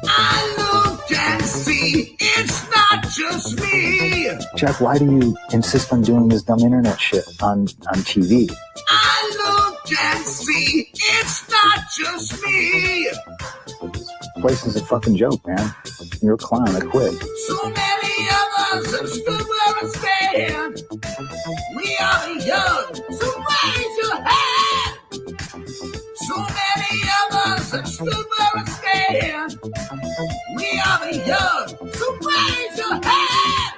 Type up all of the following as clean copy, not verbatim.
I look and see it's not just me. Jack, why do you insist on doing this dumb internet shit on TV? I look and see it's not just me. This place is a fucking joke, man. You're a clown. I quit. So many of us have stood where I stand. We are the young, so raise your hand. So many of us have stood where I stand. We are the young, so raise your hand.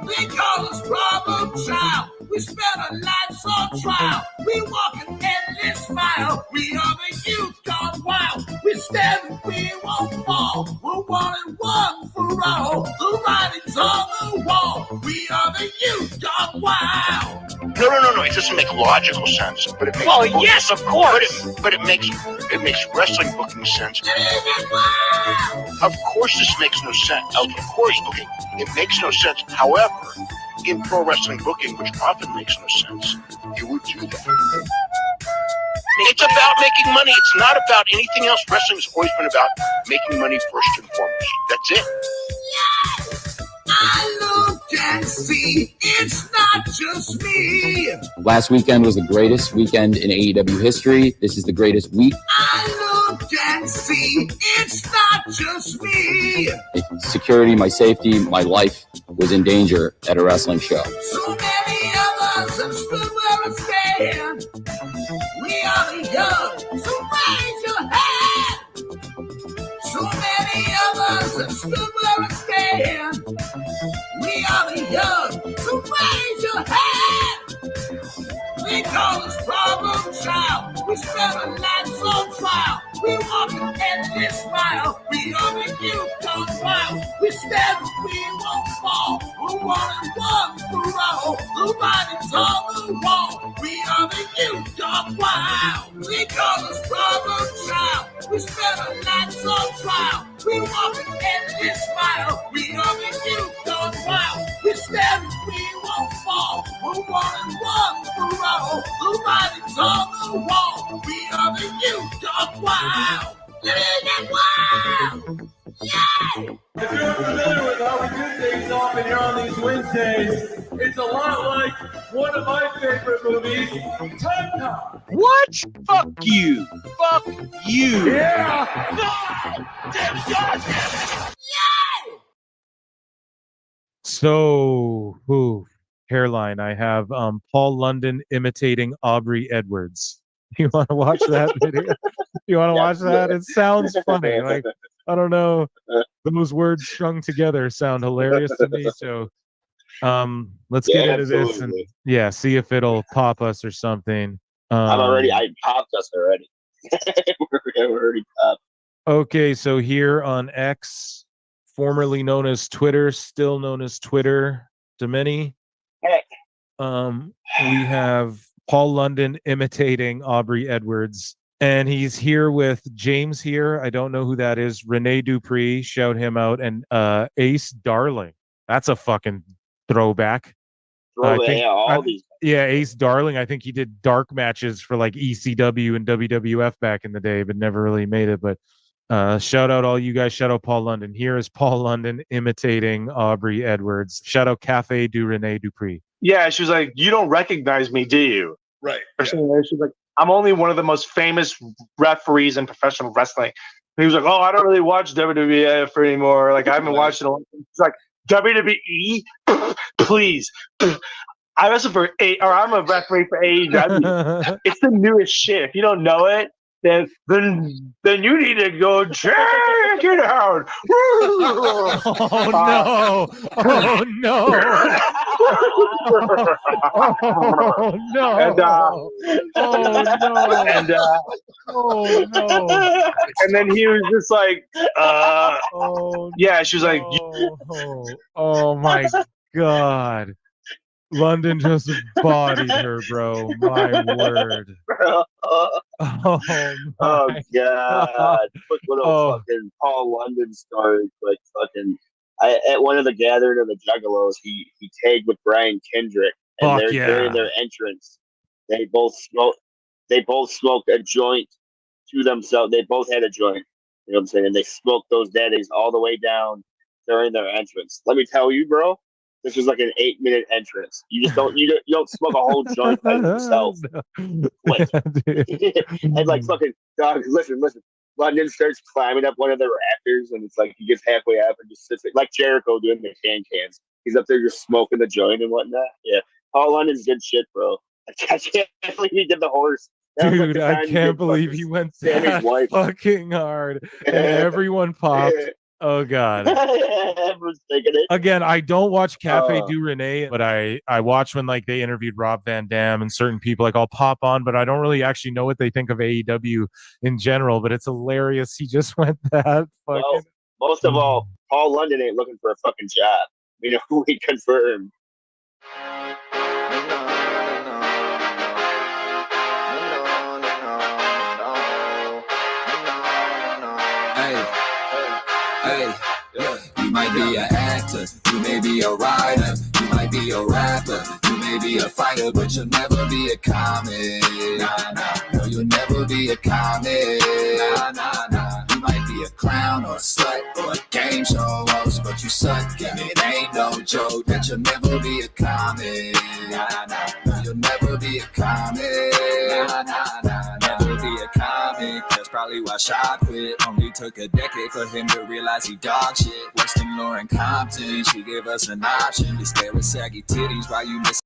They call us problem child. We spend our lives on trial. We walk an endless mile. We are the youth gone wild. We stand and we won't fall. We're one and one for all. The writing's on the wall. We are the youth gone wild. No. It doesn't make logical sense, but it makes. Oh yes, of course. But it makes wrestling booking sense. Of course, this makes no sense. Of course, okay, it makes no sense. However, in pro wrestling booking, which often makes no sense, you would do that. It's about making money. It's not about anything else. Wrestling's always been about making money first and foremost. That's it. Yes, I look and see it's not just me. Last weekend was the greatest weekend in AEW history. This is the greatest week. I look and see it's not just me. Security, my safety, my life was in danger at a wrestling show. So many of us have stood where I stand. We are the young, so raise your hand. So many of us have stood where I stand. We are the young, so raise your hand. They call us problem child. We spend our lives on trial. We walk an endless mile. We are the youth gone wild. We stand and we won't fall. We're one and one for all. The writing's on the wall. We are the youth gone wild. They call us problem child. We spend our lives on trial. We walk an endless mile. We are the youth gone wild. We stand and we won't fall. We're one and one for all. The writing's on the wall. We are the youth gone wild. Living wild. Yeah. If you're familiar with how we do things often here on these Wednesdays, it's a lot like one of my favorite movies, Time Cop. What? Fuck you. Fuck you. Yeah. So, hairline. I have Paul London imitating Aubrey Edwards. You want to watch that video? You want to watch that? It sounds funny. Like, I don't know. Those words strung together sound hilarious to me. So, let's get into this and see if it'll pop us or something. I popped us already. We're already popped. Okay, so here on X, formerly known as Twitter, still known as Twitter to many, we have Paul London imitating Aubrey Edwards. And he's here with James here. I don't know who that is. Rene Dupree, shout him out. And Ace Darling. That's a fucking throwback. Ace Darling. I think he did dark matches for like ECW and WWF back in the day, but never really made it. But shout out all you guys. Shout out Paul London. Here is Paul London imitating Aubrey Edwards. Shout out Cafe du Rene Dupree. Yeah, she was like, "You don't recognize me, do you?" Right. Or something like that. She's like, "I'm only one of the most famous referees in professional wrestling." And he was like, "Oh, I don't really watch WWF anymore. Like, I haven't watched it a long time." She's like, "WWE? Please." I wrestle for I'm a referee for AEW. It's the newest shit. If you don't know it, then you need to go check it out. Oh no! Oh no! Oh no! And oh no! And then he was just like, yeah. She was like, oh my god! London just bodied her, bro. My word. Oh god! Quick little fucking Paul London story. Like fucking, at one of the gathering of the Juggalos, he tagged with Brian Kendrick, and during their entrance, they both smoked a joint to themselves. They both had a joint, You know what I'm saying? And they smoked those daddies all the way down during their entrance. Let me tell you, bro, this was like an 8-minute entrance. You just don't you don't smoke a whole joint by yourself. Quick. And like fucking dog, listen. London starts climbing up one of the rafters, and it's like he gets halfway up and just sits there, like Jericho doing the cans. He's up there just smoking the joint and whatnot. Yeah, Paul London's good shit, bro. I can't believe he did the horse. Dude, I can't believe he went that fucking hard, and everyone popped. Oh God! Everyone's taking it. Again, I don't watch Cafe Du Rene, but I watch when like they interviewed Rob Van Dam and certain people. Like I'll pop on, but I don't really actually know what they think of AEW in general. But it's hilarious. He just went that fucking. Well, most of all, Paul London ain't looking for a fucking job. You know, we confirmed. Hey, you might be an actor, you may be a writer, you might be a rapper, you may be a fighter, but you'll never be a comic. No, you'll never be a comic. You might be a clown or a slut or a game show host, but you suck and it ain't no joke that you'll never be a comic. No, you'll never be a comic. Never be a comic. That's probably why Shaw quit. Only took a decade for him to realize he dog shit. Worse than Lauren Compton. She gave us an option to stare with saggy titties while you miss.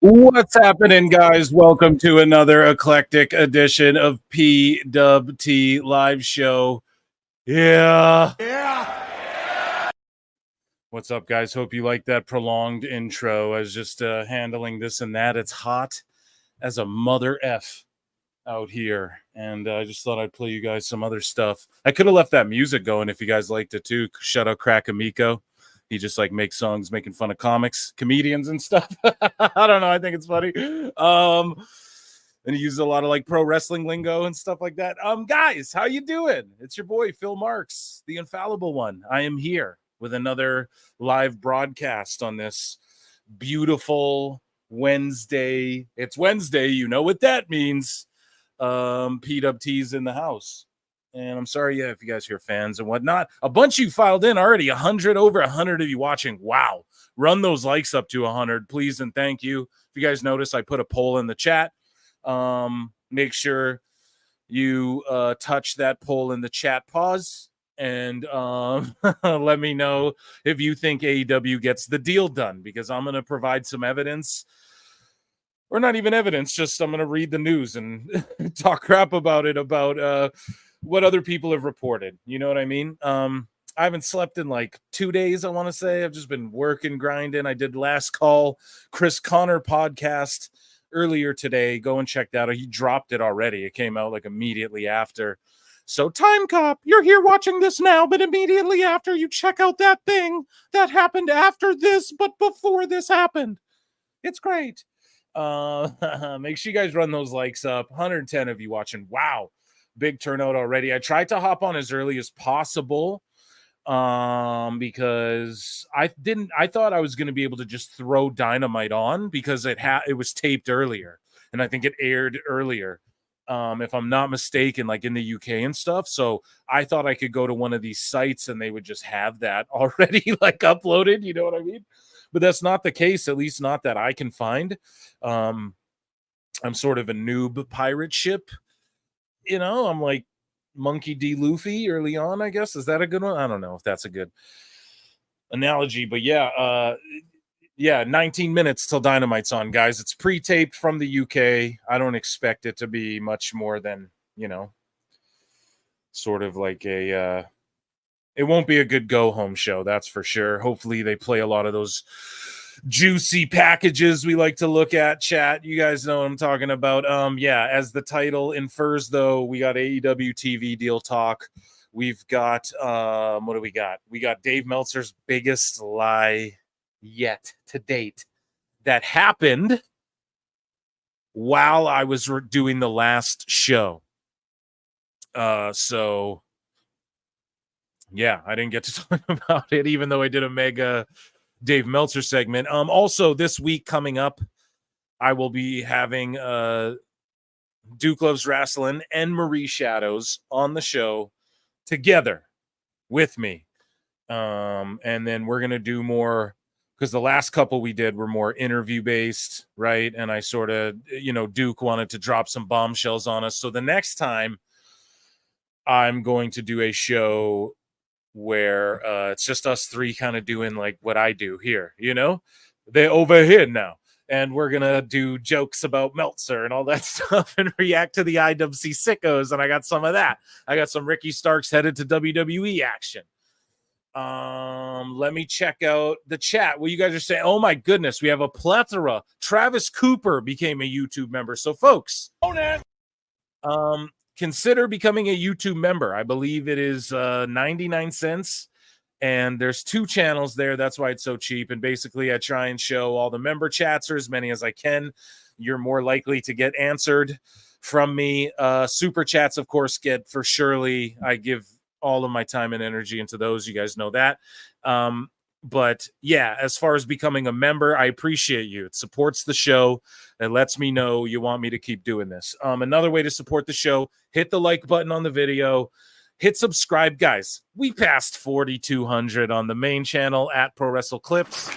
What's happening, guys? Welcome to another eclectic edition of PWT Live Show. Yeah. What's up, guys? Hope you like that prolonged intro. I was just handling this and that. It's hot as a mother F out here, and I just thought I'd play you guys some other stuff. I could have left that music going if you guys liked it too. Shout out Crack Amico. He just like makes songs making fun of comics, comedians and stuff. I don't know. I think it's funny. And he uses a lot of like pro wrestling lingo and stuff like that. Guys, how you doing? It's your boy Phil Marks, the infallible one. I am here with another live broadcast on this beautiful Wednesday. It's Wednesday. You know what that means. PWT's in the house. And I'm sorry, if you guys hear fans and whatnot. A bunch of you filed in already. Over 100 of you watching. Wow. Run those likes up to 100, please, and thank you. If you guys notice, I put a poll in the chat. Make sure you touch that poll in the chat. Pause. And let me know if you think AEW gets the deal done, because I'm going to provide some evidence. Or not even evidence, just I'm going to read the news and talk crap about it, about what other people have reported. You know what I mean? I haven't slept in like 2 days, I want to say. I've just been working, grinding. I did Last Call, Chris Connor podcast earlier today. Go and check that out. He dropped it already. It came out like immediately after. So Time Cop, you're here watching this now, but immediately after you check out that thing that happened after this, but before this happened. It's great. Make sure you guys run those likes up. 110 of you watching. Wow. Big turnout already. I tried to hop on as early as possible because I thought I was going to be able to just throw Dynamite on because it was taped earlier, and I think it aired earlier, if I'm not mistaken, like in the UK and stuff. So I thought I could go to one of these sites and they would just have that already like uploaded, you know what I mean? But that's not the case, at least not that I can find. I'm sort of a noob pirate ship. You know, I'm like Monkey D. Luffy early on, I guess. Is that a good one? I don't know if that's a good analogy. But yeah, 19 minutes till Dynamite's on, guys. It's pre-taped from the UK. I don't expect it to be much more than, sort of like a... it won't be a good go-home show, that's for sure. Hopefully they play a lot of those juicy packages we like to look at, chat. You guys know what I'm talking about. As the title infers, though, we got AEW TV deal talk. We've got, what do we got? We got Dave Meltzer's biggest lie yet to date that happened while I was doing the last show. So... yeah, I didn't get to talk about it, even though I did a mega Dave Meltzer segment. Also, this week coming up, I will be having Duke Loves Wrestling and Marie Shadows on the show together with me. And then we're going to do more, because the last couple we did were more interview based, right? And I sort of, Duke wanted to drop some bombshells on us. So the next time I'm going to do a show where it's just us three kind of doing like what I do here, they're over here now. And we're going to do jokes about Meltzer and all that stuff and react to the IWC Sickos. And I got some of that. I got some Ricky Starks headed to WWE action. Let me check out the chat. Well, you guys are saying, oh my goodness, we have a plethora. Travis Cooper became a YouTube member. So folks, consider becoming a YouTube member. I believe it is 99 cents. And there's 2 channels there. That's why it's so cheap. And basically, I try and show all the member chats, or as many as I can. You're more likely to get answered from me. Super chats, of course, get for surely. I give all of my time and energy into those. You guys know that. But yeah, as far as becoming a member, I appreciate you. It supports the show. It lets me know you want me to keep doing this. Another way to support the show, hit the like button on the video. Hit subscribe, guys. We passed 4,200 on the main channel at Pro Wrestle Clips.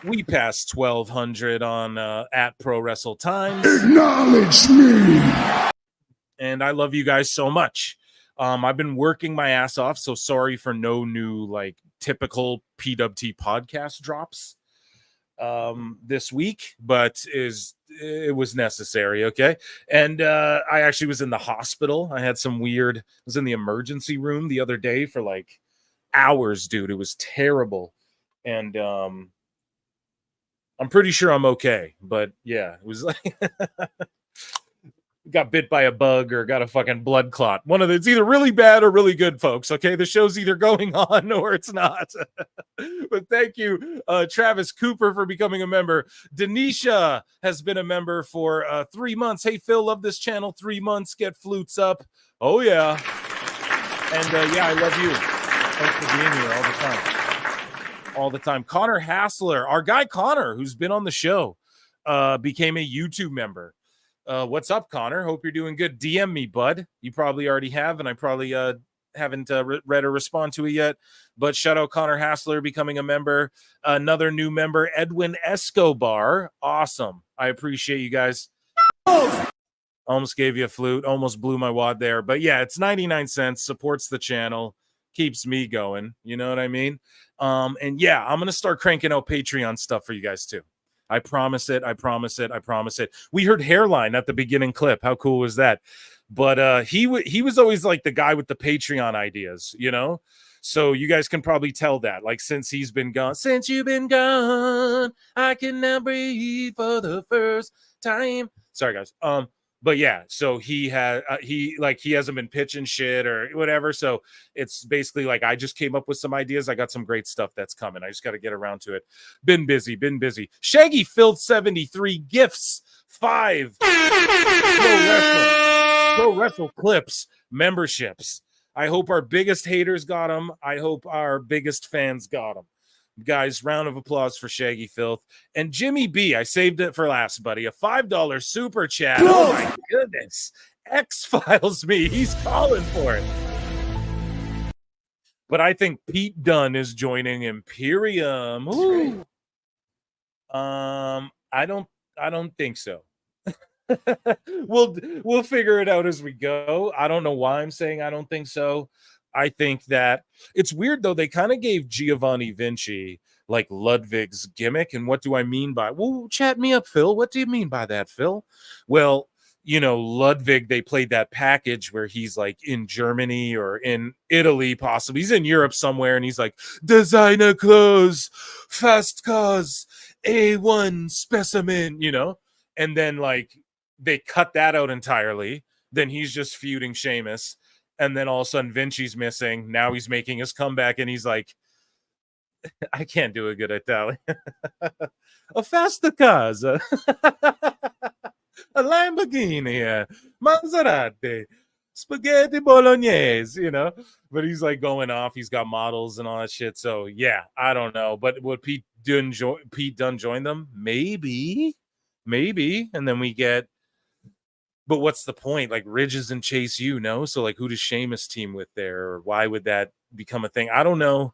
We passed 1,200 on at Pro Wrestle Times. Acknowledge me. And I love you guys so much. I've been working my ass off, so sorry for no new like typical PWT podcast drops this week, but it was necessary. Okay. And I actually was in the hospital. I had some weird, I was in the emergency room the other day for like hours, dude. It was terrible. And I'm pretty sure I'm okay, but yeah, it was like got bit by a bug or got a fucking blood clot. One of the, it's either really bad or really good, folks. Okay, the show's either going on or it's not. But thank you, Travis Cooper, for becoming a member. Denisha has been a member for 3 months. Hey, Phil, love this channel. 3 months, get flutes up. Oh yeah, and yeah, I love you. Thanks for being here all the time. All the time. Connor Hassler, our guy Connor, who's been on the show, became a YouTube member. What's up, Connor? Hope you're doing good. DM me, bud. You probably already have, and I probably haven't read or respond to it yet. But shout out Connor Hassler becoming a member. Another new member, Edwin Escobar. Awesome. I appreciate you guys. Almost gave you a flute. Almost blew my wad there. But yeah, it's 99 cents. Supports the channel. Keeps me going. You know what I mean? And yeah, I'm going to start cranking out Patreon stuff for you guys too. I promise it. I promise it. I promise it. We heard Hairline at the beginning clip. How cool was that? But he was always like the guy with the Patreon ideas, So you guys can probably tell that. Like, since he's been gone, since you've been gone, I can now breathe for the first time. Sorry, guys. But yeah, so he hasn't been pitching shit or whatever. So it's basically like I just came up with some ideas. I got some great stuff that's coming. I just got to get around to it. Been busy. Shaggy Filth 73 gifts 5 Pro Wrestle Clips memberships. I hope our biggest haters got them. I hope our biggest fans got them. Guys, round of applause for Shaggy Filth. And Jimmy B, I saved it for last, buddy. A $5 super chat. Oh my goodness. X-Files me. He's calling for it. But I think Pete Dunne is joining Imperium. Ooh. I don't think so. We'll figure it out as we go. I don't know why I'm saying I don't think so. I think that it's weird, though. They kind of gave Giovanni Vinci like Ludwig's gimmick. And what do I mean by, well, chat me up, Phil. What do you mean by that, Phil? Well, Ludwig, they played that package where he's like in Germany or in Italy, possibly. He's in Europe somewhere, and he's like, designer clothes, fast cars, A1 specimen, And then like they cut that out entirely. Then he's just feuding Sheamus. And then all of a sudden, Vinci's missing. Now he's making his comeback, and he's like, I can't do a good Italian. A faster cars. A Lamborghini. Maserati. spaghetti bolognese, you know. But he's like going off. He's got models and all that shit. So yeah, I don't know. But would Pete Dunne join them? Maybe. And then we get. But what's the point? Like Ridges and Chase U, no? So like who does Sheamus team with there? Or why would that become a thing? I don't know.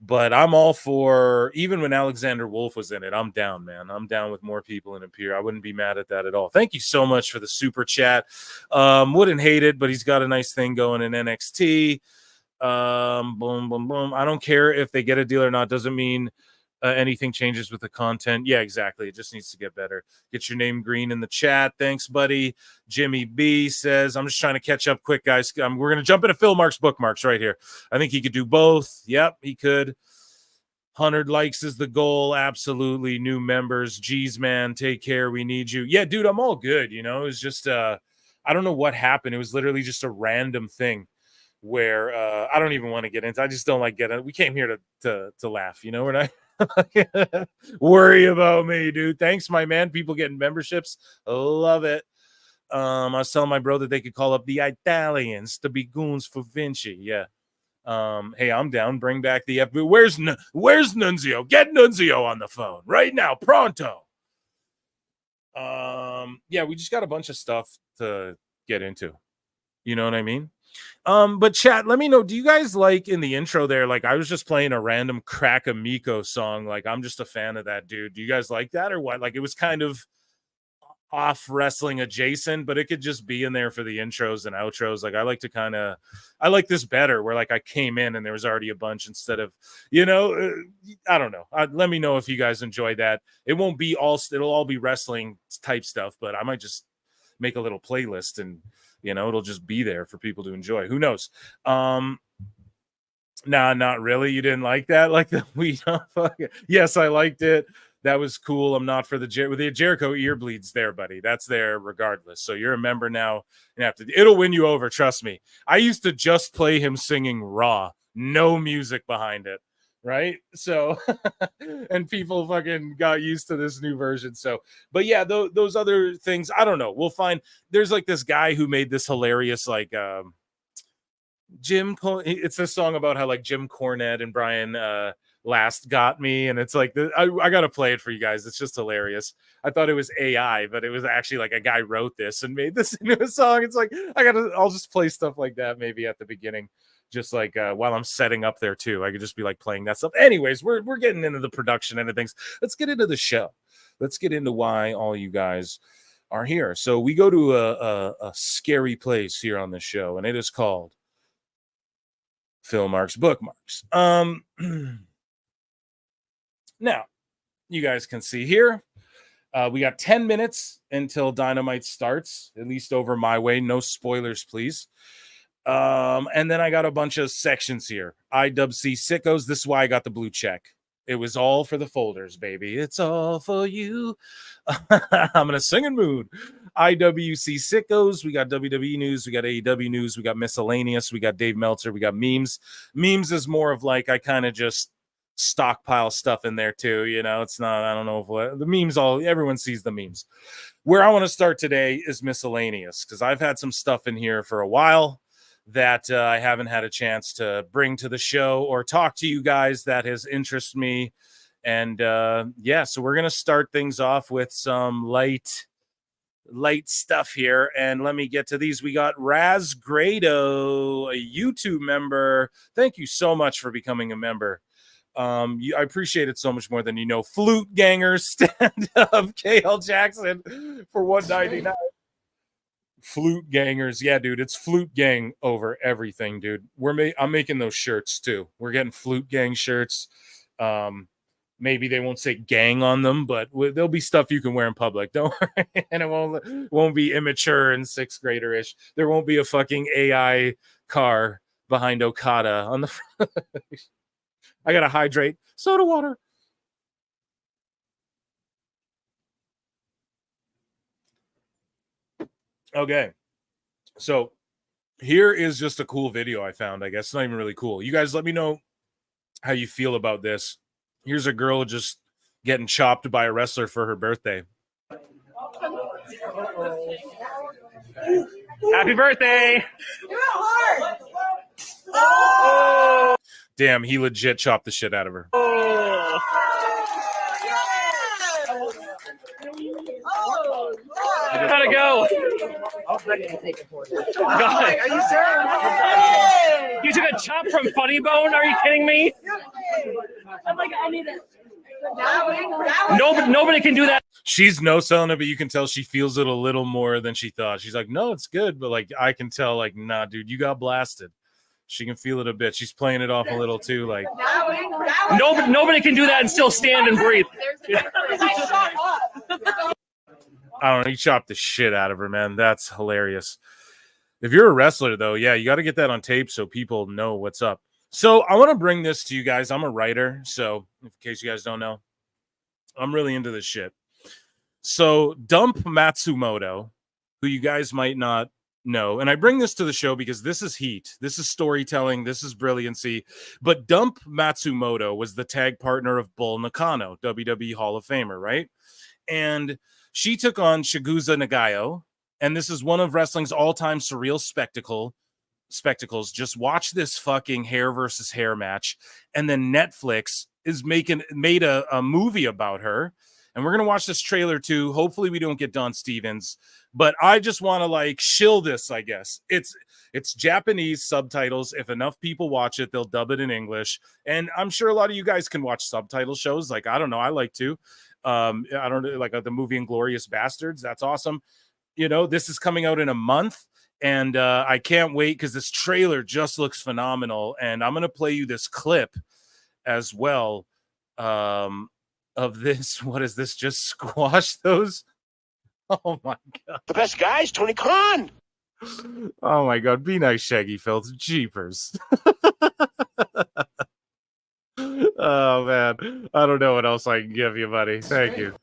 But I'm all for, even when Alexander Wolf was in it, I'm down, man. I'm down with more people in Imperial. I wouldn't be mad at that at all. Thank you so much for the super chat. Wouldn't hate it, but he's got a nice thing going in NXT. Boom, boom, boom. I don't care if they get a deal or not. Doesn't mean anything changes with the content. Yeah, exactly. It just needs to get better. Get your name green in the chat. Thanks, buddy. Jimmy B says, I'm just trying to catch up quick, guys. We're going to jump into Phil Mark's bookmarks right here. I think he could do both. Yep, he could. 100 likes is the goal. Absolutely. New members. Geez, man, take care. We need you. Yeah, dude, I'm all good. You know, it's just, I don't know what happened. It was literally just a random thing where I don't even want to get into. I just don't like getting. We came here to laugh. You know, we're not. Worry about me, dude. Thanks, my man. People getting memberships. Love it. I was telling my bro that they could call up the Italians to be goons for Vinci. Yeah. Hey, I'm down. Bring back the FBI. Where's Nunzio? Get Nunzio on the phone right now. Pronto. Yeah, we just got a bunch of stuff to get into. You know what I mean? But chat, let me know. Do you guys like in the intro there? Like, I was just playing a random Crack Amico song. Like, I'm just a fan of that dude. Do you guys like that or what? Like, it was kind of off wrestling adjacent, but it could just be in there for the intros and outros. Like, I like this better where like I came in and there was already a bunch instead of, you know, I don't know. Let me know if you guys enjoy that. It won't be it'll all be wrestling type stuff, but I might just make a little playlist and, you know, it'll just be there for people to enjoy. Who knows? Nah, not really. You didn't like that? Like the we yes, I liked it. That was cool. I'm not for the Jericho ear bleeds there, buddy. That's there regardless. So you're a member now. You have to. It'll win you over. Trust me. I used to just play him singing raw, no music behind it. Right. So, and people fucking got used to this new version. So, but yeah, those other things, I don't know. We'll find. There's like this guy who made this hilarious, like, it's a song about how like Jim Cornette and Brian last got me, and it's like I gotta play it for you guys. It's just hilarious. I thought it was AI, but it was actually like a guy wrote this and made this into a song. It's like I'll just play stuff like that maybe at the beginning, just like while I'm setting up there too. I could just be like playing that stuff. Anyways, we're getting into the production end of things. Let's get into the show. Let's get into why all you guys are here. So we go to a scary place here on the show, and it is called Phil Mark's Bookmarks. Now, you guys can see here, we got 10 minutes until Dynamite starts, at least over my way. No spoilers, please. And then I got a bunch of sections here. IWC Sickos. This is why I got the blue check. It was all for the folders, baby. It's all for you. I'm in a singing mood. IWC Sickos. We got WWE news. We got AEW news. We got Miscellaneous. We got Dave Meltzer. We got memes. Memes is more of like I kind of just stockpile stuff in there too. You know, it's not, I don't know if the memes, everyone sees the memes. Where I want to start today is Miscellaneous, because I've had some stuff in here for a while that I haven't had a chance to bring to the show or talk to you guys that has interested me. And yeah, so we're going to start things off with some light stuff here. And let me get to these. We got Raz Grado, a YouTube member. Thank you so much for becoming a member. I appreciate it so much more than you know. Flute Gangers, stand up. KL Jackson for $1.99. Flute Gangers, yeah, dude, it's Flute Gang over everything, dude. I'm making those shirts too. We're getting Flute Gang shirts. Maybe they won't say gang on them, but there'll be stuff you can wear in public. Don't worry, and it won't be immature and sixth grader ish. There won't be a fucking AI car behind Okada on the front. I gotta hydrate. Soda water. Okay. So here is just a cool video I found. I guess it's not even really cool. You guys let me know how you feel about this. Here's a girl just getting chopped by a wrestler for her birthday. Happy birthday! Damn, he legit chopped the shit out of her. How'd it go? God. Are you serious? You took a chop from Funny Bone? Are you kidding me? I'm like, I need it. Nobody can do that. She's no selling it, but you can tell she feels it a little more than she thought. She's like, no, it's good, but like I can tell, like, nah, dude, you got blasted. She can feel it a bit. She's playing it off a little too, like Nobody can do that and still stand and breathe. I don't know. He chopped the shit out of her, man. That's hilarious. If you're a wrestler, though, yeah, you got to get that on tape so people know what's up. So I want to bring this to you guys. I'm a writer, so in case you guys don't know, I'm really into this shit. So Dump Matsumoto, who you guys might not know, and I bring this to the show because this is heat. This is storytelling. This is brilliancy. But Dump Matsumoto was the tag partner of Bull Nakano, WWE Hall of Famer, right? And she took on Shigusa Nagayo, and this is one of wrestling's all-time surreal spectacles. Just watch this fucking hair versus hair match, and then Netflix is made a movie about her, and we're gonna watch this trailer too. Hopefully, we don't get Don Stevens, but I just want to like shill this. I guess it's Japanese subtitles. If enough people watch it, they'll dub it in English, and I'm sure a lot of you guys can watch subtitle shows. Like I don't know, I like to. I don't know, like the movie Inglourious Bastards. That's awesome. You know, this is coming out in a month, and I can't wait because this trailer just looks phenomenal. And I'm gonna play you this clip as well of this. What is this? Just squash those. Oh my god! The best guys, Tony Khan. Oh my god! Be nice, Shaggy Filth. Jeepers. Oh man, I don't know what else I can give you, buddy. Thank you.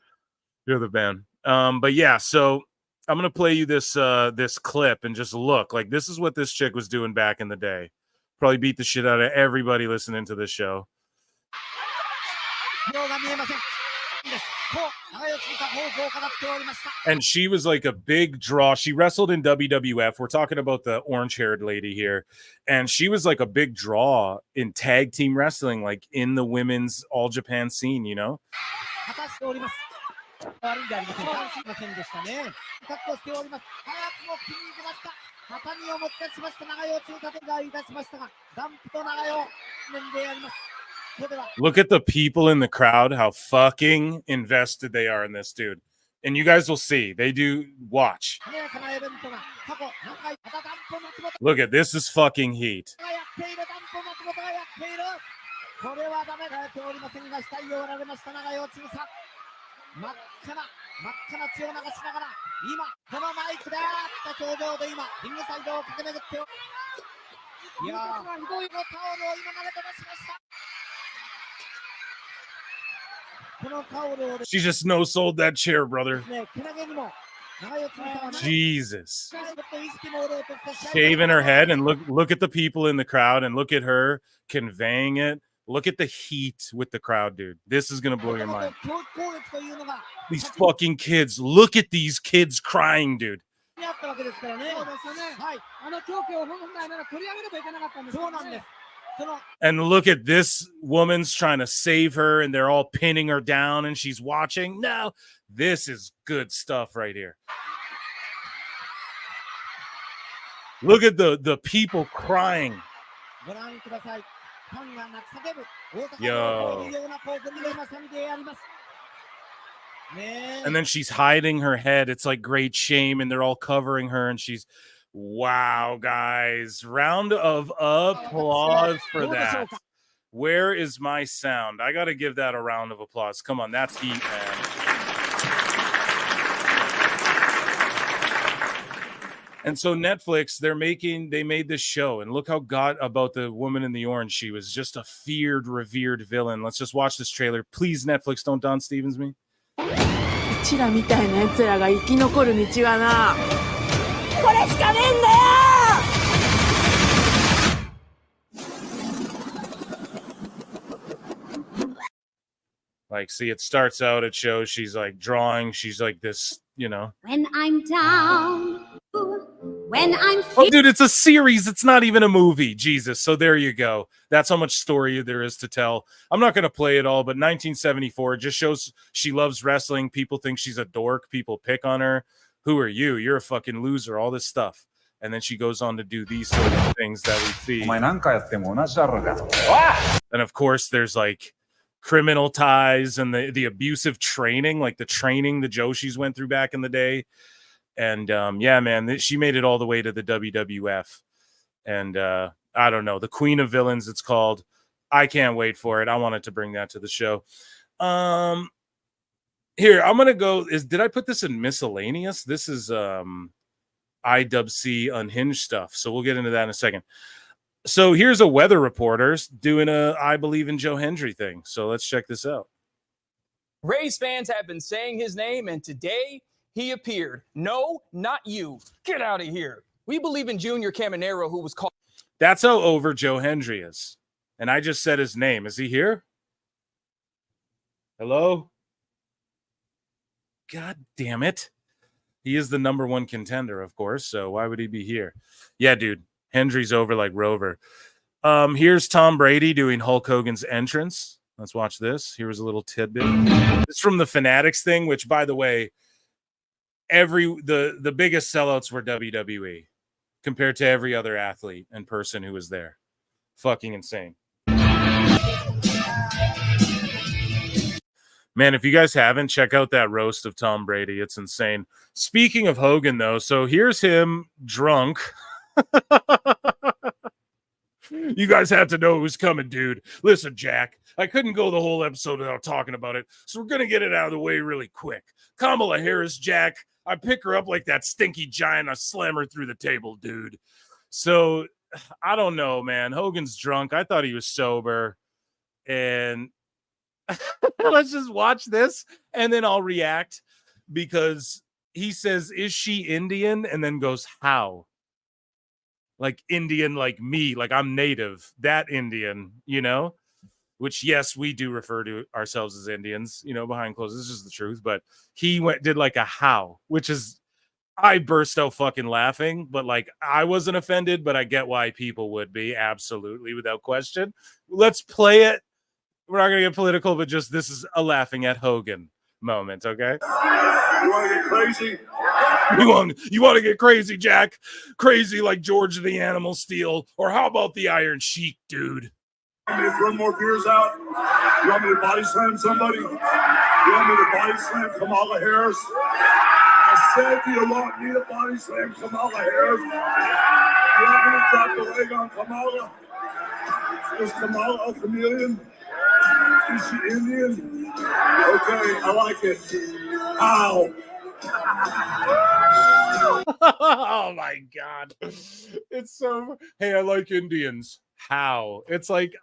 You're the man. But yeah, so I'm gonna play you this this clip and just look. Like this is what this chick was doing back in the day. Probably beat the shit out of everybody listening to this show. And she was like a big draw. She wrestled in WWF. We're talking about the orange-haired lady here. And she was like a big draw in tag team wrestling, like in the women's All Japan scene, you know? Look at the people in the crowd, how fucking invested they are in this dude. And you guys will see. They do. Watch. Look at this is fucking heat. She just no-sold that chair, brother. Jesus. Shaving her head, and look at the people in the crowd, and look at her conveying it. Look at the heat with the crowd, dude. This is gonna blow your mind. These fucking kids. Look at these kids crying, dude. And look at this woman's trying to save her, and they're all pinning her down, and she's watching. No, this is good stuff right here. Look at the people crying. Yo. And then she's hiding her head. It's like great shame, and they're all covering her, and she's... Wow, guys. Round of applause for that. Where is my sound? I got to give that a round of applause. Come on, that's heat, man. And so Netflix, they made this show, and look how about the woman in the orange. She was just a feared, revered villain. Let's just watch this trailer. Please, Netflix, don't Don Stevens me. Like, see, it starts out, it shows she's like drawing, she's like this you know. When I'm down, when I'm Oh, dude, it's a series. It's not even a movie. Jesus. So there you go. That's how much story there is to tell. I'm not going to play it all, but 1974 just shows she loves wrestling. People think she's a dork. People pick on her. Who are you? You're a fucking loser. All this stuff. And then she goes on to do these sort of things that we see. And of course, there's like criminal ties and the abusive training, like the training the Joshi's went through back in the day. And yeah, man, she made it all the way to the WWF. And I don't know, the Queen of Villains, it's called. I can't wait for it. I wanted to bring that to the show. Here, I'm gonna go. Did I put this in miscellaneous? This is IWC Unhinged stuff. So we'll get into that in a second. So here's a weather reporter doing a I Believe in Joe Hendry thing. So let's check this out. Rays fans have been saying his name, and today he appeared. No, not you. Get out of here. We believe in Junior Caminero, who was called. That's how over Joe Hendry is. And I just said his name. Is he here? Hello? God damn it. He is the number one contender, of course. So why would he be here? Yeah, dude. Hendry's over like Rover. Here's Tom Brady doing Hulk Hogan's entrance. Let's watch this. Here's a little tidbit. It's from the Fanatics thing, which, by the way, the biggest sellouts were WWE compared to every other athlete and person who was there. Fucking insane. Man, if you guys haven't, check out that roast of Tom Brady. It's insane. Speaking of Hogan, though, so here's him drunk. You guys have to know who's coming, dude. Listen, Jack, I couldn't go the whole episode without talking about it, so we're going to get it out of the way really quick. Kamala Harris, Jack, I pick her up like that stinky giant. I slam her through the table, dude. So, I don't know, man. Hogan's drunk. I thought he was sober. And let's just watch this, and then I'll react, because he says, is she Indian? And then goes, how? Like Indian, like me, like I'm native, that Indian, you know, which, yes, we do refer to ourselves as Indians, you know, behind closed. This is the truth. But he did like a how, which is, I burst out fucking laughing, but like I wasn't offended, but I get why people would be. Absolutely, without question. Let's play it. We're not going to get political, but just this is a laughing at Hogan moment, okay? You want to get crazy? You want to get crazy, Jack? Crazy like George the Animal Steel? Or how about the Iron Sheik, dude? You want me to throw more beers out? You want me to body slam somebody? You want me to body slam Kamala Harris? I said, do you want me to body slam Kamala Harris? You want me to drop the leg on Kamala? Is Kamala a chameleon? Is she Indian? Okay, I like it. Ow. Oh my God. It's so, hey, I like Indians. How? It's like,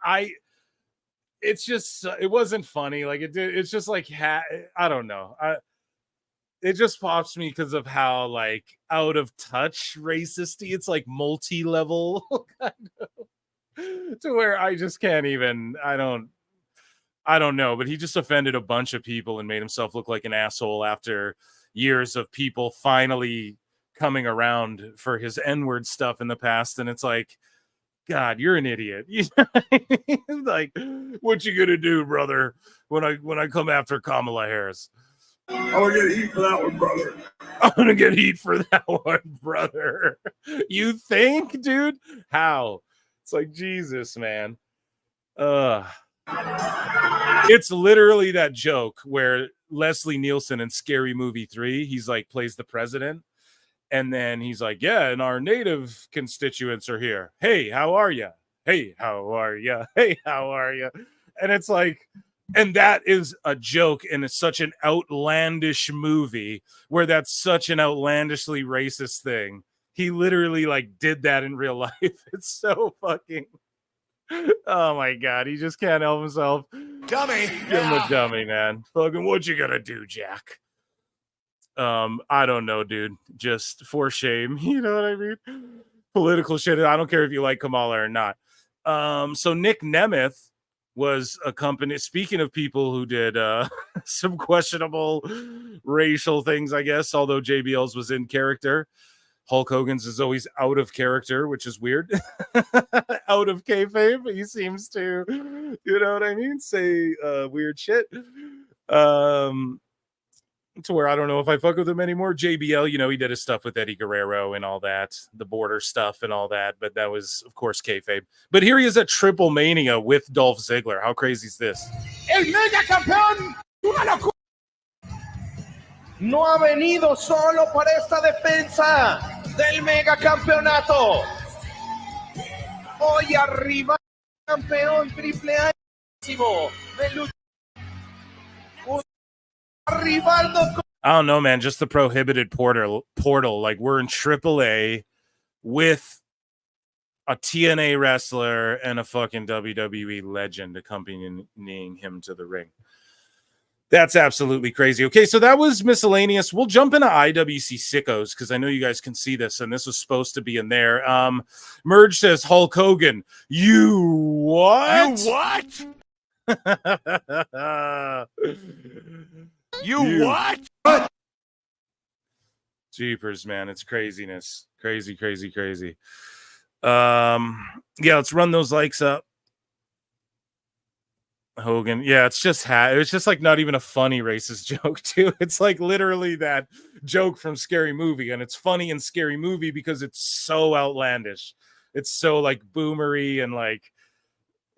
it's just, it wasn't funny. Like it's just like, I don't know. It just pops me because of how like out of touch racisty. It's like multi-level kind of, to where I just can't even, I don't know, but he just offended a bunch of people and made himself look like an asshole after years of people finally coming around for his N-word stuff in the past. And it's like, God, you're an idiot. Like, what you gonna do, brother, when I come after Kamala Harris? I'm gonna get heat for that one, brother. I'm gonna get heat for that one, brother. You think, dude? How? It's like, Jesus, man. It's literally that joke where Leslie Nielsen in Scary Movie 3, he's like plays the president, and then he's like, yeah, and our native constituents are here. Hey, how are you? Hey, how are you? Hey, how are you? And it's like, and that is a joke, and it's such an outlandish movie where that's such an outlandishly racist thing. He literally like did that in real life. It's so fucking, oh my God, he just can't help himself. Dummy. Give him a dummy, man. Fucking, what you gonna do, Jack? I don't know, dude. Just for shame. You know what I mean? Political shit. I don't care if you like Kamala or not. So Nick Nemeth was a company. Speaking of people who did some questionable racial things, I guess, although JBL's was in character, Hulk Hogan's is always out of character, which is weird. Out of kayfabe, he seems to, you know what I mean, say weird shit. To where I don't know if I fuck with him anymore. JBL, you know, he did his stuff with Eddie Guerrero and all that, the border stuff and all that, but that was, of course, kayfabe. But here he is at Triple Mania with Dolph Ziggler. How crazy is this? El mega campeón, una locura. No ha venido solo para esta defensa del mega campeonato. Hoy arriba campeón triple A de lucha. I don't know, man. Just the prohibited portal. Like, we're in AAA with a TNA wrestler and a fucking WWE legend accompanying him to the ring. That's absolutely crazy. Okay, so that was Miscellaneous. We'll jump into IWC Sickos because I know you guys can see this, and this was supposed to be in there. Merge says Hulk Hogan. You what? You what? You what? Jeepers, man. It's craziness. Crazy. Yeah, let's run those likes up. Hogan. Yeah, it's just like not even a funny racist joke, too. It's like literally that joke from Scary Movie, and it's funny in Scary Movie because it's so outlandish. It's so like boomery and like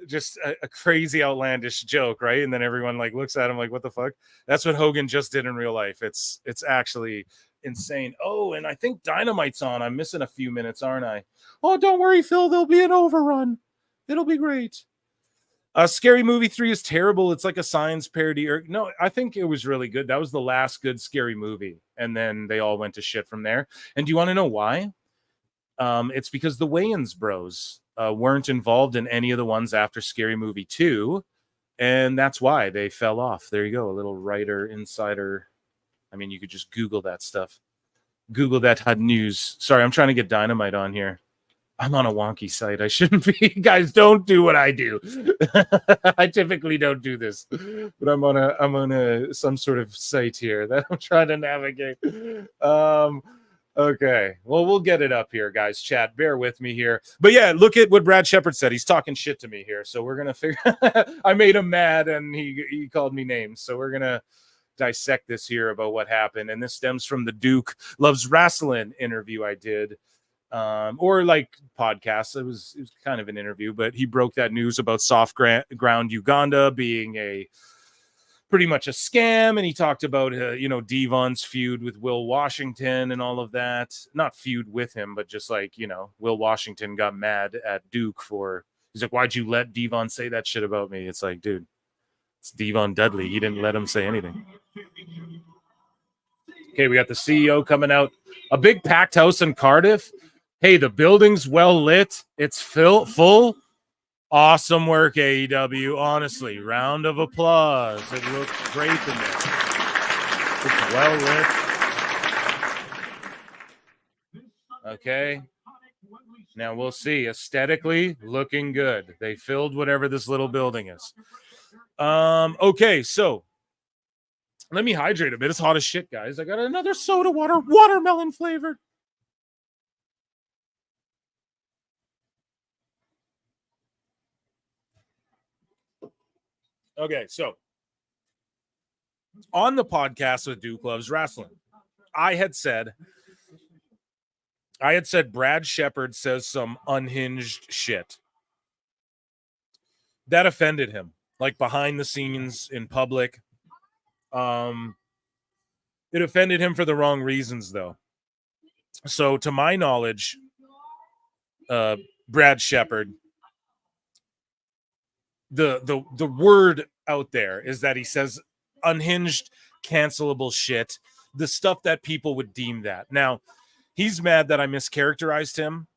just a crazy outlandish joke, right? And then everyone like looks at him like, what the fuck? That's what Hogan just did in real life. It's actually insane. Oh, and I think Dynamite's on. I'm missing a few minutes, aren't I? Oh, don't worry, Phil, there'll be an overrun. It'll be great. Scary Movie 3 is terrible. It's like a science parody. Or no, I think it was really good. That was the last good Scary Movie, and then they all went to shit from there. And do you want to know why? It's because the Wayans bros weren't involved in any of the ones after Scary Movie 2, and that's why they fell off. There you go, a little writer insider. I mean, you could just Google that stuff. Google that had news. Sorry, I'm trying to get Dynamite on here. I'm on a wonky site. I shouldn't be. Guys, don't do what I do. I typically don't do this, but I'm on a some sort of site here that I'm trying to navigate. Okay, well, we'll get it up here, guys. Chat, bear with me here. But yeah, look at what Brad Shepard said. He's talking shit to me here, so we're gonna figure. I made him mad, and he called me names, so we're gonna dissect this here about what happened. And this stems from the Duke Loves Wrestling interview I did, or like podcast. It was kind of an interview, but he broke that news about Soft Ground Uganda being a pretty much a scam, and he talked about Devon's feud with Will Washington and all of that. Not feud with him, but just like, Will Washington got mad at Duke he's like, why'd you let Devon say that shit about me? It's like, dude, it's Devon Dudley. He didn't let him say anything. Okay, we got the CEO coming out. A big packed house in Cardiff. Hey, the building's well lit. It's full. Awesome work, AEW. Honestly, round of applause. It looks great in there. It's well lit. Okay. Now we'll see. Aesthetically, looking good. They filled whatever this little building is. Okay, so let me hydrate a bit. It's hot as shit, guys. I got another soda water, watermelon flavored. Okay, so on the podcast with Duke Loves Wrestling, I had said Brad Shepard says some unhinged shit. That offended him, like behind the scenes in public. It offended him for the wrong reasons, though. So to my knowledge, Brad Shepard, the word out there is that he says unhinged, cancelable shit, the stuff that people would deem that. Now, he's mad that I mischaracterized him,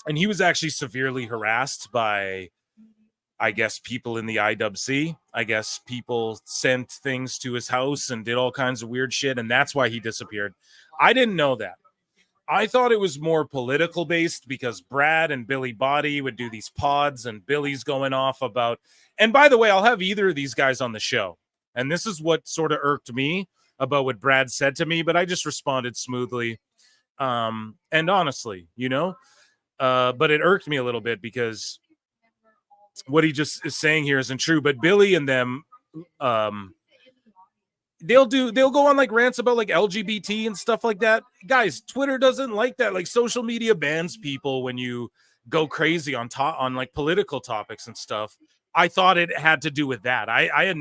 and he was actually severely harassed by, I guess, people in the IWC. I guess people sent things to his house and did all kinds of weird shit, and that's why he disappeared. I didn't know that. I thought it was more political based because Brad and Billy Body would do these pods and Billy's going off about, and by the way, I'll have either of these guys on the show. And this is what sort of irked me about what Brad said to me, but I just responded smoothly. And honestly, but it irked me a little bit because what he just is saying here isn't true, but Billy and them, they'll go on like rants about like LGBT and stuff like that. Guys, Twitter doesn't like that. Like social media bans people when you go crazy on like political topics and stuff. I thought it had to do with that. I had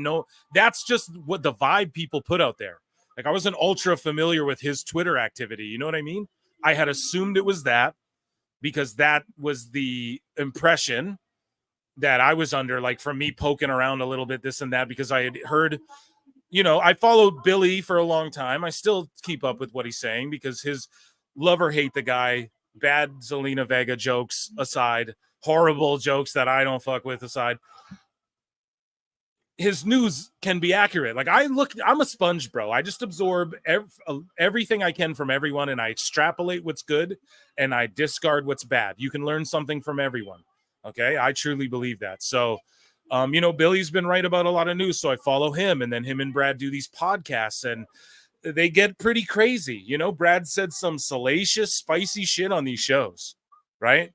that's just what the vibe people put out there. Like I wasn't ultra familiar with his Twitter activity. You know what I mean? I had assumed it was that because that was the impression that I was under, like from me poking around a little bit, this and that, because I had heard, I followed Billy for a long time. I still keep up with what he's saying because his love or hate the guy, bad Zelina Vega jokes aside, horrible jokes that I don't fuck with aside, his news can be accurate. Like I'm a sponge, bro. I just absorb everything I can from everyone and I extrapolate what's good and I discard what's bad. You can learn something from everyone. Okay. I truly believe that. So, Billy's been right about a lot of news. So I follow him and then him and Brad do these podcasts and they get pretty crazy. Brad said some salacious, spicy shit on these shows. Right.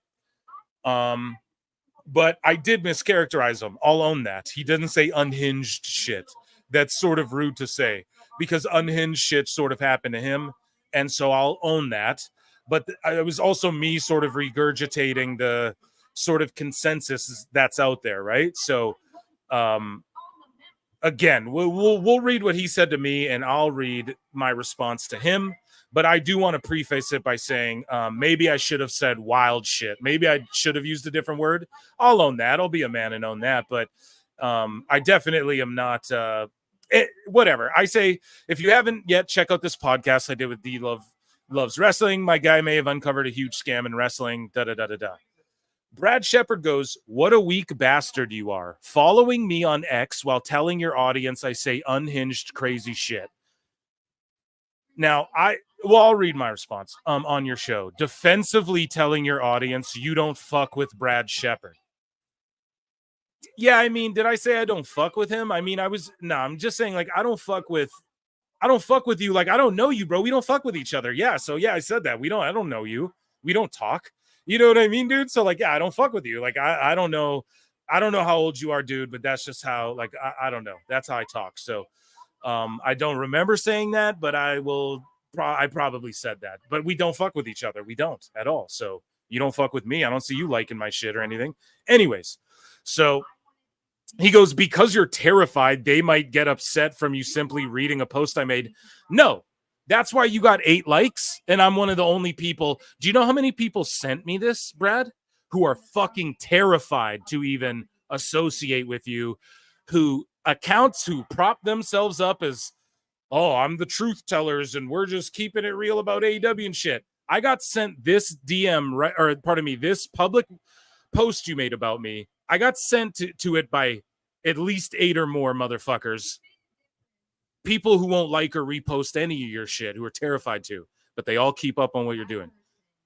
But I did mischaracterize him. I'll own that. He didn't say unhinged shit. That's sort of rude to say because unhinged shit sort of happened to him. And so I'll own that. But it was also me sort of regurgitating the sort of consensus that's out there. Right. So, again, we'll read what he said to me and I'll read my response to him. But I do want to preface it by saying maybe I should have said wild shit. Maybe I should have used a different word. I'll own that. I'll be a man and own that. But I definitely am not whatever. I say, if you haven't yet, check out this podcast I did with D Loves Wrestling. My guy may have uncovered a huge scam in wrestling. Da-da-da-da-da. Brad Shepard goes, what a weak bastard you are. Following me on X while telling your audience I say unhinged crazy shit. Now, I'll read my response on your show. Defensively telling your audience you don't fuck with Brad Shepard. Yeah, I mean, did I say I don't fuck with him? I mean, I'm just saying, like, I don't fuck with you. Like, I don't know you, bro. We don't fuck with each other. Yeah, so yeah, I said that. I don't know you. We don't talk. You know what I mean, dude? So, like, yeah, I don't fuck with you. Like, I don't know. I don't know how old you are, dude, but that's just how, like, I don't know. That's how I talk. So, I don't remember saying that, but I probably said that. But we don't fuck with each other. We don't at all. So you don't fuck with me. I don't see you liking my shit or anything. Anyways, so he goes, because you're terrified they might get upset from you simply reading a post I made. No, that's why you got 8 likes, and I'm one of the only people. Do you know how many people sent me this, Brad, who are fucking terrified to even associate with you, who accounts who prop themselves up as, oh, I'm the truth tellers and we're just keeping it real about AEW and shit. I got sent this DM, right, or pardon me, this public post you made about me. I got sent to it by at least 8 or more motherfuckers. People who won't like or repost any of your shit, who are terrified to, but they all keep up on what you're doing.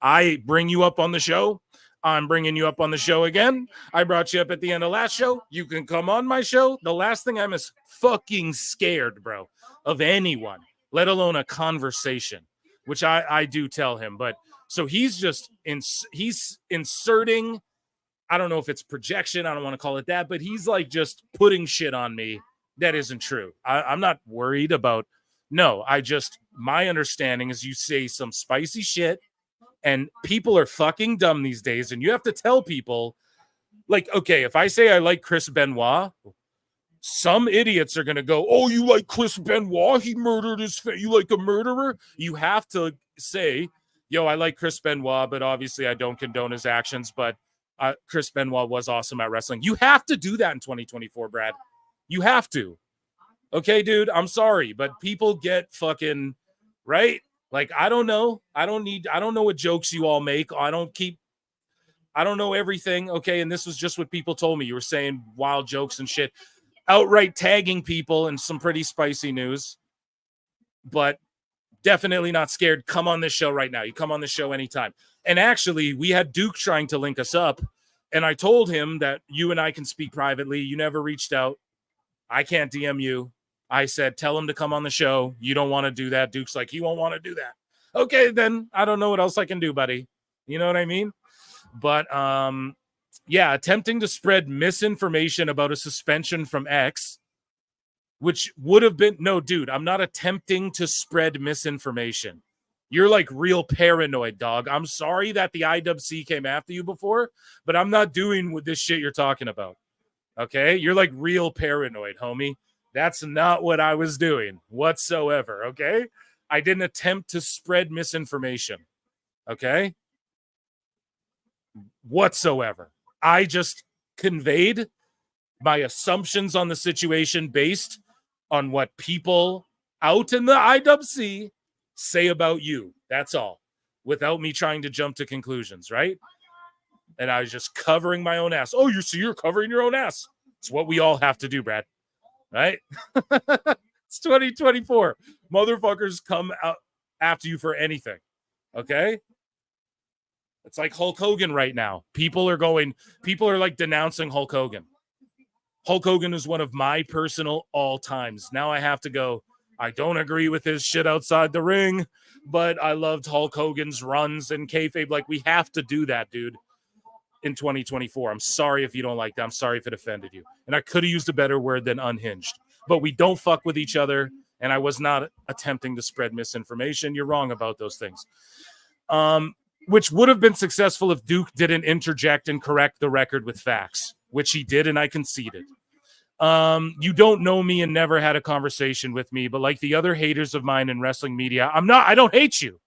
I bring you up on the show. I'm bringing you up on the show again. I brought you up at the end of last show. You can come on my show. The last thing I'm is fucking scared, bro, of anyone, let alone a conversation, which I do tell him. But so he's just he's inserting, I don't know if it's projection, I don't want to call it that, but he's like just putting shit on me that isn't true. I'm not worried about, no, my understanding is you say some spicy shit. And people are fucking dumb these days. And you have to tell people, like, okay, if I say I like Chris Benoit, some idiots are going to go, oh, you like Chris Benoit? He murdered his face. You like a murderer? You have to say, yo, I like Chris Benoit, but obviously I don't condone his actions. But Chris Benoit was awesome at wrestling. You have to do that in 2024, Brad. You have to. Okay, dude, I'm sorry, but people get fucking, right? Like, I don't know. I don't know what jokes you all make. I don't know everything. Okay. And this was just what people told me. You were saying wild jokes and shit, outright tagging people in some pretty spicy news. But Definitely not scared. Come on this show right now. You come on the show anytime. And actually, we had Duke trying to link us up, and I told him that you and I can speak privately. You never reached out. I can't DM you. I said, tell him to come on the show. You don't want to do that. Duke's like, he won't want to do that. Okay, then I don't know what else I can do, buddy. You know what I mean? But yeah, attempting to spread misinformation about a suspension from X, which would have been, no, dude, I'm not attempting to spread misinformation. You're like real paranoid, dog. I'm sorry that the IWC came after you before, but I'm not doing with this shit you're talking about. Okay? You're like real paranoid, homie. That's not what I was doing whatsoever. Okay? I didn't attempt to spread misinformation. Okay? Whatsoever. I just conveyed my assumptions on the situation based on what people out in the IWC say about you. That's all. Without me trying to jump to conclusions, right? And I was just covering my own ass. Oh, you're covering your own ass. It's what we all have to do, Brad. Right? It's 2024. Motherfuckers come out after you for anything. Okay? It's like Hulk Hogan right now. People are like denouncing Hulk Hogan. Hulk Hogan is one of my personal all times. Now I have to go, I don't agree with his shit outside the ring, but I loved Hulk Hogan's runs and kayfabe. Like, we have to do that, dude, in 2024. I'm sorry if you don't like that. I'm sorry if it offended you. And I could have used a better word than unhinged. But we don't fuck with each other, and I was not attempting to spread misinformation. You're wrong about those things. Which would have been successful if Duke didn't interject and correct the record with facts, which he did, and I conceded. You don't know me and never had a conversation with me, but like the other haters of mine in wrestling media, I don't hate you.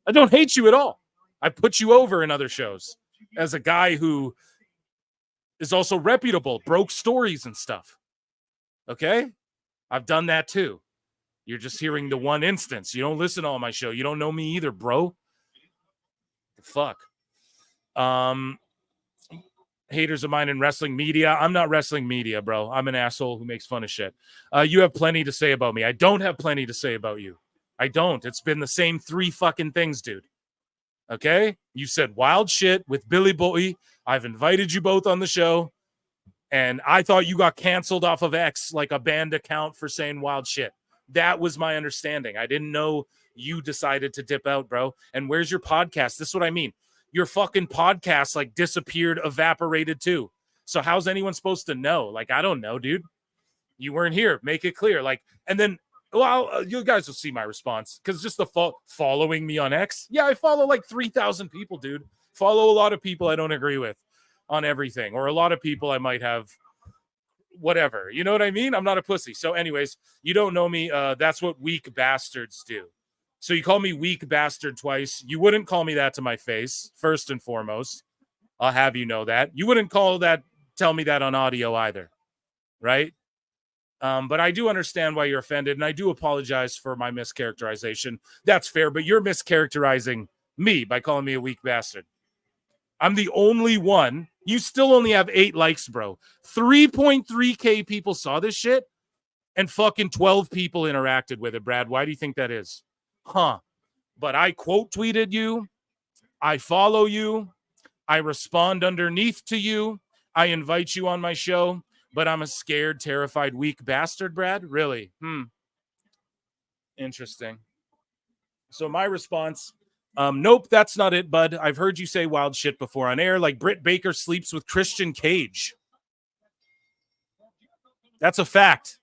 I don't hate you at all. I put you over in other shows as a guy who is also reputable, broke stories and stuff. Okay? I've done that too. You're just hearing the one instance. You don't listen to all my show. You don't know me either, bro. Fuck. Haters of mine in wrestling media. I'm not wrestling media, bro. I'm an asshole who makes fun of shit. You have plenty to say about me. I don't have plenty to say about you. I don't. It's been the same 3 fucking things, dude. Okay? You said wild shit with Billy Boy. I've invited you both on the show, and I thought you got canceled off of X like a banned account for saying wild shit. That was my understanding. I didn't know you decided to dip out, bro. And where's your podcast? This is what I mean. Your fucking podcast like disappeared, evaporated too. So how's anyone supposed to know? Like, I don't know, dude. You weren't here. Make it clear. Like, and then, well, you guys will see my response because just the following me on X. Yeah, I follow like 3,000 people, dude. Follow a lot of people I don't agree with on everything, or a lot of people I might have whatever. You know what I mean? I'm not a pussy. So anyways, you don't know me. That's what weak bastards do. So you call me weak bastard twice. You wouldn't call me that to my face, first and foremost. I'll have you know that. You wouldn't tell me that on audio either, right? But I do understand why you're offended, and I do apologize for my mischaracterization. That's fair, but you're mischaracterizing me by calling me a weak bastard. I'm the only one. You still only have 8 likes, bro. 3.3K people saw this shit, and fucking 12 people interacted with it, Brad. Why do you think that is? Huh. But I quote tweeted you. I follow you. I respond underneath to you. I invite you on my show, but I'm a scared, terrified, weak bastard, Brad? Really? Interesting. So my response, nope, that's not it, bud. I've heard you say wild shit before on air, like Britt Baker sleeps with Christian Cage. That's a fact.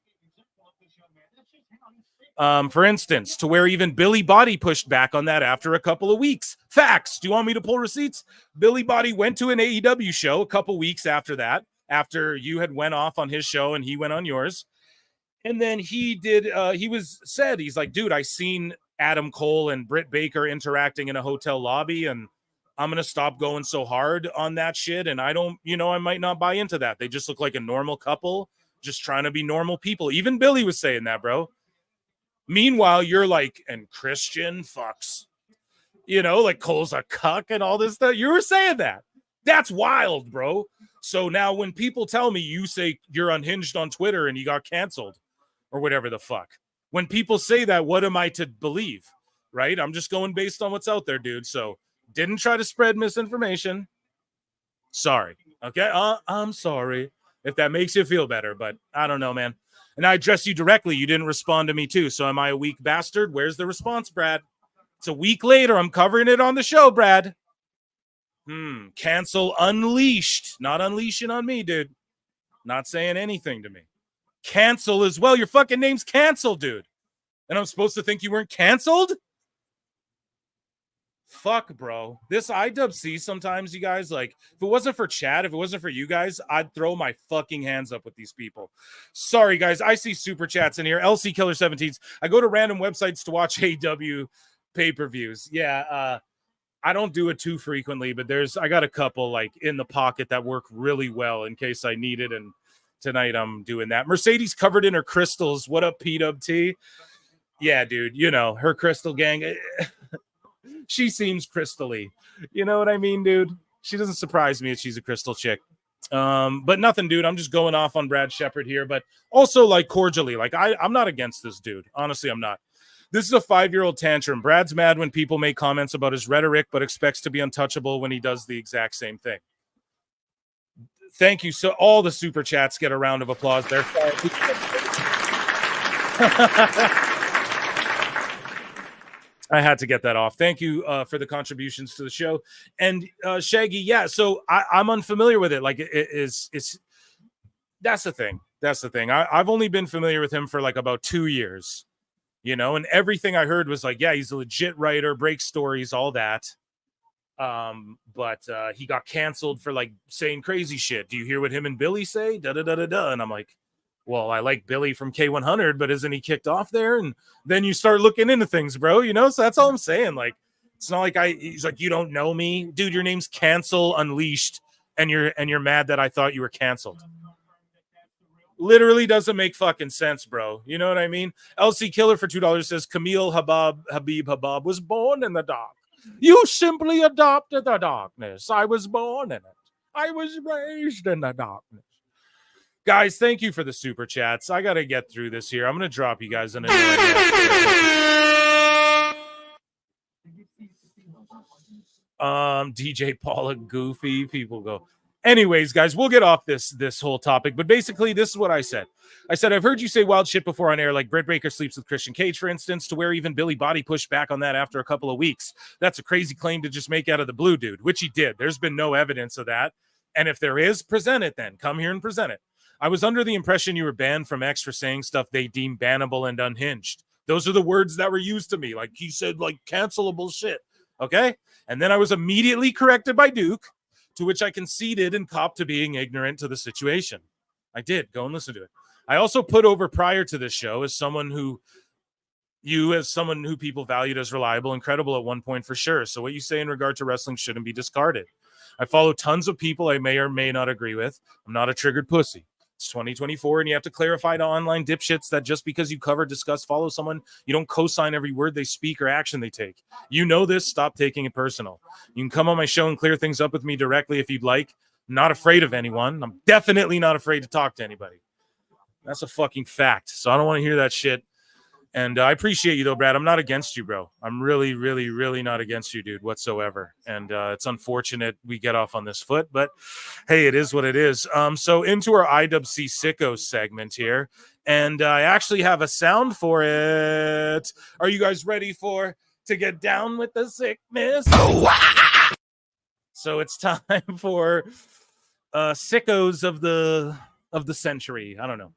For instance, to where even Billy Body pushed back on that after a couple of weeks. Facts. Do you want me to pull receipts? Billy Body went to an AEW show a couple weeks after that, after you had went off on his show and he went on yours. And then he's like, dude, I seen Adam Cole and Britt Baker interacting in a hotel lobby, and I'm going to stop going so hard on that shit. And I don't, I might not buy into that. They just look like a normal couple, just trying to be normal people. Even Billy was saying that, bro. Meanwhile, you're like, and Christian fucks, like Cole's a cuck and all this stuff. You were saying that. That's wild, bro. So now when people tell me you say you're unhinged on Twitter and you got canceled or whatever the fuck, When people say that, what am I to believe? Right? I'm just going based on what's out there, dude. So didn't try to spread misinformation. Sorry. Okay. I'm sorry if that makes you feel better, but I don't know, man. And I addressed you directly. You didn't respond to me too. So am I a weak bastard? Where's the response, Brad? It's a week later. I'm covering it on the show, Brad. Cancel unleashed. Not unleashing on me, dude. Not saying anything to me. Cancel as well. Your fucking name's Cancel, dude. And I'm supposed to think you weren't canceled? Fuck, bro. This IWC sometimes, you guys, like, if it wasn't for chat, if it wasn't for you guys, I'd throw my fucking hands up with these people. Sorry, guys. I see super chats in here. LC Killer 17s. I go to random websites to watch AEW pay-per-views. Yeah, I don't do it too frequently, but I got a couple like in the pocket that work really well in case I need it. And tonight I'm doing that. Mercedes covered in her crystals. What up, PWT? Yeah, dude. You know, her crystal gang. She seems crystally. You know what I mean, dude? She doesn't surprise me if she's a crystal chick. But nothing, dude. I'm just going off on Brad Shepard here, but also like cordially. Like I'm not against this dude. Honestly, I'm not. This is a 5-year-old tantrum. Brad's mad when people make comments about his rhetoric, but expects to be untouchable when he does the exact same thing. Thank you. So all the super chats get a round of applause there. I had to get that off. Thank you for the contributions to the show. And Shaggy, yeah, so I'm unfamiliar with it. Like it's that's the thing. That's the thing. I've only been familiar with him for like about 2 years. You know, and everything I heard was like, yeah, he's a legit writer, breaks stories, all that. But he got canceled for like saying crazy shit. Do you hear what him and Billy say? Da da da da da. And I'm like, well, I like Billy from K100, but isn't he kicked off there? And then you start looking into things, bro. You know, so that's all I'm saying. Like, it's not like he's like, you don't know me, dude. Your name's Cancel Unleashed, and you're mad that I thought you were canceled. Literally doesn't make fucking sense, bro. You know what I mean? LC Killer for $2 says Camille Habib Habab was born in the dark. You simply adopted the darkness. I was born in it. I was raised in the darkness. Guys, thank you for the super chats. I got to get through this here. I'm going to drop you guys in a DJ Paula Goofy. People go. Anyways, guys, we'll get off this whole topic, but basically this is what I said. I said, I've heard you say wild shit before on air, like Britt Baker sleeps with Christian Cage, for instance, to where even Billy Body pushed back on that after a couple of weeks. That's a crazy claim to just make out of the blue, dude, which he did. There's been no evidence of that. And if there is, present it then. Come here and present it. I was under the impression you were banned from X for saying stuff they deem bannable and unhinged. Those are the words that were used to me. Like he said, like cancelable shit. Okay. And then I was immediately corrected by Duke, to which I conceded and copped to being ignorant to the situation. I did. Go and listen to it. I also put over prior to this show as someone who people valued as reliable and credible at one point for sure. So what you say in regard to wrestling shouldn't be discarded. I follow tons of people I may or may not agree with. I'm not a triggered pussy. It's 2024, and you have to clarify to online dipshits that just because you cover, discuss, follow someone, you don't co-sign every word they speak or action they take. You know this. Stop taking it personal. You can come on my show and clear things up with me directly if you'd like. I'm not afraid of anyone. I'm definitely not afraid to talk to anybody. That's a fucking fact. So I don't want to hear that shit. And I appreciate you, though, Brad. I'm not against you, bro. I'm really, really, really not against you, dude, whatsoever. And it's unfortunate we get off on this foot, but hey, it is what it is. So into our IWC Sickos segment here, and I actually have a sound for it. Are you guys ready to get down with the sickness? So it's time for Sickos of the century. I don't know.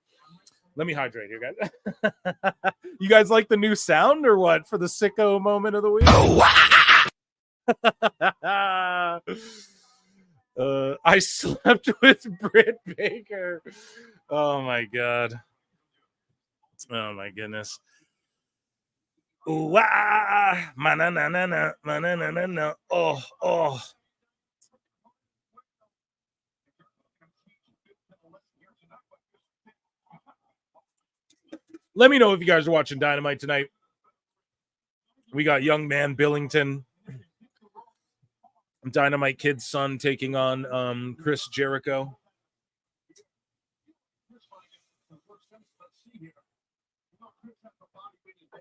Let me hydrate here, guys. You guys like the new sound or what for the sicko moment of the week? I slept with Britt Baker. Oh my god. Oh my goodness. Oh. Let me know if you guys are watching Dynamite tonight. We got young man Billington, Dynamite Kid's son, taking on Chris Jericho.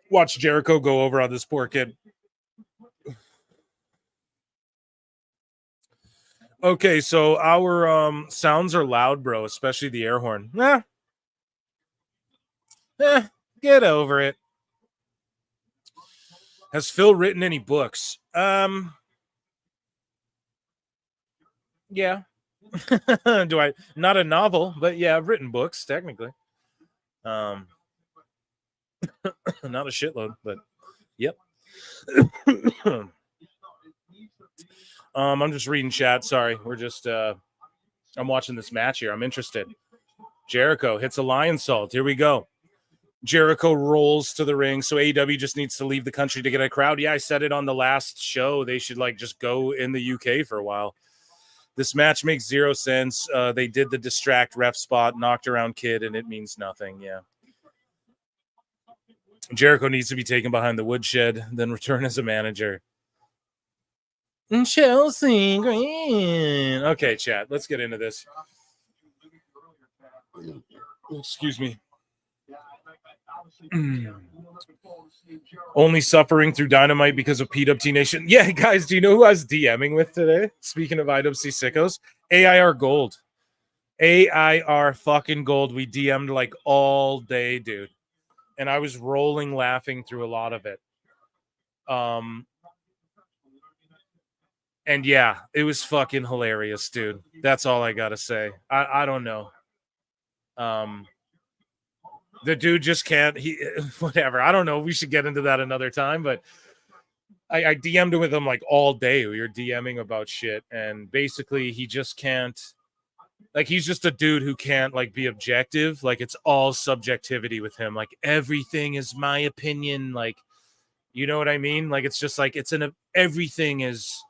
Watch Jericho go over on this poor kid. Okay, so our sounds are loud, bro, especially the air horn. Get over it. Has Phil written any books? Yeah. Do I? Not a novel, but yeah, I've written books technically. Not a shitload, but yep. I'm just reading chat. Sorry, we're just I'm watching this match here. I'm interested. Jericho hits a lion salt. Here we go. Jericho rolls to the ring. So AEW just needs to leave the country to get a crowd. Yeah, I said it on the last show. They should like just go in the UK for a while. This match makes zero sense. They did the distract ref spot, knocked around kid, and it means nothing. Yeah. Jericho needs to be taken behind the woodshed, then return as a manager. Chelsea Green. Okay, chat. Let's get into this. Excuse me. Only suffering through Dynamite because of PWT Nation. Yeah, guys, do you know who I was DMing with today? Speaking of IWC Sickos, AIR Gold. AIR fucking Gold. We DM'd like all day, dude. And I was rolling laughing through a lot of it. And yeah, it was fucking hilarious, dude. That's all I gotta say. I don't know. The dude just can't. Whatever. I don't know. We should get into that another time. But I DM'd with him like all day. We were DMing about shit, and basically he just can't. Like he's just a dude who can't like be objective. Like it's all subjectivity with him. Like everything is my opinion. Like you know what I mean? Like it's just like everything is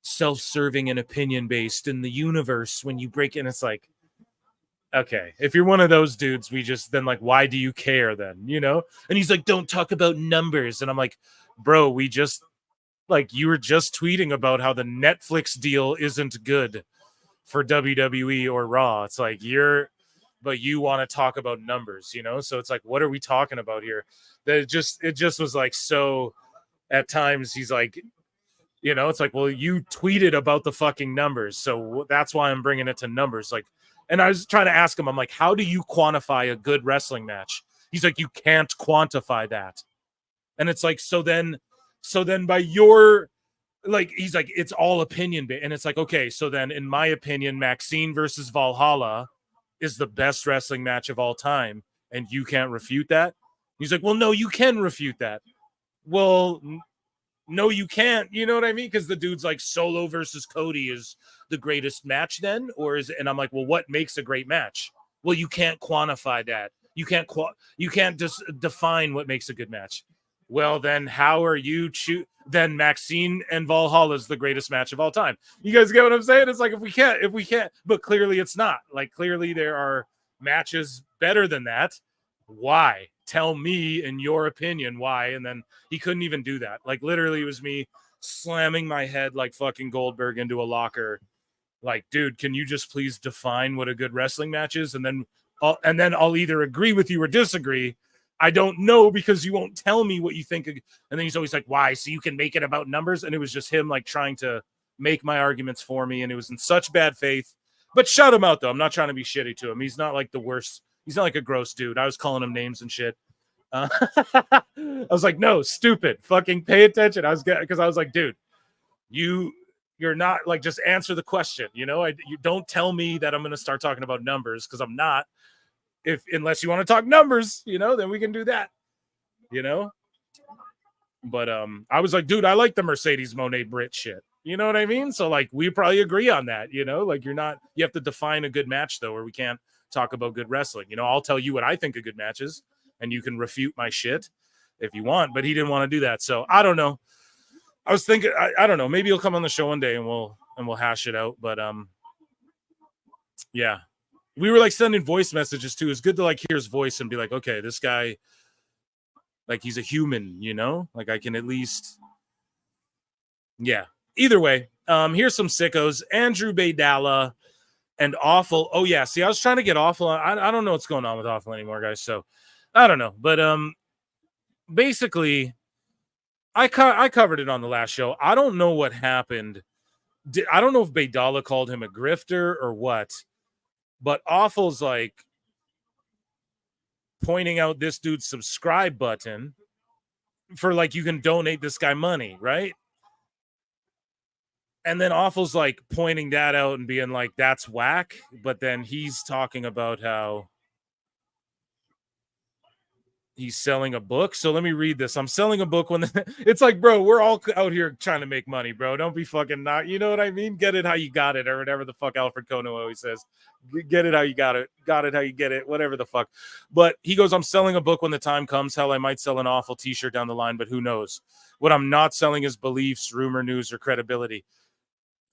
self-serving and opinion based in the universe. When you break in, it's like. Okay, if you're one of those dudes, we just then like, why do you care then? You know? And he's like, don't talk about numbers. And I'm like, bro, we just like you were just tweeting about how the Netflix deal isn't good for WWE or Raw. It's like but you want to talk about numbers, you know? So it's like, what are we talking about here? That it just was like so at times he's like, you know, it's like, well, you tweeted about the fucking numbers. So that's why I'm bringing it to numbers. Like, and I was trying to ask him, I'm like, how do you quantify a good wrestling match? He's like, you can't quantify that. And it's like, so then by your, like, he's like, it's all opinion. And it's like, okay, so then in my opinion, Maxine versus Valhalla is the best wrestling match of all time. And you can't refute that. He's like, well, no, you can refute that. Well, no, you can't. You know what I mean? Because the dude's like Solo versus Cody is the greatest match then, or is it? And I'm like, well, what makes a great match? Well, you can't quantify that. You can't just define what makes a good match. Well, then how are you then Maxine and Valhalla is the greatest match of all time. You guys get what I'm saying? It's like if we can't, but clearly it's not. Like clearly there are matches better than that. Why? Tell me in your opinion why. And then he couldn't even do that. Like literally it was me slamming my head like fucking Goldberg into a locker. Like, dude, can you just please define what a good wrestling match is? And then I'll either agree with you or disagree. I don't know because you won't tell me what you think. And then he's always like, why? So you can make it about numbers. And it was just him like trying to make my arguments for me. And it was in such bad faith. But shout him out though. I'm not trying to be shitty to him. He's not like the worst. He's not like a gross dude. I was calling him names and shit. I was like, no, stupid. Fucking pay attention. Because I was like, dude, you're not like, just answer the question. You know, you don't tell me that I'm going to start talking about numbers because I'm not. Unless you want to talk numbers, you know, then we can do that, you know. But I was like, dude, I like the Mercedes Moné Brit shit. You know what I mean? So like, we probably agree on that, you know, like you have to define a good match though, or we can't talk about good wrestling. You know, I'll tell you what I think a good match is and you can refute my shit if you want, but he didn't want to do that. So I don't know. I was thinking, I don't know, maybe he'll come on the show one day and we'll hash it out. But yeah, we were like sending voice messages too. It's good to like hear his voice and be like, okay, this guy, like he's a human, you know, like I can at least, yeah. Either way, here's some sickos. Andrew Baydala and Awful. Oh yeah, see, I was trying to get Awful. I don't know what's going on with Awful anymore, guys. So I don't know, but basically, I covered it on the last show. I don't know what happened. I don't know if Baydala called him a grifter or what, but Awful's like pointing out this dude's subscribe button for like, you can donate this guy money, right? And then Awful's like pointing that out and being like, that's whack. But then he's talking about how he's selling a book. So let me read this. I'm selling a book when it's like, bro, we're all out here trying to make money, bro. Don't be fucking not, you know what I mean? Get it how you got it, or whatever the fuck Alfred Kono always says. Get it how you got it how you get it, whatever the fuck. But he goes, I'm selling a book when the time comes. Hell, I might sell an Awful t-shirt down the line, but who knows? What I'm not selling is beliefs, rumor, news, or credibility.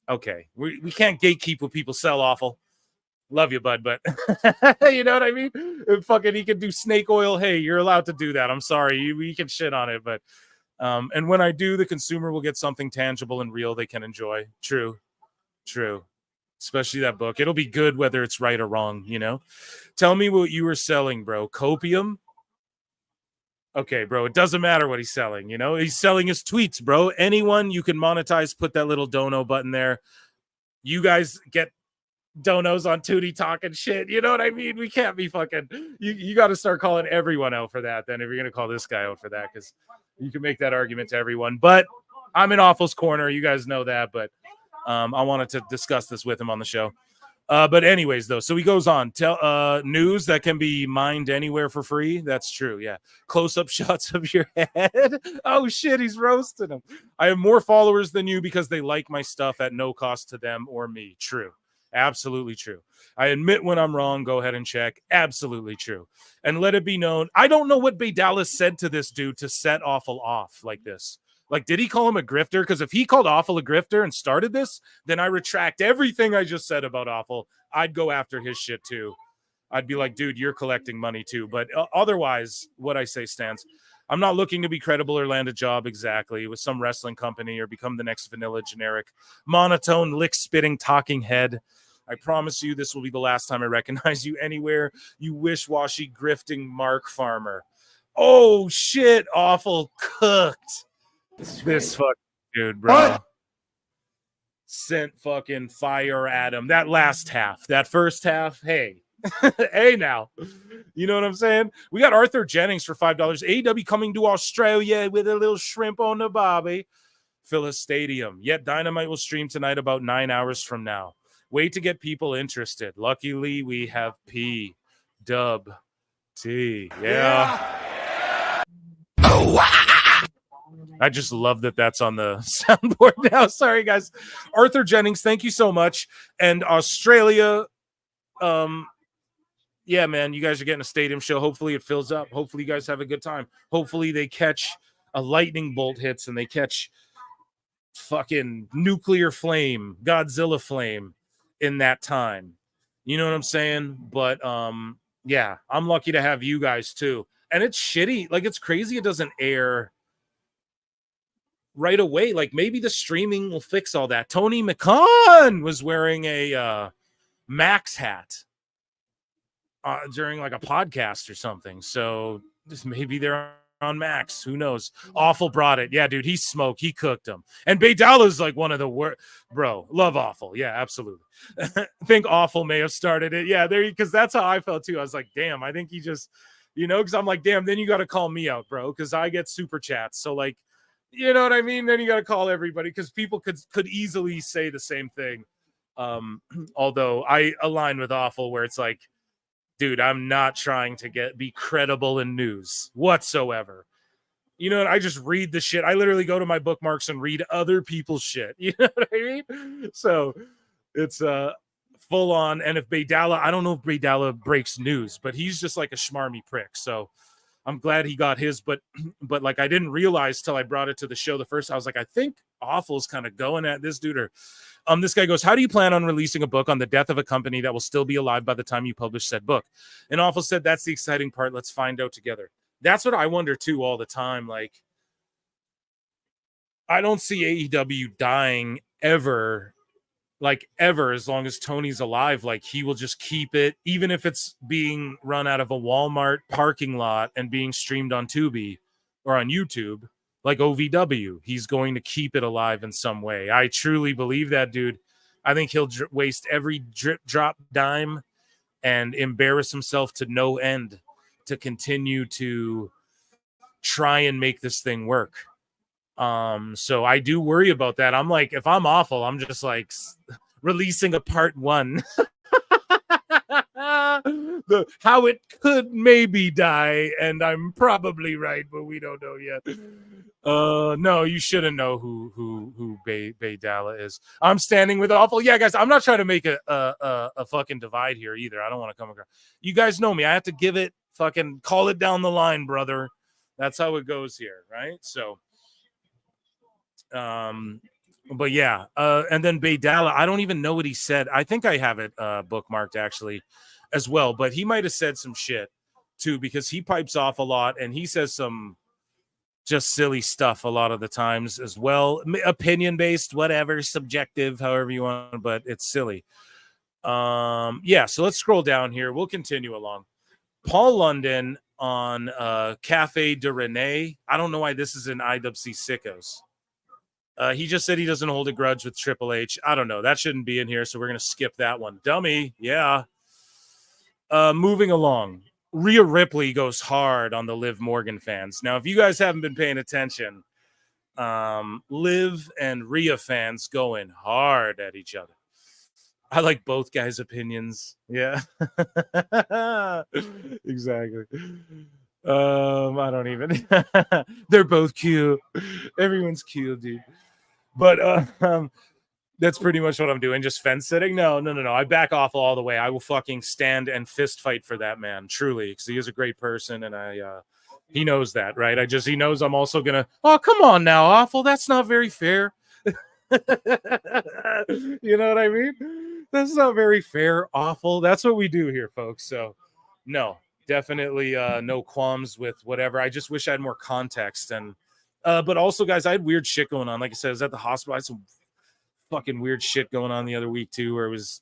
Okay, we can't gatekeep what people sell, Awful. Love you, bud, but you know what I mean? If fucking he can do snake oil, hey, you're allowed to do that. I'm sorry, we can shit on it, but and when I do, the consumer will get something tangible and real they can enjoy. True. Especially that book. It'll be good whether it's right or wrong, you know? Tell me what you were selling, bro. Copium? Okay, bro, it doesn't matter what he's selling, you know? He's selling his tweets, bro. Anyone you can monetize, put that little dono button there. You guys get donos on Tootie talking shit. You know what I mean? We can't be fucking... You got to start calling everyone out for that then, if you're going to call this guy out for that, because you can make that argument to everyone. But I'm in Awful's corner. You guys know that, but I wanted to discuss this with him on the show. But anyways, though, so he goes on. News that can be mined anywhere for free. That's true, yeah. Close-up shots of your head. Oh, shit, he's roasting him. I have more followers than you because they like my stuff at no cost to them or me. True. Absolutely true. I admit when I'm wrong. Go ahead and check. Absolutely true. And let it be known, I don't know what Baydala said to this dude to set Awful off like this. Like, did he call him a grifter? Because if he called Awful a grifter and started this, then I retract everything I just said about Awful. I'd go after his shit too. I'd be like, dude, you're collecting money too. But otherwise, what I say stands. I'm not looking to be credible or land a job exactly with some wrestling company or become the next vanilla generic monotone lick spitting talking head. I promise you this will be the last time I recognize you anywhere, you wish-washy grifting Mark Farmer. Oh shit, Awful cooked. This fucking dude, bro. What? Sent fucking fire at him. That last half. That first half, hey. Hey now. You know what I'm saying? We got Arthur Jennings for $5. AEW coming to Australia with a little shrimp on the bobby. Phyllis Stadium. Yet Dynamite will stream tonight about 9 hours from now. Wait to get people interested. Luckily, we have P. Dub. T. Yeah. Oh, wow. I just love that that's on the soundboard now. Sorry, guys. Arthur Jennings, thank you so much. And Australia, yeah, man, you guys are getting a stadium show. Hopefully it fills up. Hopefully you guys have a good time. Hopefully they catch a lightning bolt hits and they catch fucking nuclear flame, Godzilla flame in that time. You know what I'm saying? But yeah, I'm lucky to have you guys too. And it's shitty. Like, it's crazy it doesn't air right away. Like, maybe the streaming will fix all that. Tony McCann was wearing a Max hat during like a podcast or something. So just maybe they're on Max. Who knows? Awful brought it. Yeah, dude, he smoked. He cooked him. And Baydala's like one of the worst. Bro, love Awful. Yeah, absolutely. Think Awful may have started it. Yeah, there, because that's how I felt too. I was like, damn, I think he just, you know, because I'm like, damn, then you got to call me out, bro, because I get super chats. So like, you know what I mean? Then you got to call everybody because people could easily say the same thing. Although I align with Awful where it's like, dude, I'm not trying to be credible in news whatsoever. You know, I just read the shit. I literally go to my bookmarks and read other people's shit. You know what I mean? So it's full on. And if Baydala, I don't know if Baydala breaks news, but he's just like a schmarmy prick. So I'm glad he got his, but like I didn't realize till I brought it to the show the first. I was like, I think Awful's kind of going at this dude. Or this guy goes, how do you plan on releasing a book on the death of a company that will still be alive by the time you publish said book? And Awful said, that's the exciting part. Let's find out together. That's what I wonder too all the time. Like, I don't see AEW dying ever, like ever, as long as Tony's alive. Like, he will just keep it, even if it's being run out of a Walmart parking lot and being streamed on Tubi or on YouTube, like OVW. He's going to keep it alive in some way. I truly believe that, dude. I think he'll waste every drip drop dime and embarrass himself to no end to continue to try and make this thing work. So I do worry about that. I'm like, if I'm awful, I'm just like releasing a part 1. How it could maybe die, and I'm probably right, but we don't know yet. No, you shouldn't know who Bay Dalla is. I'm standing with awful. Yeah, guys, I'm not trying to make a fucking divide here either. I don't want to come across. You guys know me. I have to give it fucking call it down the line, brother. That's how it goes here, right? So, but yeah, and then Bay Dalla, I don't even know what he said. I think I have it bookmarked actually as well, but he might have said some shit too, because he pipes off a lot and he says some just silly stuff a lot of the times as well. Opinion based, whatever, subjective, however you want, but it's silly. Yeah, so let's scroll down here. We'll continue along. Paul London on Cafe de Rene. I don't know why this is in IWC Sickos. He just said he doesn't hold a grudge with Triple H. I don't know. That shouldn't be in here, so we're going to skip that one. Dummy. Yeah. Moving along. Rhea Ripley goes hard on the Liv Morgan fans. Now, if you guys haven't been paying attention, Liv and Rhea fans going hard at each other. I like both guys' opinions. Yeah. Exactly. I don't even. They're both cute. Everyone's cute, dude. But that's pretty much what I'm doing. Just fence sitting. No. I back off all the way. I will fucking stand and fist fight for that man, truly, because he is a great person, and he knows that, right? He knows I'm also gonna. Oh, come on now, awful. That's not very fair. You know what I mean? That's not very fair, awful. That's what we do here, folks. So, no, definitely no qualms with whatever. I just wish I had more context. And but also, guys, I had weird shit going on. Like I said, I was at the hospital. I had some fucking weird shit going on the other week too, where it was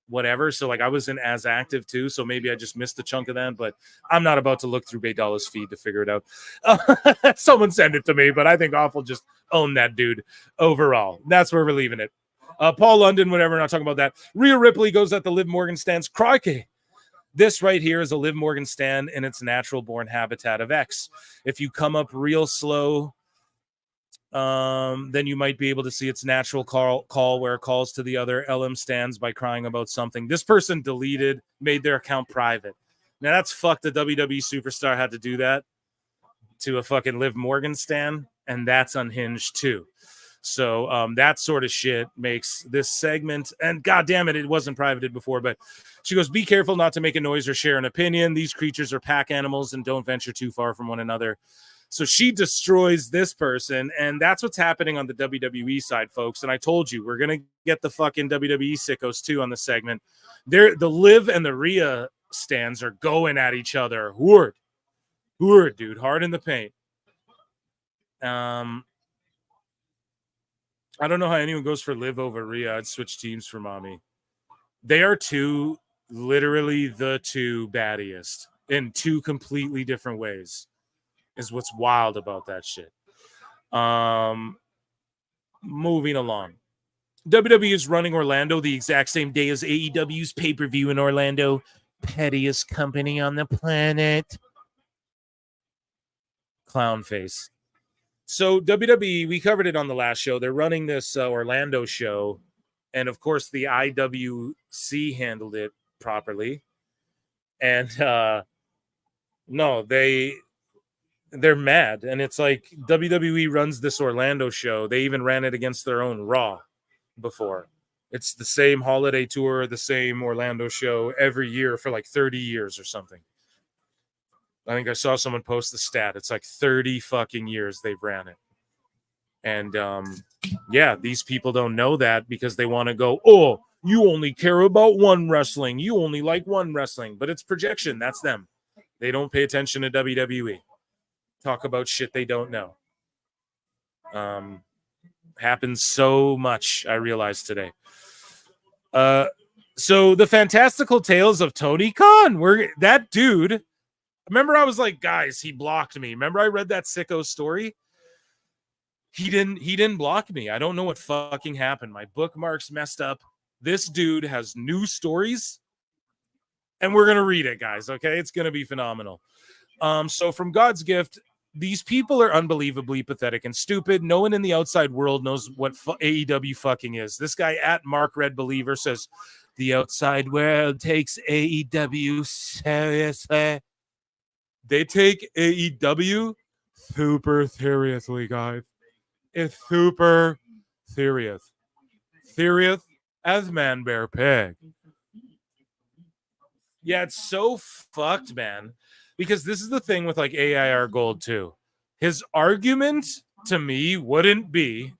whatever. So like I wasn't as active too, so maybe I just missed a chunk of that. But I'm not about to look through Bay Dalla's feed to figure it out. Someone send it to me, but I think Awful just owned that dude overall. That's where we're leaving it. Paul London, whatever. Not talking about that. Rhea Ripley goes at the Liv Morgan stands. Crikey. This right here is a Liv Morgan stand in its natural born habitat of X. If you come up real slow, then you might be able to see its natural call where it calls to the other LM stands by crying about something. This person made their account private. Now that's fucked. The WWE superstar had to do that to a fucking Liv Morgan stand, and that's unhinged too. So that sort of shit makes this segment, and god damn it, it wasn't privated before, but she goes, be careful not to make a noise or share an opinion. These creatures are pack animals and don't venture too far from one another. So she destroys this person, and that's what's happening on the WWE side, folks. And I told you, we're going to get the fucking WWE sickos too on the segment. The Liv and the Rhea stands are going at each other. Word, dude, hard in the paint. I don't know how anyone goes for Liv over Rhea. I'd switch teams for mommy. They are literally the two baddiest in two completely different ways. Is what's wild about that shit. Moving along. WWE is running Orlando the exact same day as AEW's pay-per-view in Orlando. Pettiest company on the planet. Clown face. So WWE, we covered it on the last show. They're running this Orlando show. And of course, the IWC handled it properly. And no, they're mad. And it's like WWE runs this Orlando show. They even ran it against their own Raw before. It's the same holiday tour, the same Orlando show every year for like 30 years or something. I think I saw someone post the stat. It's like 30 fucking years they've ran it. And yeah, these people don't know that because they want to go, oh, you only care about one wrestling. You only like one wrestling. But it's projection. That's them. They don't pay attention to WWE. Talk about shit they don't know. Happens so much, I realized today. So the fantastical tales of Tony Khan. That dude Remember, I was like, guys, he blocked me. Remember, I read that Sickos story. He didn't block me. I don't know what fucking happened. My bookmarks messed up. This dude has new stories, and we're gonna read it, guys. Okay, it's gonna be phenomenal. So from God's gift, these people are unbelievably pathetic and stupid. No one in the outside world knows what AEW fucking is. This guy at Mark Red Believer says the outside world takes AEW seriously. They take AEW super seriously, guys. It's super serious. Serious as Man Bear Pig. Yeah, it's so fucked, man. Because this is the thing with like AIR Gold too. His argument to me wouldn't be,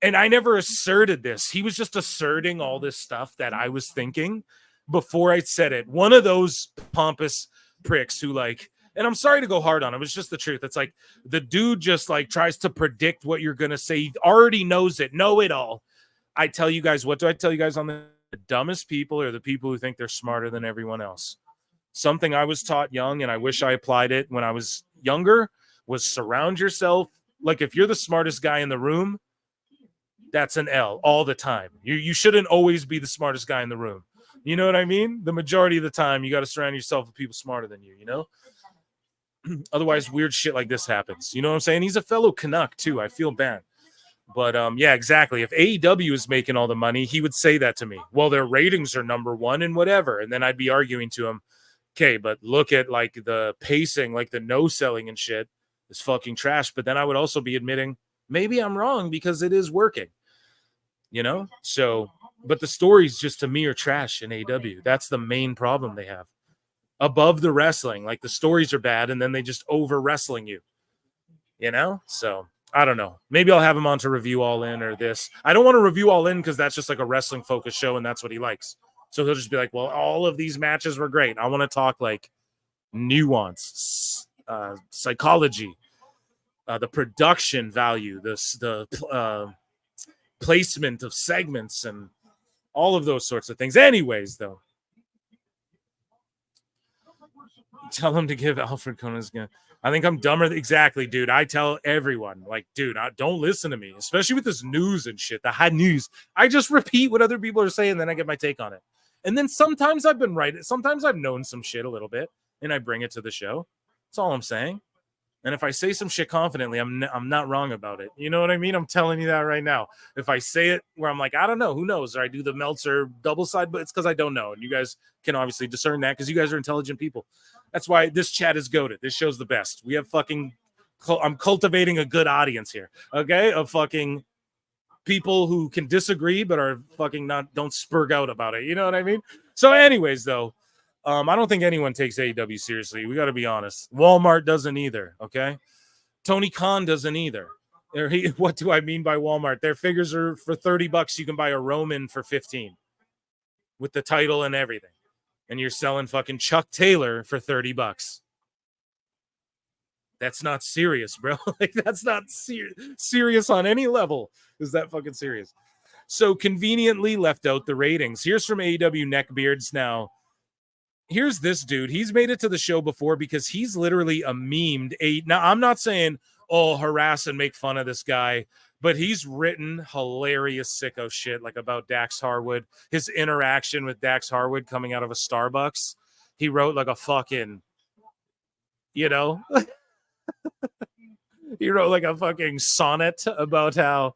and I never asserted this. He was just asserting all this stuff that I was thinking before I said it. One of those pompous pricks who like, and I'm sorry to go hard on him. It's just the truth. It's like the dude just like tries to predict what you're going to say. He already knows it. Know it all. I tell you guys, what do I tell you guys on the dumbest people are the people who think they're smarter than everyone else. Something I was taught young, and I wish I applied it when I was younger, was surround yourself. Like if you're the smartest guy in the room, that's an L all the time. You shouldn't always be the smartest guy in the room. You know what I mean? The majority of the time, you got to surround yourself with people smarter than you, you know? Otherwise, weird shit like this happens. You know what I'm saying? He's a fellow Canuck, too. I feel bad. But, yeah, exactly. If AEW is making all the money, he would say that to me. Well, their ratings are number one and whatever. And then I'd be arguing to him, okay, but look at, like, the pacing, like the no-selling and shit is fucking trash. But then I would also be admitting, maybe I'm wrong because it is working. You know? So, but the stories just to me are trash in AEW. That's the main problem they have. Above the wrestling, like the stories are bad and then they just over wrestling you. You know? So, I don't know. Maybe I'll have him on to review All In or this. I don't want to review All In because that's just like a wrestling focused show and that's what he likes. So he'll just be like, well, all of these matches were great. I want to talk like nuance, psychology, the production value, the placement of segments and all of those sorts of things. Anyways, though, tell him to give Alfred Conan's gun. I think I'm dumber. Exactly, dude. I tell everyone, like, dude, don't listen to me, especially with this news and shit, the hot news. I just repeat what other people are saying, then I get my take on it. And then sometimes I've been right. Sometimes I've known some shit a little bit, and I bring it to the show. That's all I'm saying. And if I say some shit confidently, I'm not wrong about it. You know what I mean? I'm telling you that right now. If I say it where I'm like, I don't know, who knows? Or I do the Meltzer double side, but it's because I don't know. And you guys can obviously discern that because you guys are intelligent people. That's why this chat is goated. This show's the best. We have fucking, I'm cultivating a good audience here, okay? Of fucking people who can disagree but are fucking don't spurg out about it. You know what I mean? So anyways, though, I don't think anyone takes AEW seriously. We got to be honest. Walmart doesn't either, okay? Tony Khan doesn't either. What do I mean by Walmart? Their figures are for $30. You can buy a Roman for 15 with the title and everything. And you're selling fucking Chuck Taylor for $30. That's not serious, bro. Like, that's not serious on any level. Is that fucking serious? So conveniently left out the ratings. Here's from AEW Neckbeards now. Here's this dude. He's made it to the show before because he's literally a memed. Now, I'm not saying, oh, harass and make fun of this guy, but he's written hilarious sicko shit like about Dax Harwood, his interaction with Dax Harwood coming out of a Starbucks. He wrote like a fucking, you know, he wrote like a fucking sonnet about how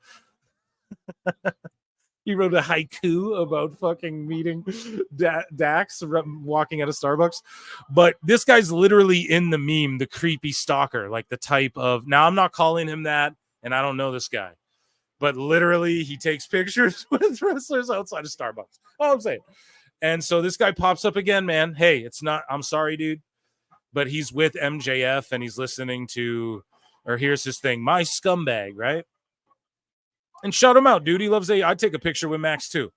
he wrote a haiku about fucking meeting Dax walking out of Starbucks. But this guy's literally in the meme, the creepy stalker, like the type of, now I'm not calling him that, and I don't know this guy, but literally he takes pictures with wrestlers outside of Starbucks. All I'm saying. And so this guy pops up again, man. Hey, it's not, I'm sorry, dude, but he's with MJF and he's listening to, or here's his thing, My Scumbag, right? And shout him out, dude. He loves I'd take a picture with Max too.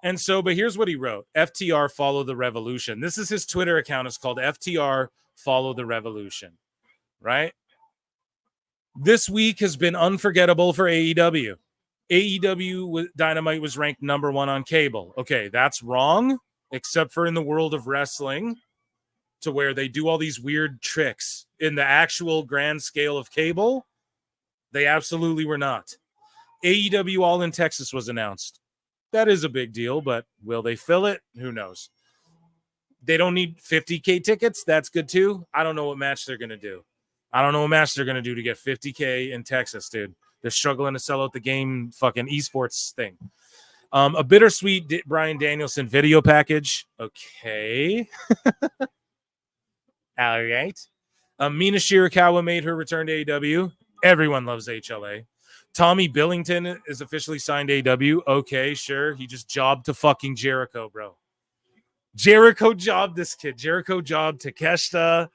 And so, but here's what he wrote. FTR Follow the Revolution. This is his Twitter account. It's called FTR Follow the Revolution, right? This week has been unforgettable for AEW. AEW Dynamite was ranked number 1 on cable. Okay, that's wrong, except for in the world of wrestling. to where they do all these weird tricks. In the actual grand scale of cable, they absolutely were not. AEW All in Texas was announced. That is a big deal, but will they fill it? Who knows? They don't need 50K tickets. That's good too. I don't know what match they're going to do. I don't know what match they're going to do to get 50K in Texas, dude. They're struggling to sell out the game fucking esports thing. A bittersweet Bryan Danielson video package. Okay. All right. Mina Shirakawa made her return to AEW. Everyone loves HLA. Tommy Billington is officially signed AEW. Okay, sure. He just jobbed to fucking Jericho, bro. Jericho jobbed this kid. Jericho jobbed Takeshita.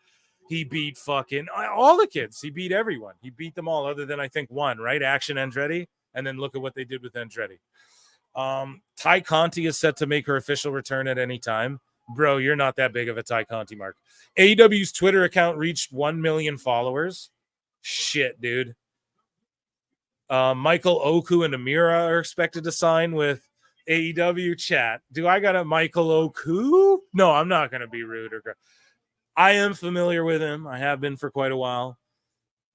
He beat fucking all the kids. He beat everyone. He beat them all other than, I think, one, right? Action Andretti. And then look at what they did with Andretti. Ty Conti is set to make her official return at any time. Bro, you're not that big of a Ty Conti, Mark. AEW's Twitter account reached 1 million followers. Shit, dude. Michael Oku and Amira are expected to sign with AEW. Chat. Do I got a Michael Oku? No, I'm not going to be rude. I am familiar with him. I have been for quite a while,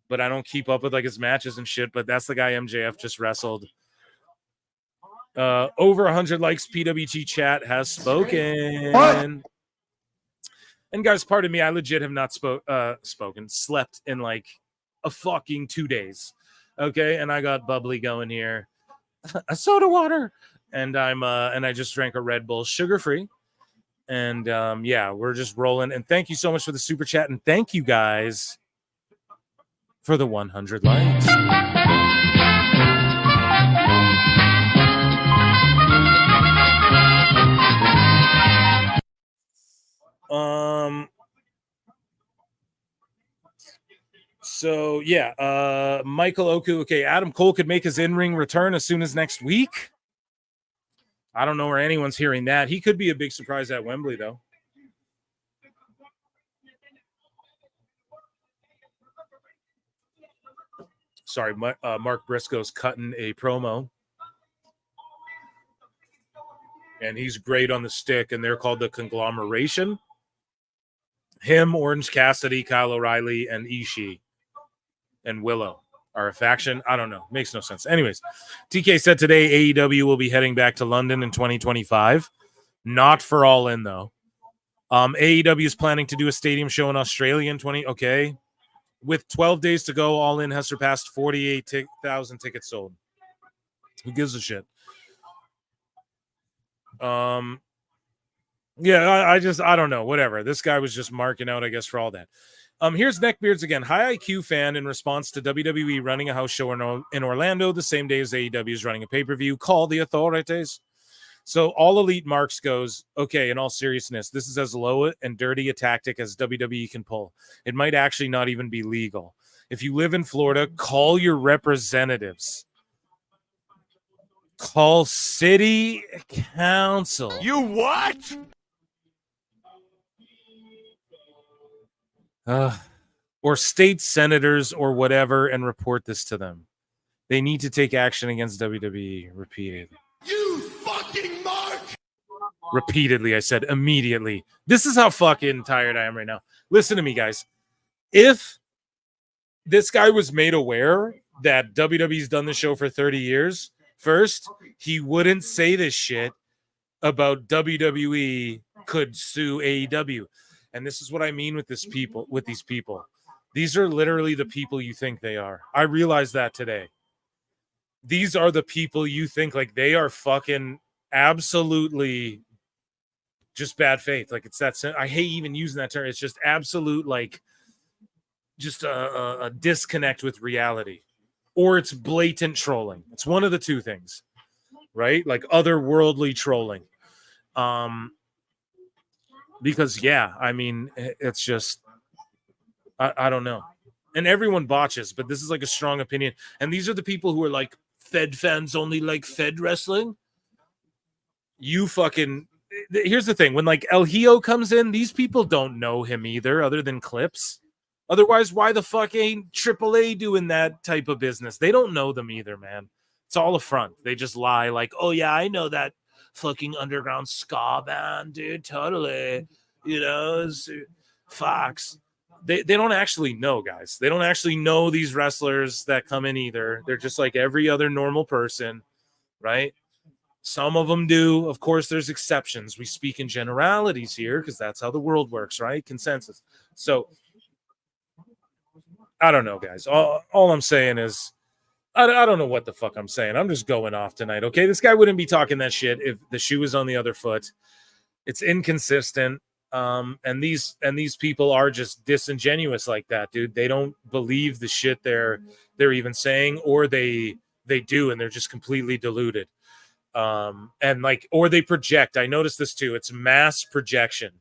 but I don't keep up with like his matches and shit. But that's the guy MJF just wrestled. Over 100 likes. PWT chat has spoken. What? And guys, pardon me. I legit have not slept in like a fucking 2 days. Okay, and I got bubbly going here. A soda water, and I just drank a Red Bull, sugar free. And yeah, we're just rolling. And thank you so much for the super chat. And thank you guys for the 100 likes. So yeah, Michael Oku. Okay, Adam Cole could make his in-ring return as soon as next week. I don't know where anyone's hearing that. He could be a big surprise at Wembley, though. Sorry, Mark Briscoe's cutting a promo. And he's great on the stick, and they're called the Conglomeration. Him, Orange Cassidy, Kyle O'Reilly, and Ishii and Willow are a faction. I don't know. Makes no sense. Anyways, TK said today AEW will be heading back to London in 2025. Not for All In, though. AEW is planning to do a stadium show in Australia in 20. Okay. With 12 days to go, All In has surpassed 48,000 tickets sold. Who gives a shit? Yeah, I don't know. Whatever. This guy was just marking out, I guess, for all that. Here's Neckbeards again. High IQ fan in response to WWE running a house show in Orlando the same day as AEW is running a pay-per-view. Call the authorities. So All Elite Marks goes, okay, in all seriousness, this is as low and dirty a tactic as WWE can pull. It might actually not even be legal. If you live in Florida, call your representatives. Call city council. You what? Or state senators or whatever and report this to them. They need to take action against WWE repeatedly. You fucking mark! Repeatedly, I said immediately. This is how fucking tired I am right now. Listen to me, guys. If this guy was made aware that WWE's done the show for 30 years, first, he wouldn't say this shit about WWE could sue AEW. And this is what I mean with these people. These are literally the people you think they are. I realized that today. These are the people you think like they are fucking absolutely just bad faith. Like it's that. I hate even using that term. It's just absolute, like, just a disconnect with reality, or it's blatant trolling. It's one of the two things, right? Like otherworldly trolling. Because yeah, I mean, it's just I don't know. And everyone botches, but this is like a strong opinion. And these are the people who are like, Fed fans only like Fed wrestling. You fucking, here's the thing. When like El Hijo comes in, these people don't know him either, other than clips. Otherwise, why the fuck ain't AAA doing that type of business? They don't know them either, man. It's all a front. They just lie like, oh yeah, I know that fucking underground ska band, dude. Totally. You know, Fox. They don't actually know, guys. They don't actually know these wrestlers that come in either. They're just like every other normal person, right? Some of them do. Of course, there's exceptions. We speak in generalities here because that's how the world works, right? Consensus. So I don't know, guys. All I'm saying is I don't know what the fuck I'm saying. I'm just going off tonight, okay? This guy wouldn't be talking that shit if the shoe was on the other foot. It's inconsistent. And these people are just disingenuous like that, dude. They don't believe the shit they're even saying, or they do, and they're just completely deluded. And like, or they project. I noticed this too. It's mass projection,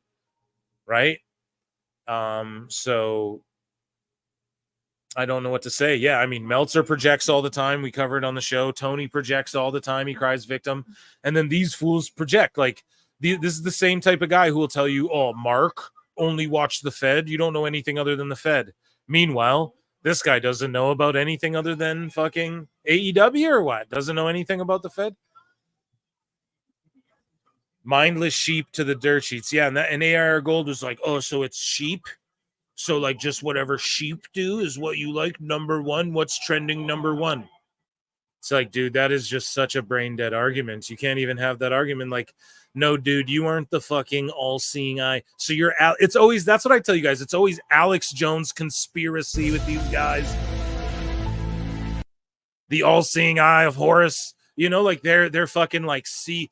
right? So I don't know what to say. Yeah, I mean, Meltzer projects all the time. We covered on the show. Tony projects all the time. He cries victim, and then these fools project like. This is the same type of guy who will tell you, oh, Mark only watched the Fed. You don't know anything other than the Fed. Meanwhile, this guy doesn't know about anything other than fucking AEW or what? Doesn't know anything about the Fed? Mindless sheep to the dirt sheets. Yeah, and AR Gold was like, oh, so it's sheep? So like just whatever sheep do is what you like? Number one? What's trending number one? It's like, dude, that is just such a brain dead argument. You can't even have that argument. Like, no, dude, you aren't the fucking all-seeing eye. So you're out. It's always, that's what I tell you guys. It's always Alex Jones conspiracy with these guys. The all-seeing eye of Horus. You know, like they're fucking like, see,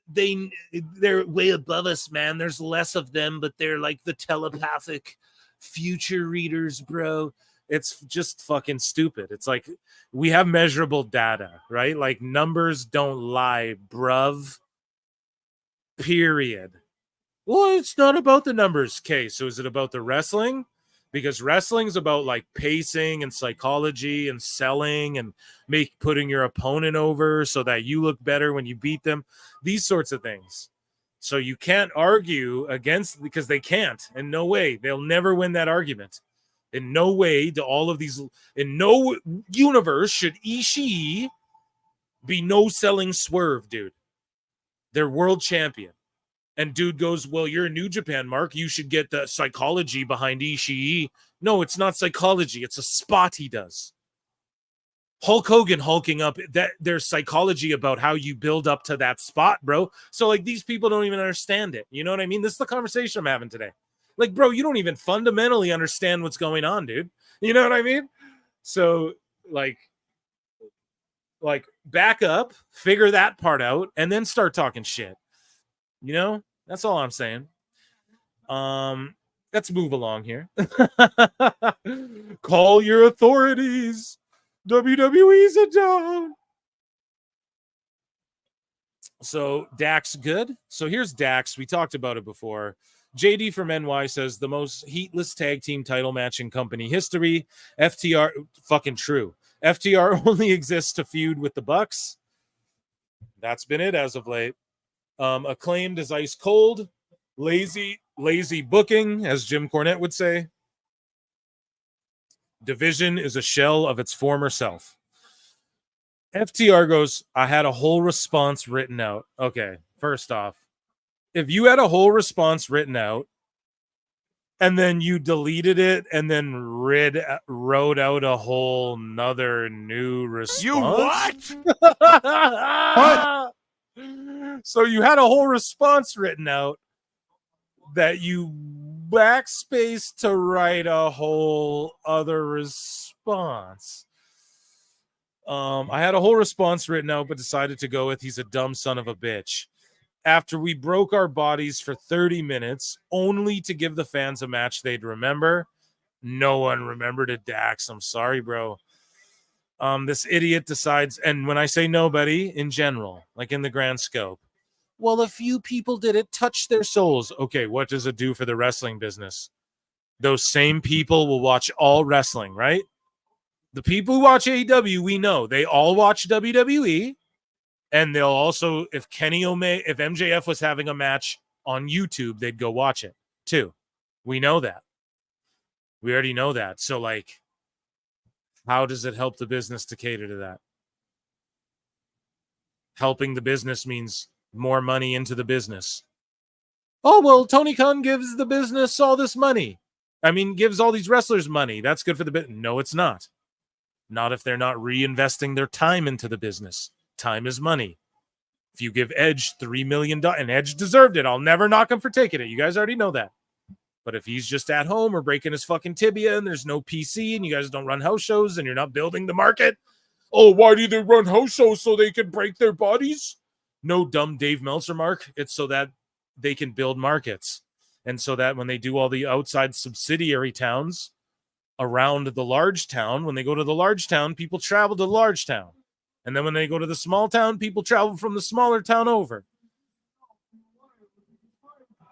they're way above us, man. There's less of them, but they're like the telepathic future readers, bro. It's just fucking stupid. It's like we have measurable data, right? Like numbers don't lie, bruv. Period. Well, it's not about the numbers. Okay, so is it about the wrestling? Because wrestling's about like pacing and psychology and selling and putting your opponent over so that you look better when you beat them. These sorts of things. So you can't argue against, because they can't. In no way. They'll never win that argument. In no way do all of these, in no universe should Ishii be no selling Swerve, dude. They're world champion. And dude goes, well, you're in New Japan, Mark. You should get the psychology behind Ishii. No, it's not psychology. It's a spot he does. Hulk Hogan hulking up, that there's psychology about how you build up to that spot, bro. So like these people don't even understand it. You know what I mean? This is the conversation I'm having today. Like, bro, you don't even fundamentally understand what's going on, dude. You know what I mean? So like back up, figure that part out, and then start talking shit. You know, that's all I'm saying. Let's move along here. Call your authorities. WWE's a down. So Dax good. So here's Dax. We talked about it before. JD from NY says the most heatless tag team title match in company history. FTR, fucking true. FTR only exists to feud with the Bucks. That's been it as of late. Acclaimed is ice cold. Lazy booking, as Jim Cornette would say. Division is a shell of its former self. FTR goes, I had a whole response written out. Okay, first off, if you had a whole response written out and then you deleted it and then wrote out a whole nother new response. You what? What? So you had a whole response written out that you backspace to write a whole other response. I had a whole response written out, but decided to go with he's a dumb son of a bitch. After we broke our bodies for 30 minutes, only to give the fans a match they'd remember. No one remembered it, Dax. I'm sorry, bro. This idiot decides, and when I say nobody, in general, like in the grand scope, well, a few people did it, touch their souls. Okay, what does it do for the wrestling business? Those same people will watch all wrestling, right? The people who watch AEW, we know they all watch WWE. And they'll also, if MJF was having a match on YouTube, they'd go watch it too. We know that. We already know that. So, like, how does it help the business to cater to that? Helping the business means more money into the business. Oh, well, Tony Khan gives the business all this money. I mean, gives all these wrestlers money. That's good for the bit. No, it's not. Not if they're not reinvesting their time into the business. Time is money. If you give Edge $3 million, and Edge deserved it, I'll never knock him for taking it. You guys already know that. But if he's just at home or breaking his fucking tibia and there's no PC and you guys don't run house shows and you're not building the market, oh, why do they run house shows so they can break their bodies? No, dumb Dave Meltzer, Mark. It's so that they can build markets. And so that when they do all the outside subsidiary towns around the large town, when they go to the large town, people travel to the large town. And then when they go to the small town, people travel from the smaller town over.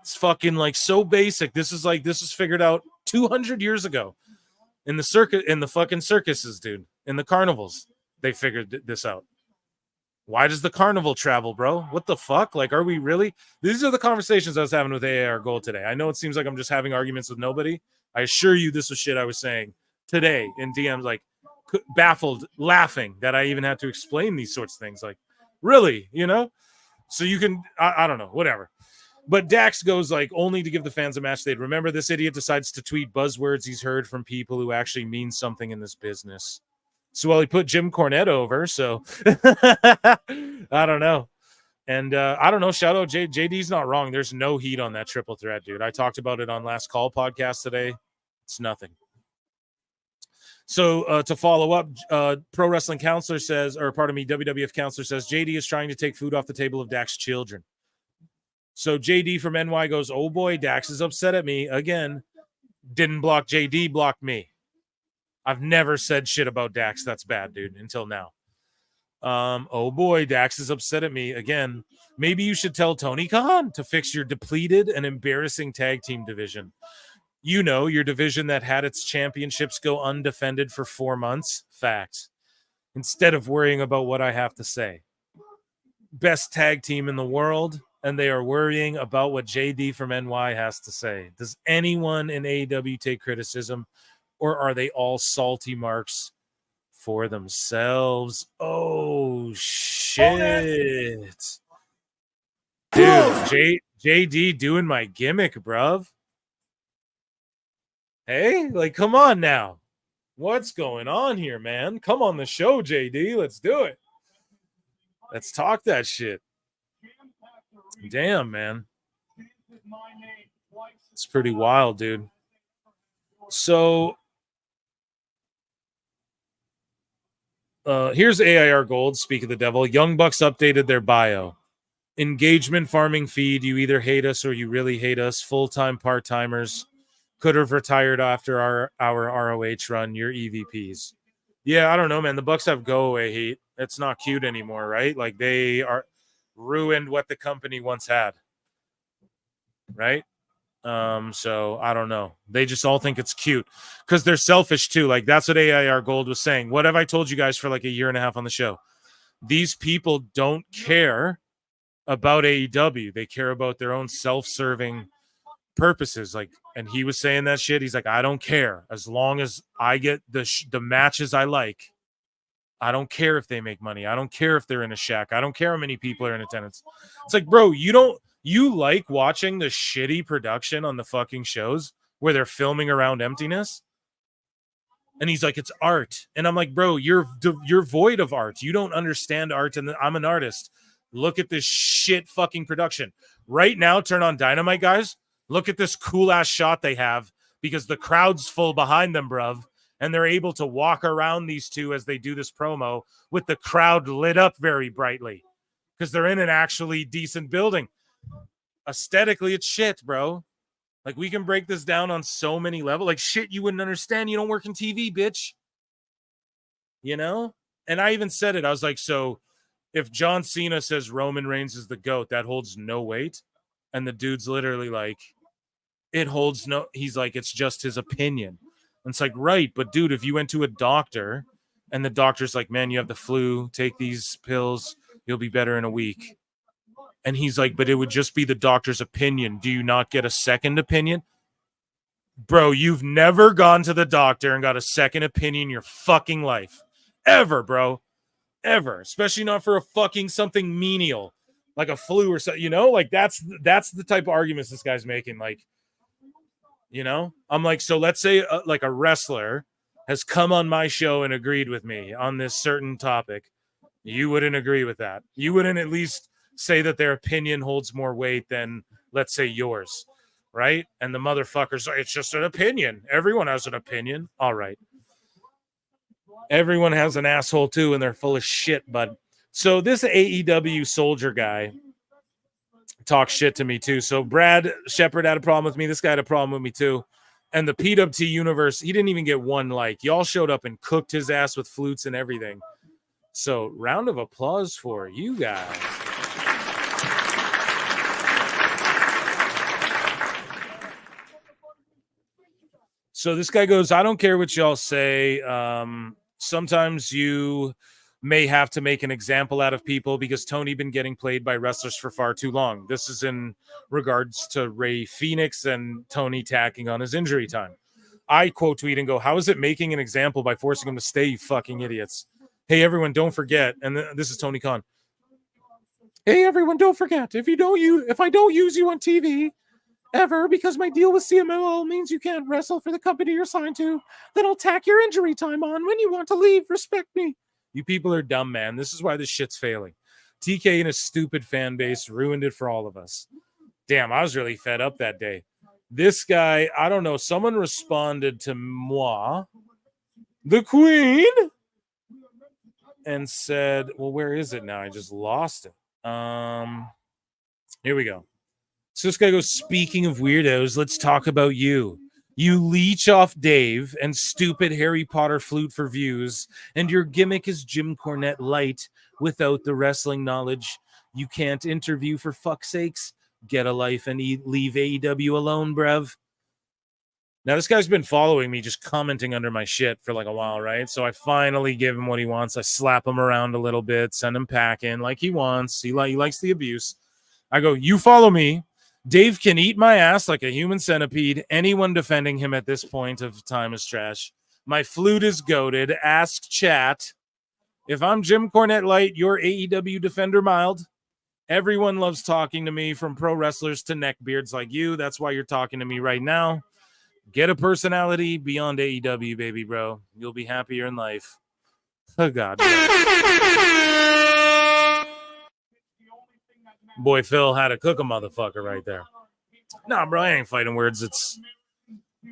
It's fucking like so basic. This is figured out 200 years ago in the circuit, in the fucking circuses, dude, in the carnivals. They figured this out. Why does the carnival travel, bro? What the fuck? Like, are we really? These are the conversations I was having with AAR Gold today. I know it seems like I'm just having arguments with nobody. I assure you this was shit I was saying today in DMs, like baffled, laughing that I even had to explain these sorts of things. Like, really, you know? So you can, I don't know, whatever. But Dax goes like, only to give the fans a match they'd remember. This idiot decides to tweet buzzwords he's heard from people who actually mean something in this business. So, well, he put Jim Cornette over, so I don't know. And I don't know, shout out JD's not wrong. There's no heat on that triple threat, dude. I talked about it on Last Call podcast today. It's nothing. So to follow up, Pro Wrestling Counselor says, or pardon me, WWF Counselor says, JD is trying to take food off the table of Dax's children. So JD from NY goes, oh boy, Dax is upset at me again. Didn't block JD, blocked me. I've never said shit about Dax that's bad, dude, until now. Oh boy, Dax is upset at me again. Maybe you should tell Tony Khan to fix your depleted and embarrassing tag team division. You know, your division that had its championships go undefended for 4 months. Facts. Instead of worrying about what I have to say. Best tag team in the world, and they are worrying about what JD from NY has to say. Does anyone in AEW take criticism, or are they all salty marks for themselves? Oh, shit. Dude, JD doing my gimmick, bruv. Hey, like, come on now. What's going on here, man? Come on the show, JD. Let's do it. Let's talk that shit. Damn, man. It's pretty wild, dude. So, here's AIR Gold, speak of the devil. Young Bucks updated their bio. Engagement farming feed. You either hate us or you really hate us. Full-time, part-timers. Could have retired after our ROH run. Your EVPs. Yeah, I don't know, man. The Bucks have go-away heat. It's not cute anymore, right? Like, they are ruined what the company once had. Right? So I don't know. They just all think it's cute because they're selfish too. Like, that's what AIR Gold was saying. What have I told you guys for like a year and a half on the show? These people don't care about AEW. They care about their own self-serving purposes. Like, and he was saying that shit. He's like, I don't care as long as I get the matches I like. I don't care if they make money. I don't care if they're in a shack. I don't care how many people are in attendance. It's like, bro, you like watching the shitty production on the fucking shows where they're filming around emptiness? And he's like, it's art. And I'm like, bro, you're void of art. You don't understand art. And I'm an artist. Look at this shit fucking production. Right now, turn on Dynamite, guys. Look at this cool-ass shot they have because the crowd's full behind them, bruv. And they're able to walk around these two as they do this promo with the crowd lit up very brightly because they're in an actually decent building. Aesthetically, it's shit, bro. Like, we can break this down on so many levels. Like, shit you wouldn't understand. You don't work in TV, bitch. You know? And I even said it. I was like, so if John Cena says Roman Reigns is the GOAT, that holds no weight. And the dude's literally like, it holds no, he's like, it's just his opinion. And it's like, right, but dude, if you went to a doctor and the doctor's like, man, you have the flu, take these pills, you'll be better in a week. And he's like, but it would just be the doctor's opinion. Do you not get a second opinion? Bro, you've never gone to the doctor and got a second opinion in your fucking life. Ever, bro. Ever. Especially not for a fucking something menial. like a flu or something, you know, like that's the type of arguments this guy's making. Like, you know, I'm like, so let's say like a wrestler has come on my show and agreed with me on this certain topic. You wouldn't agree with that. You wouldn't at least say that their opinion holds more weight than, let's say, yours, right? And the motherfuckers, it's just an opinion. Everyone has an opinion. All right. Everyone has an asshole too, and they're full of shit, bud. So this AEW soldier guy talks shit to me too. So Brad Shepard had a problem with me. This guy had a problem with me too. And the PWT universe, he didn't even get one like. Y'all showed up and cooked his ass with flutes and everything. So round of applause for you guys. So this guy goes, I don't care what y'all say. Sometimes you may have to make an example out of people because Tony been getting played by wrestlers for far too long. This is in regards to Ray Phoenix and Tony tacking on his injury time. I quote tweet and go, how is it making an example by forcing him to stay, you fucking idiots? Hey, everyone, don't forget. And this is Tony Khan. Hey, everyone, don't forget. If I don't use you on TV ever because my deal with CMLL means you can't wrestle for the company you're signed to, then I'll tack your injury time on when you want to leave. Respect me. You people are dumb, man. This is why this shit's failing. TK and his stupid fan base ruined it for all of us. Damn, I was really fed up that day. This guy, I don't know, someone responded to moi, the queen, and said, well, where is it now? I just lost it. Here we go. So this guy goes, speaking of weirdos, let's talk about you. You leech off Dave and stupid Harry Potter flute for views, and your gimmick is Jim Cornette light without the wrestling knowledge. You can't interview for fuck's sakes. Get a life and leave AEW alone, bruv. Now, this guy's been following me, just commenting under my shit for like a while, right? So I finally give him what he wants. I slap him around a little bit, send him packing like he wants. He likes the abuse. I go, you follow me. Dave can eat my ass like a human centipede. Anyone defending him at this point of time is trash. My flute is goated. Ask chat. If I'm Jim Cornette light, you're AEW defender mild. Everyone loves talking to me, from pro wrestlers to neckbeards like you. That's why you're talking to me right now. Get a personality beyond AEW, baby bro. You'll be happier in life. Oh, God. Boy, Phil had to cook a motherfucker right there. Nah, bro, I ain't fighting words. It's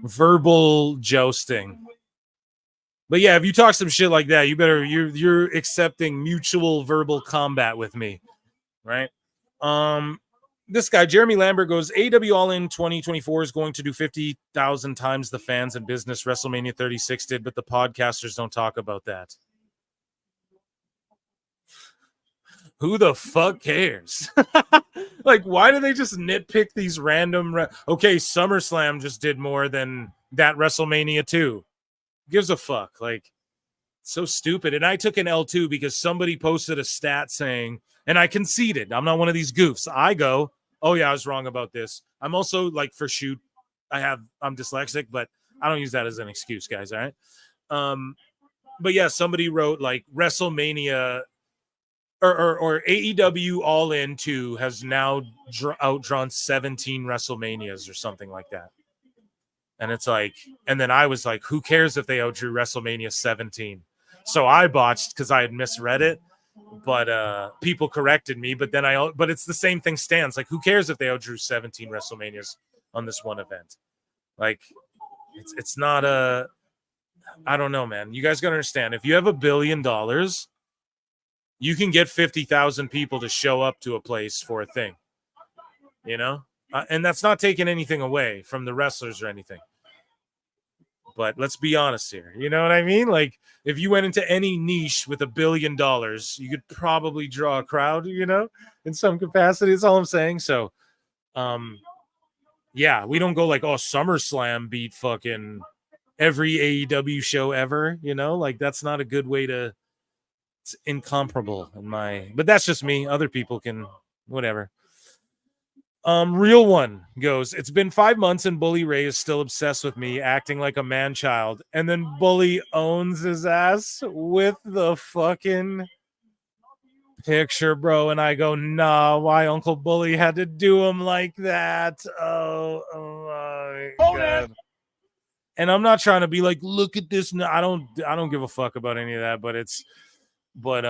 verbal jousting. But yeah, if you talk some shit like that, you better, you're accepting mutual verbal combat with me, right? This guy, Jeremy Lambert, goes, AEW All In 2024 is going to do 50,000 times the fans and business WrestleMania 36 did, but the podcasters don't talk about that. Who the fuck cares? Like, why do they just nitpick these random... Okay, SummerSlam just did more than that WrestleMania 2. Gives a fuck. Like, so stupid. And I took an L2 because somebody posted a stat saying, and I conceded, I'm not one of these goofs. I go, oh yeah, I was wrong about this. I'm also like, for shoot, I'm dyslexic, but I don't use that as an excuse, guys. All right. But yeah, somebody wrote like WrestleMania or AEW All In 2 has now outdrawn 17 WrestleManias or something like that. And it's like, and then I was like, who cares if they outdrew WrestleMania 17? So I botched because I had misread it, but people corrected me. But then but it's the same thing stands. Like, who cares if they outdrew 17 WrestleManias on this one event? Like, it's not I don't know, man. You guys got to understand, if you have $1 billion, you can get 50,000 people to show up to a place for a thing, you know? And that's not taking anything away from the wrestlers or anything. But let's be honest here. You know what I mean? Like, if you went into any niche with $1 billion, you could probably draw a crowd, you know, in some capacity. That's all I'm saying. So, yeah, we don't go like, oh, SummerSlam beat fucking every AEW show ever, you know? Like, that's not a good way to... It's incomparable in my... But that's just me. Other people can... Whatever. Real One goes, it's been 5 months and Bully Ray is still obsessed with me, acting like a man-child. And then Bully owns his ass with the fucking picture, bro, and I go, nah, why Uncle Bully had to do him like that? Oh my God. And I'm not trying to be like, look at this. No, I don't give a fuck about any of that, but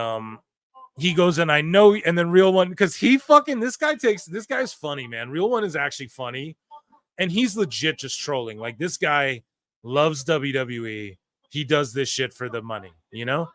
he goes, and I know, and then Real One, because this guy's funny, man. Real One is actually funny, and he's legit just trolling. Like, this guy loves WWE. He does this shit for the money, you know?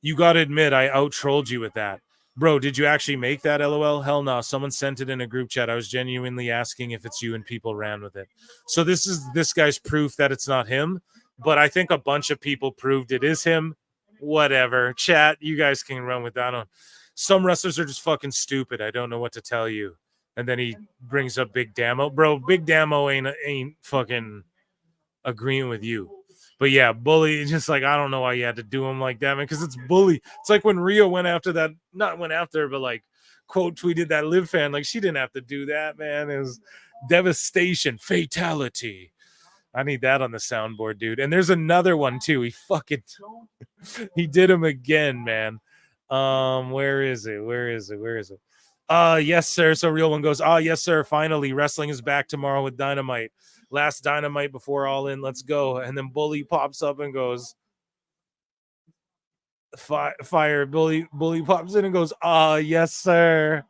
You gotta admit, I out-trolled you with that. Bro, did you actually make that, LOL? Hell no. Someone sent it in a group chat. I was genuinely asking if it's you, and people ran with it. So this is this guy's proof that it's not him, but I think a bunch of people proved it is him. Whatever. Chat, you guys can run with that. Some wrestlers are just fucking stupid. I don't know what to tell you. And then he brings up Big Damo. Bro, Big Damo ain't fucking agreeing with you. But yeah, Bully, just like, I don't know why you had to do him like that, man, because it's Bully. It's like when Rio went after that, not went after, but like quote tweeted that Liv fan. Like, she didn't have to do that, man. It was devastation, fatality. I need that on the soundboard, dude. And there's another one too. He did him again, man. Where is it? Yes, sir. So Real One goes, yes, sir. Finally, wrestling is back tomorrow with Dynamite. Last Dynamite before All In. Let's go. And then Bully pops up and goes, fire. Bully pops in and goes, yes, sir.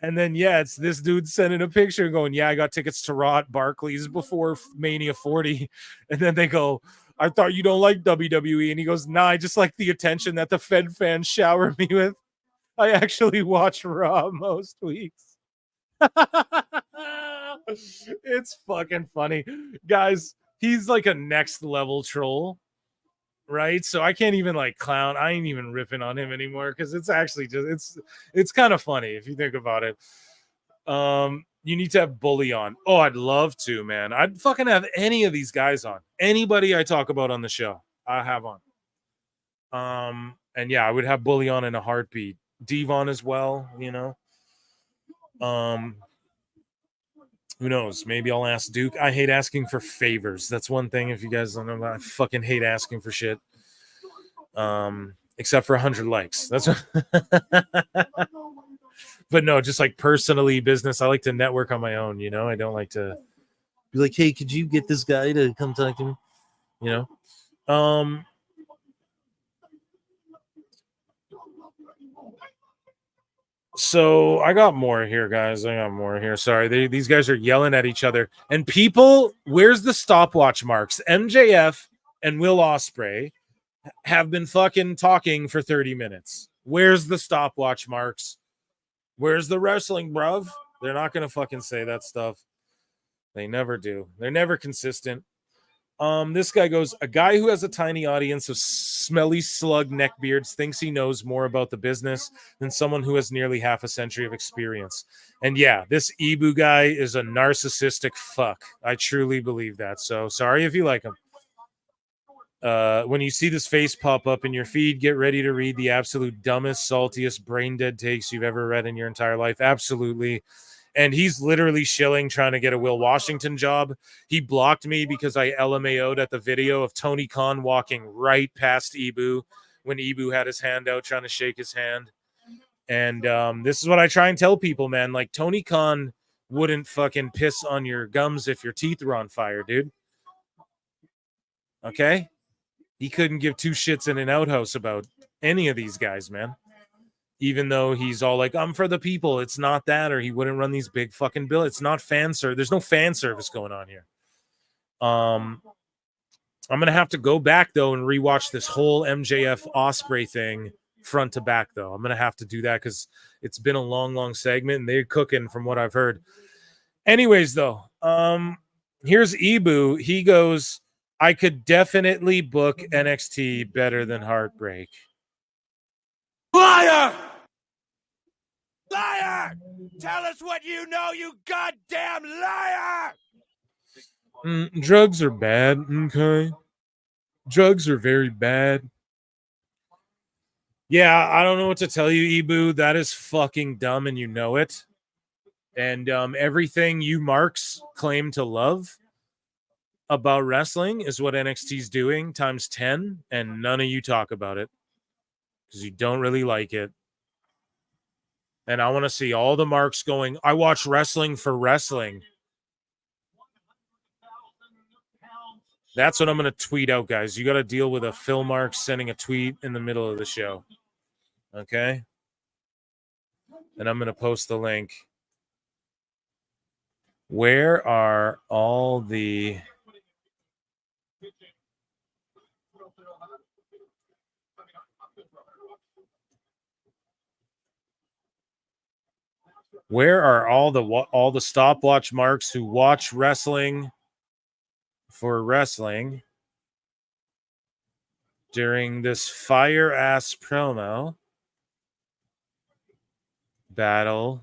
And then, yeah, it's this dude sending a picture going, yeah, I got tickets to Raw at Barclays before Mania 40. And then they go, I thought you don't like WWE. And he goes, nah, I just like the attention that the Fed fans shower me with. I actually watch Raw most weeks. It's fucking funny. Guys, he's like a next level troll, right? So I can't even like clown. I ain't even ripping on him anymore because it's actually just it's kind of funny if you think about it. You need to have Bully on. Oh, I'd love to, man. I'd fucking have any of these guys on. Anybody I talk about on the show, I have on. And yeah, I would have Bully on in a heartbeat. Devon as well, you know. Who knows? Maybe I'll ask Duke. I hate asking for favors. That's one thing. If you guys don't know, I fucking hate asking for shit. Except for 100 likes. That's what but no, just like personally, business. I like to network on my own, you know. I don't like to be like, hey, could you get this guy to come talk to me? You know? So I got more here, guys. Sorry, these guys are yelling at each other. And people, where's the stopwatch marks? MJF and Will Ospreay have been fucking talking for 30 minutes. Where's the stopwatch marks? Where's the wrestling, bruv? They're not gonna fucking say that stuff. They never do. They're never consistent. This guy goes, a guy who has a tiny audience of smelly slug neckbeards thinks he knows more about the business than someone who has nearly half a century of experience. And yeah, this Ibu guy is a narcissistic fuck. I truly believe that. So sorry if you like him. When you see this face pop up in your feed, get ready to read the absolute dumbest, saltiest, brain dead takes you've ever read in your entire life. Absolutely. And he's literally shilling trying to get a Will Washington job. He blocked me because I LMAO'd at the video of Tony Khan walking right past Ibu when Ibu had his hand out trying to shake his hand. And this is what I try and tell people, man. Like, Tony Khan wouldn't fucking piss on your gums if your teeth were on fire, dude. Okay? He couldn't give two shits in an outhouse about any of these guys, man. Even though he's all like, I'm for the people. It's not that, or he wouldn't run these big fucking bills. It's not fan service. There's no fan service going on here. I'm going to have to go back, though, and rewatch this whole MJF Ospreay thing front to back, though. I'm going to have to do that because it's been a long, long segment, and they're cooking from what I've heard. Anyways, though, here's Ibu. He goes, I could definitely book NXT better than Heartbreak. Liar! Liar! Tell us what you know, you goddamn liar! Drugs are bad, okay? Drugs are very bad. Yeah, I don't know what to tell you, Ibu. That is fucking dumb, and you know it. And everything you marks claim to love about wrestling is what NXT's doing times 10, and none of you talk about it. because you don't really like it. And I want to see all the marks going, I watch wrestling for wrestling. That's what I'm going to tweet out, guys. You got to deal with a Phil Marks sending a tweet in the middle of the show. Okay? And I'm going to post the link. Where are all the... Where are all the stopwatch marks who watch wrestling for wrestling during this fire ass promo battle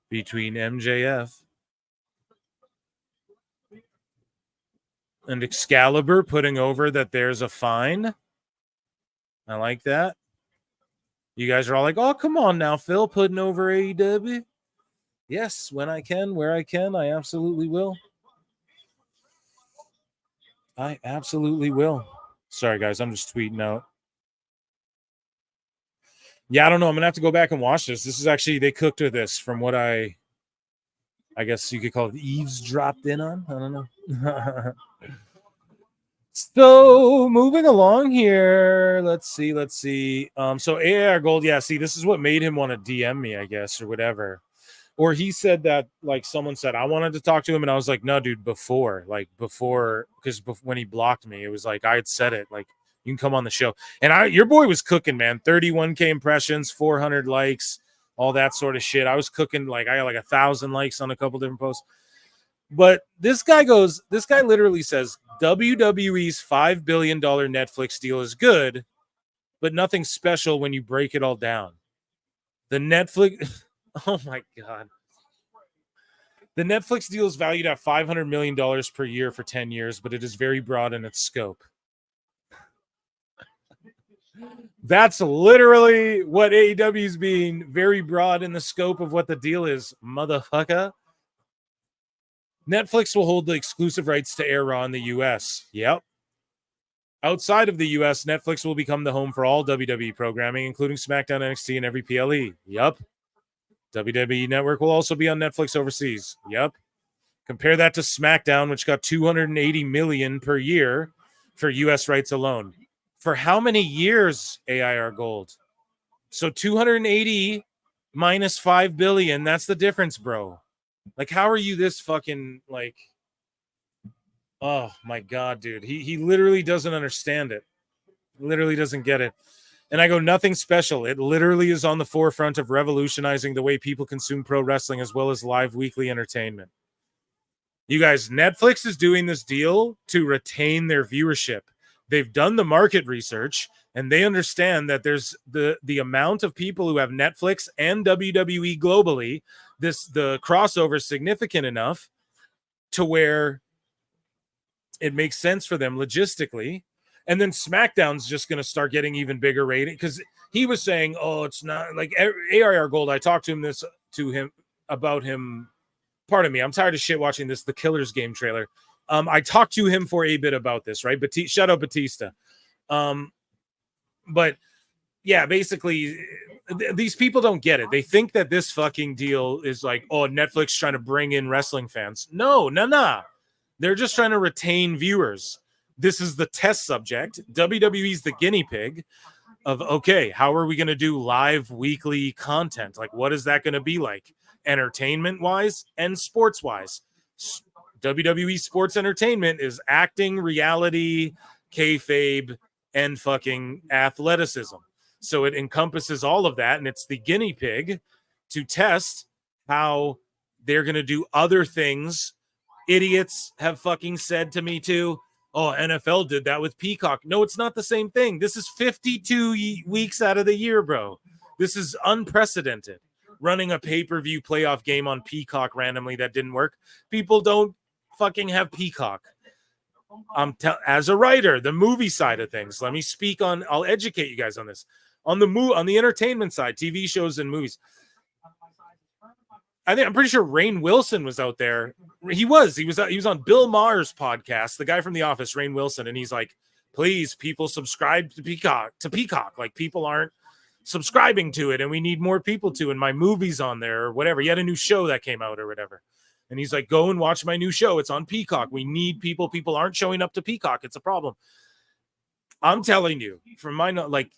between MJF and Excalibur, putting over that there's a fine? I like that. You guys are all like, oh, come on now, Phil, putting over AEW. Yes, when I can, where I can, I absolutely will. I absolutely will. Sorry, guys, I'm just tweeting out. Yeah, I don't know. I'm going to have to go back and watch this. This is actually, they cooked with this from what I guess you could call it eavesdropped in on. I don't know. So moving along here, let's see. So AR Gold, yeah, see, this is what made him want to DM me, I guess, or whatever. Or he said that, like, someone said, I wanted to talk to him, and I was like, no, dude, before, because when he blocked me, it was like, I had said it, like, you can come on the show. And your boy was cooking, man. 31K impressions, 400 likes, all that sort of shit. I was cooking, like, I got like 1,000 likes on a couple different posts. But this guy literally says WWE's $5 billion Netflix deal is good, but nothing special when you break it all down. The Netflix, oh my God. The Netflix deal is valued at $500 million per year for 10 years, but it is very broad in its scope. That's literally what AEW is being, very broad in the scope of what the deal is, motherfucker. Netflix will hold the exclusive rights to air Raw in the U.S. Yep. Outside of the U.S., Netflix will become the home for all WWE programming, including SmackDown, NXT, and every PLE. Yep. WWE Network will also be on Netflix overseas. Yep. Compare that to SmackDown, which got $280 million per year for U.S. rights alone. For how many years, AIR Gold? So 280 minus $5 billion, that's the difference, bro. Like, how are you this fucking, like, oh my God, dude. He literally doesn't understand it. Literally doesn't get it. And I go, nothing special. It literally is on the forefront of revolutionizing the way people consume pro wrestling as well as live weekly entertainment. You guys, Netflix is doing this deal to retain their viewership. They've done the market research, and they understand that there's the amount of people who have Netflix and WWE globally, the crossover is significant enough to where it makes sense for them logistically. And then SmackDown's just going to start getting even bigger rating, because he was saying, oh, it's not like AIR Gold. I talked to him about him. Pardon me. I'm tired of shit watching the Killers game trailer. I talked to him for a bit about this, right? Shout out Batista. But yeah, basically these people don't get it. They think that this fucking deal is like, oh, Netflix trying to bring in wrestling fans. No. They're just trying to retain viewers. This is the test subject. WWE's the guinea pig of, okay, how are we going to do live weekly content? Like, what is that going to be like? Entertainment wise and sports wise. WWE sports entertainment is acting, reality, kayfabe, and fucking athleticism. So it encompasses all of that, and it's the guinea pig to test how they're going to do other things. Idiots have fucking said to me too, oh, NFL did that with Peacock. No, it's not the same thing. This is 52 weeks out of the year, bro. This is unprecedented. Running a pay-per-view playoff game on Peacock randomly that didn't work. People don't fucking have Peacock. As a writer, the movie side of things, let me speak on, I'll educate you guys on this. On the entertainment side, TV shows and movies. I'm pretty sure Rainn Wilson was out there. He was on Bill Maher's podcast, the guy from The Office, Rainn Wilson, and he's like, Please, people subscribe to Peacock. Like, people aren't subscribing to it, and we need more people to. And my movie's on there or whatever. He had a new show that came out or whatever. And he's like, go and watch my new show. It's on Peacock. We need people. People aren't showing up to Peacock. It's a problem. I'm telling you, from my, like,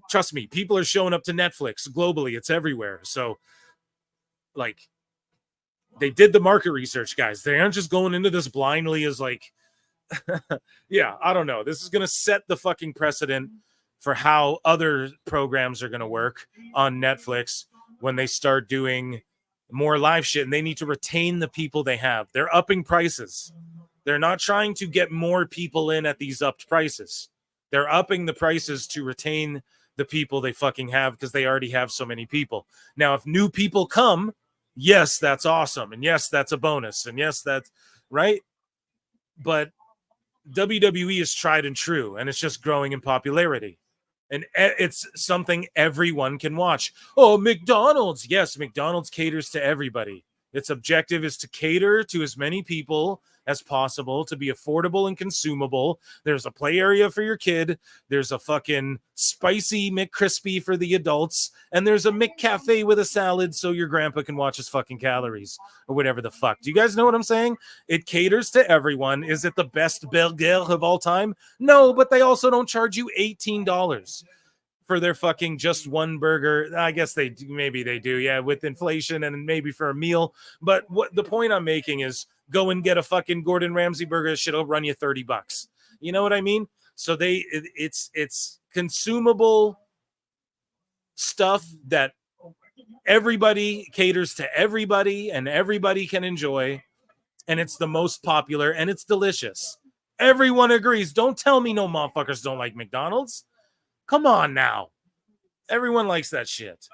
trust me, people are showing up to Netflix globally. It's everywhere. So, like, they did the market research, guys. They aren't just going into this blindly as like, yeah, I don't know. This is going to set the fucking precedent for how other programs are going to work on Netflix when they start doing more live shit, and they need to retain the people they have. They're upping prices. They're not trying to get more people in at these upped prices. They're upping the prices to retain the people they fucking have because they already have so many people. Now, if new people come, yes, that's awesome. And yes, that's a bonus. And yes, that's right. But WWE is tried and true, and it's just growing in popularity. And it's something everyone can watch. Oh, McDonald's. Yes, McDonald's caters to everybody. Its objective is to cater to as many people as possible, to be affordable and consumable. There's a play area for your kid. There's a fucking spicy McCrispy for the adults. And there's a McCafe with a salad so your grandpa can watch his fucking calories or whatever the fuck. Do you guys know what I'm saying? It caters to everyone. Is it the best burger of all time? No, but they also don't charge you $18 for their fucking just one burger. I guess maybe they do, yeah, with inflation and maybe for a meal. But what the point I'm making is, go and get a fucking Gordon Ramsay burger. Shit'll run you $30. You know what I mean? So it's consumable stuff that everybody caters to everybody and everybody can enjoy. And it's the most popular and it's delicious. Everyone agrees. Don't tell me no motherfuckers don't like McDonald's. Come on now. Everyone likes that shit.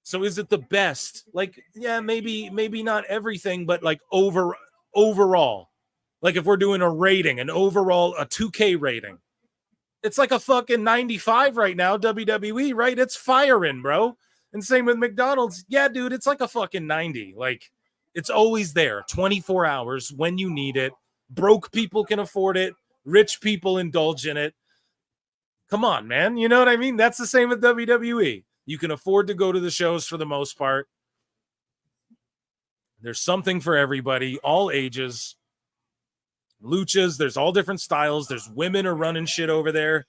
So is it the best? Like, yeah, maybe not everything, but like overall, like if we're doing a rating, a 2K rating, it's like a fucking 95 right now. WWE, right? It's firing, bro. And same with McDonald's. Yeah, dude, it's like a fucking 90. Like, it's always there 24 hours when you need it. Broke people can afford it. Rich people indulge in it. Come on, man. You know what I mean? That's the same with WWE. You can afford to go to the shows for the most part. There's something for everybody, all ages. Luchas, there's all different styles. There's women are running shit over there.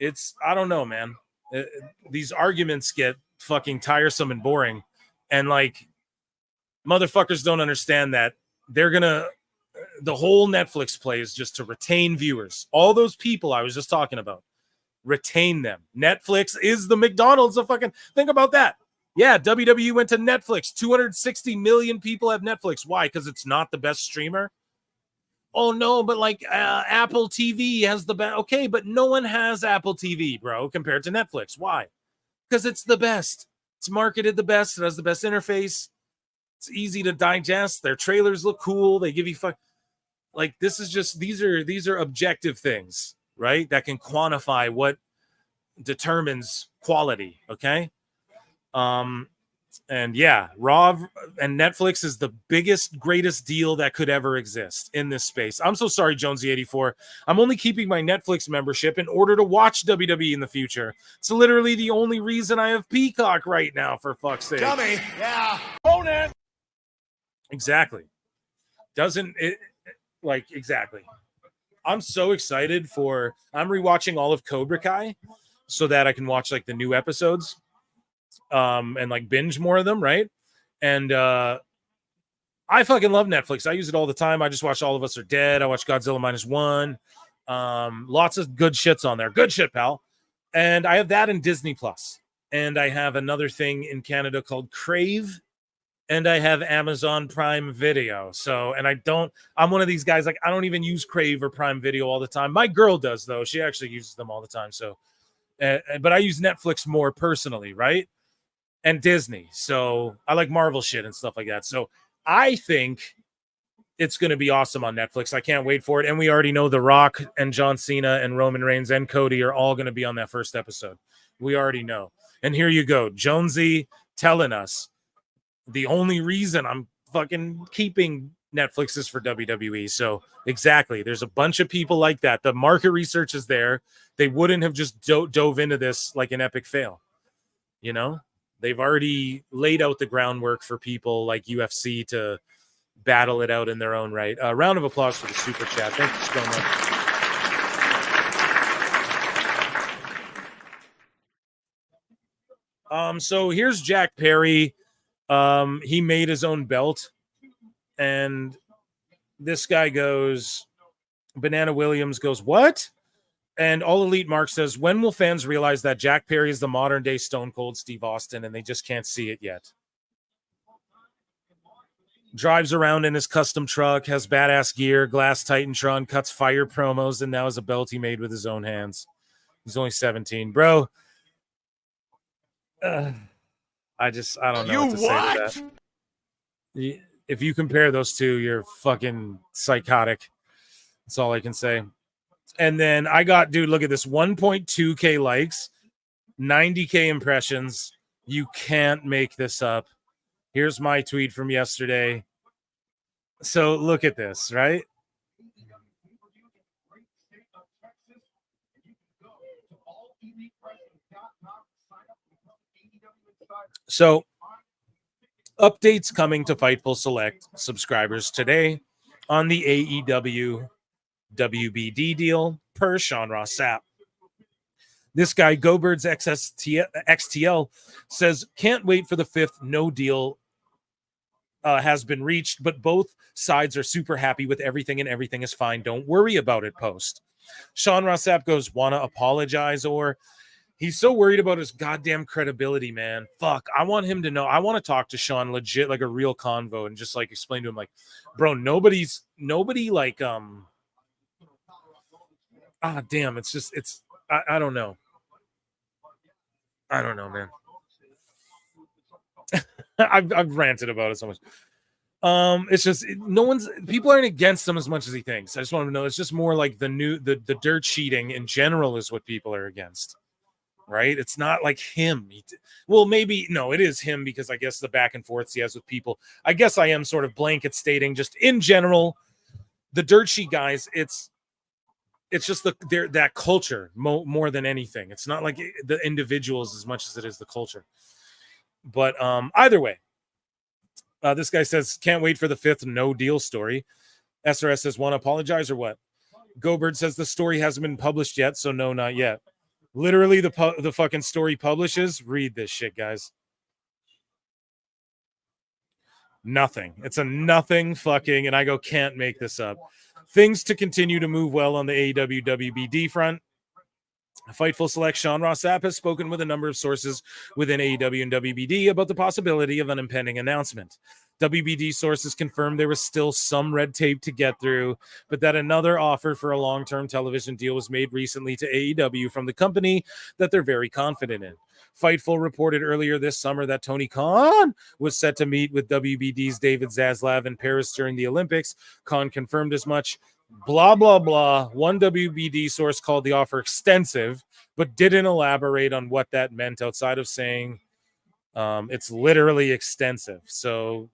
I don't know, man. These arguments get fucking tiresome and boring. And like, motherfuckers don't understand that the whole Netflix play is just to retain viewers. All those people I was just talking about. Retain them. Netflix is the McDonald's of fucking, think about that. Yeah, WWE went to Netflix. 260 million people have Netflix. Why? Because it's not the best streamer? Oh, no, but like Apple TV has the best. Okay, but no one has Apple TV, bro, compared to Netflix. Why? Because it's the best. It's marketed the best. It has the best interface. It's easy to digest. Their trailers look cool. They give you like, this is just, these are objective things, right? That can quantify what determines quality. Okay. And yeah, Raw and Netflix is the biggest, greatest deal that could ever exist in this space. I'm so sorry, Jonesy84. I'm only keeping my Netflix membership in order to watch WWE in the future. It's literally the only reason I have Peacock right now, for fuck's sake. Dummy. Yeah. Bonus. Exactly. Doesn't it, like, exactly. I'm so excited I'm rewatching all of Cobra Kai so that I can watch like the new episodes. And like binge more of them, right? And I fucking love Netflix. I use it all the time. I just watch All of Us Are Dead. I watch Godzilla -1. Lots of good shits on there. Good shit, pal. And I have that in Disney Plus. And I have another thing in Canada called Crave. And I have Amazon Prime Video. So, and I'm one of these guys, like, I don't even use Crave or Prime Video all the time. My girl does, though. She actually uses them all the time. So, but I use Netflix more personally, right? And Disney. So I like Marvel shit and stuff like that. So I think it's going to be awesome on Netflix. I can't wait for it. And we already know The Rock and John Cena and Roman Reigns and Cody are all going to be on that first episode. We already know. And here you go. Jonesy telling us the only reason I'm fucking keeping Netflix is for WWE. So exactly, there's a bunch of people like that. The market research is there. They wouldn't have just dove into this like an epic fail. You know, they've already laid out the groundwork for people like UFC to battle it out in their own right. Round of applause for the super chat. Thank you so much. So here's Jack Perry. He made his own belt, and this guy goes, Banana Williams goes, what? And All Elite Mark says, when will fans realize that Jack Perry is the modern day Stone Cold Steve Austin and they just can't see it yet? Drives around in his custom truck, has badass gear, glass Titantron, cuts fire promos, and now has a belt he made with his own hands. He's only 17. Bro, I don't know what to say to that. If you compare those two, you're fucking psychotic. That's all I can say. And then I got, dude, look at this, 1.2K likes, 90K impressions. You can't make this up. Here's my tweet from yesterday. So look at this, right? So updates coming to Fightful Select subscribers today on the AEW WBD deal per Sean Ross Sapp. This guy, GoBirds XTL, says, can't wait for the 5th. No deal has been reached, but both sides are super happy with everything and everything is fine. Don't worry about it. Post. Sean Ross Sapp goes, want to apologize? Or he's so worried about his goddamn credibility, man. Fuck. I want him to know. I want to talk to Sean legit, like a real convo, and just like explain to him, like, bro, nobody like, damn, I don't know. I don't know, man. I've ranted about it so much. It's just people aren't against him as much as he thinks. I just want to know. It's just more like the dirt cheating in general is what people are against, right? It's not like him. Well, maybe no, it is him because I guess the back and forths he has with people. I guess I am sort of blanket stating just in general, the dirt sheet guys. It's just that culture more than anything. It's not like the individuals as much as it is the culture. But either way, this guy says, can't wait for the 5th no deal story. SRS says, want to apologize or what? GoBird says the story hasn't been published yet, so no, not yet. Literally, the fucking story publishes. Read this shit, guys. Nothing. It's a nothing fucking, and I go, can't make this up. Things to continue to move well on the AEW WBD front. Fightful Select Sean Ross Sapp has spoken with a number of sources within AEW and WBD about the possibility of an impending announcement. WBD sources confirmed there was still some red tape to get through, but that another offer for a long-term television deal was made recently to AEW from the company that they're very confident in. Fightful reported earlier this summer that Tony Khan was set to meet with WBD's David Zaslav in Paris during the Olympics. Khan confirmed as much. Blah, blah, blah. One WBD source called the offer extensive, but didn't elaborate on what that meant outside of saying it's literally extensive. So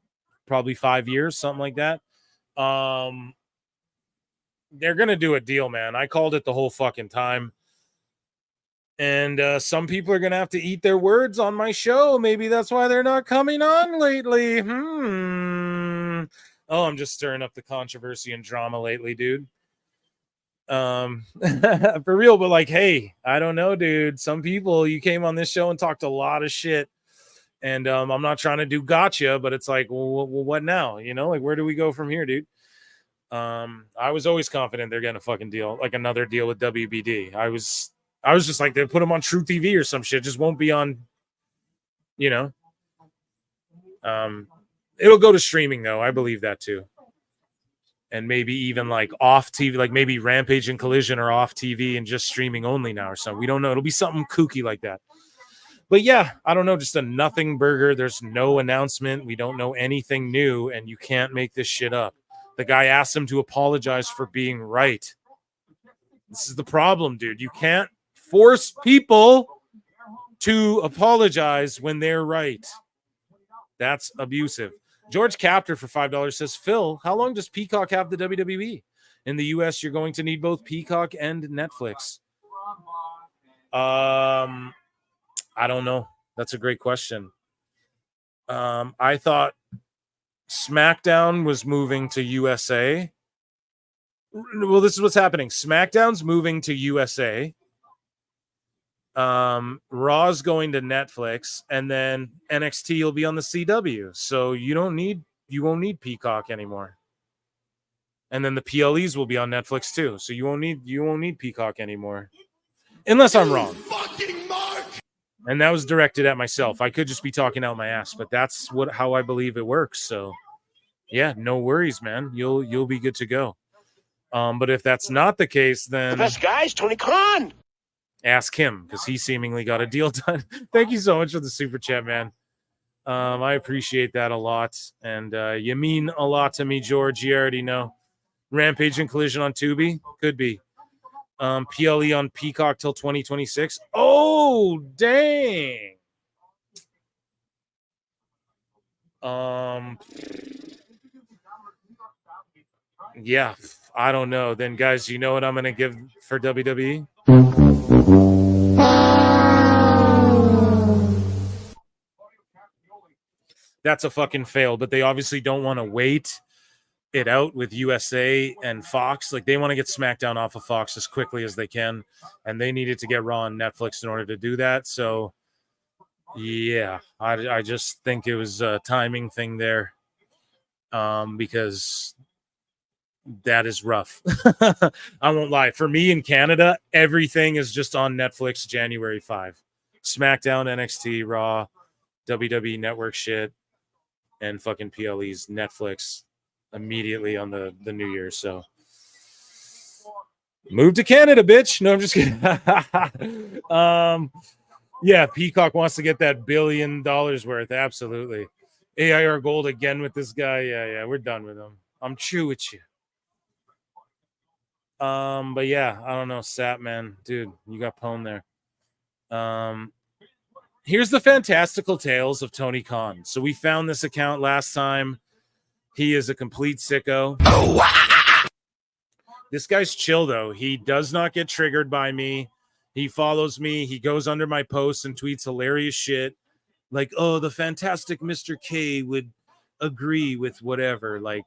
probably 5 years, something like that. They're going to do a deal, man. I called it the whole fucking time. And some people are going to have to eat their words on my show. Maybe that's why they're not coming on lately. Oh, I'm just stirring up the controversy and drama lately, dude. For real, but like, hey, I don't know, dude. Some people, you came on this show and talked a lot of shit. And I'm not trying to do gotcha, but it's like, well, what now? You know, like, where do we go from here, dude? I was always confident they're getting a fucking deal, like another deal with WBD. I was just like, they put them on True TV or some shit. Just won't be on, you know. It'll go to streaming though. I believe that too. And maybe even like off TV, like maybe Rampage and Collision are off TV and just streaming only now or something. We don't know. It'll be something kooky like that. But yeah, I don't know. Just a nothing burger. There's no announcement. We don't know anything new, and you can't make this shit up. The guy asked him to apologize for being right. This is the problem, dude. You can't force people to apologize when they're right. That's abusive. George Captor for $5 says, Phil, how long does Peacock have the WWE? In the US, you're going to need both Peacock and Netflix. I don't know. That's a great question. I thought SmackDown was moving to USA. Well, this is what's happening. SmackDown's moving to USA. Raw's going to Netflix, and then NXT will be on the CW. So you won't need Peacock anymore. And then the PLEs will be on Netflix too. So you won't need Peacock anymore. Unless I'm wrong. And that was directed at myself. I could just be talking out my ass, but that's how I believe it works. So yeah, no worries, man. You'll be good to go. But if that's not the case, then The best guy is Tony Khan. Ask him, because he seemingly got a deal done. Thank you so much for the super chat, man. I appreciate that a lot. And you mean a lot to me, George. You already know. Rampage and Collision on Tubi? Could be. PLE on Peacock till 2026. Oh, dang. Yeah, I don't know. Then, guys, you know what I'm going to give for WWE? That's a fucking fail, but they obviously don't want to wait it out with USA and Fox. Like, they want to get SmackDown off of Fox as quickly as they can, and they needed to get Raw on Netflix in order to do that. So, yeah, I just think it was a timing thing there, because that is rough. I won't lie. For me in Canada, everything is just on Netflix January 5. SmackDown, NXT, Raw, WWE Network shit, and fucking PLE's Netflix immediately on the New Year. So move to Canada, bitch. No, I'm just kidding. Yeah, Peacock wants to get that $1 billion worth. Absolutely. AIR Gold again with this guy. Yeah, we're done with him. I'm true with you. But yeah, I don't know. Sap, man. Dude, you got pwned there. Here's the fantastical tales of Tony Khan. So we found this account last time. He is a complete sicko. This guy's chill, though. He does not get triggered by me. He follows me. He goes under my posts and tweets hilarious shit. Like, oh, the fantastic Mr. K would agree with whatever. Like,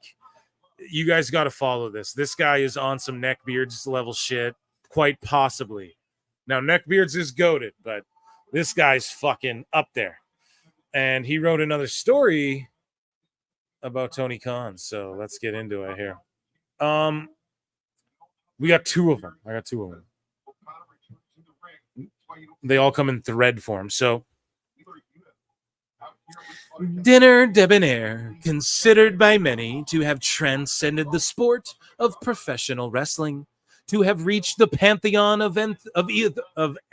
you guys got to follow this. This guy is on some Neckbeards level shit, quite possibly. Now, Neckbeards is goated, but this guy's fucking up there. And he wrote another story about Tony Khan. So let's get into it here. We got two of them. I got two of them. They all come in thread form. So, dinner debonair, considered by many to have transcended the sport of professional wrestling, to have reached the pantheon of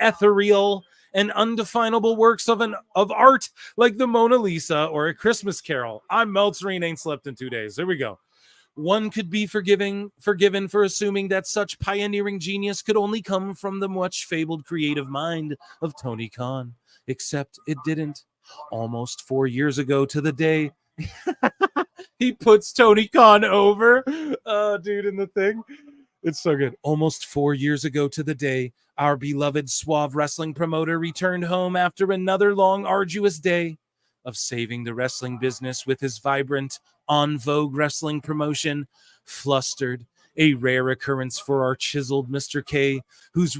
ethereal and undefinable works of art like the Mona Lisa or A Christmas Carol. I'm Meltzer and ain't slept in 2 days. There we go. One could be forgiven for assuming that such pioneering genius could only come from the much fabled creative mind of Tony Khan, except it didn't. Almost 4 years ago to the day, he puts Tony Khan over. Dude, in the thing. It's so good. Almost 4 years ago to the day, our beloved suave wrestling promoter returned home after another long, arduous day of saving the wrestling business with his vibrant, on vogue wrestling promotion. Flustered, a rare occurrence for our chiseled Mr. K, whose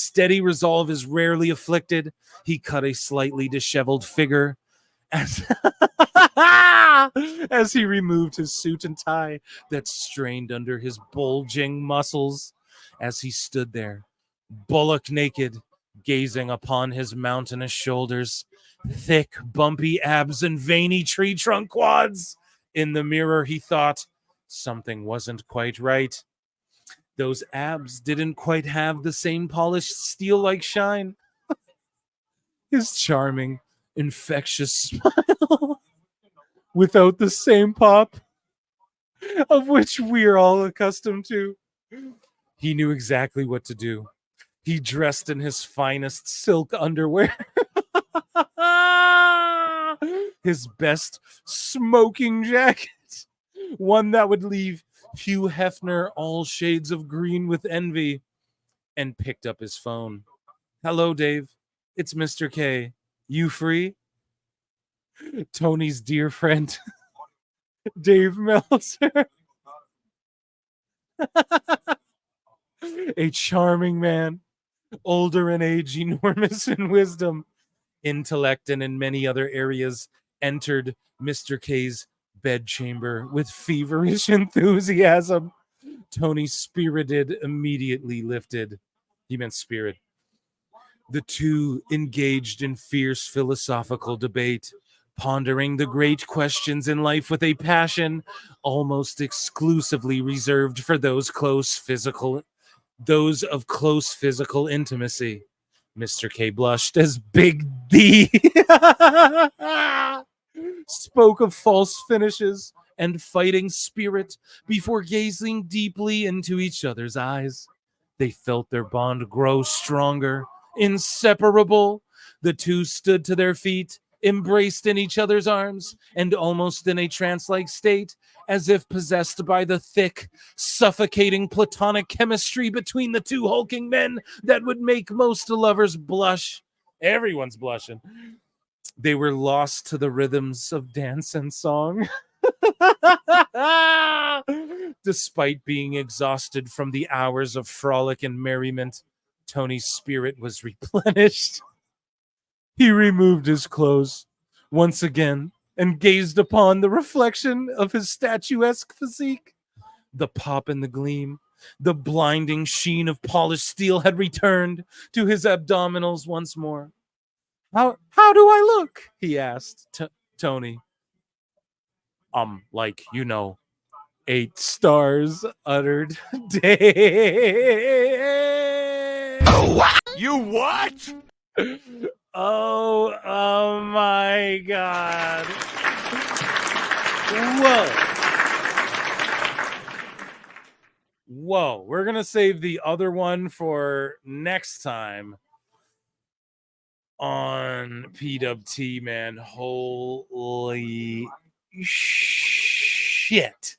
steady resolve is rarely afflicted. He cut a slightly disheveled figure as he removed his suit and tie that strained under his bulging muscles as he stood there, bullock naked, gazing upon his mountainous shoulders, thick, bumpy abs, and veiny tree trunk quads. In the mirror, he thought something wasn't quite right. Those abs didn't quite have the same polished steel-like shine. His charming, infectious smile without the same pop of which we're all accustomed to. He knew exactly what to do. He dressed in his finest silk underwear his best smoking jacket, one that would leave Hugh Hefner all shades of green with envy, and picked up his phone. Hello, Dave. It's Mr. K. You free? Tony's dear friend, Dave Meltzer. A charming man, older in age, enormous in wisdom, intellect, and in many other areas, entered Mr. K's bedchamber with feverish enthusiasm. Tony's spirited immediately lifted. He meant spirit. The two engaged in fierce philosophical debate, pondering the great questions in life with a passion almost exclusively reserved for those of close physical intimacy. Mr. K blushed as Big D spoke of false finishes and fighting spirit before gazing deeply into each other's eyes. They felt their bond grow stronger, inseparable. The two stood to their feet, embraced in each other's arms, and almost in a trance-like state, as if possessed by the thick, suffocating platonic chemistry between the two hulking men that would make most lovers blush. Everyone's blushing. They were lost to the rhythms of dance and song. Despite being exhausted from the hours of frolic and merriment, Tony's spirit was replenished. He removed his clothes once again and gazed upon the reflection of his statuesque physique. The pop and the gleam, the blinding sheen of polished steel had returned to his abdominals once more. How do I look? He asked Tony. Like, 8 stars, uttered Dave. You what? Oh my God. Whoa. We're going to save the other one for next time on PWT, man. Holy shit.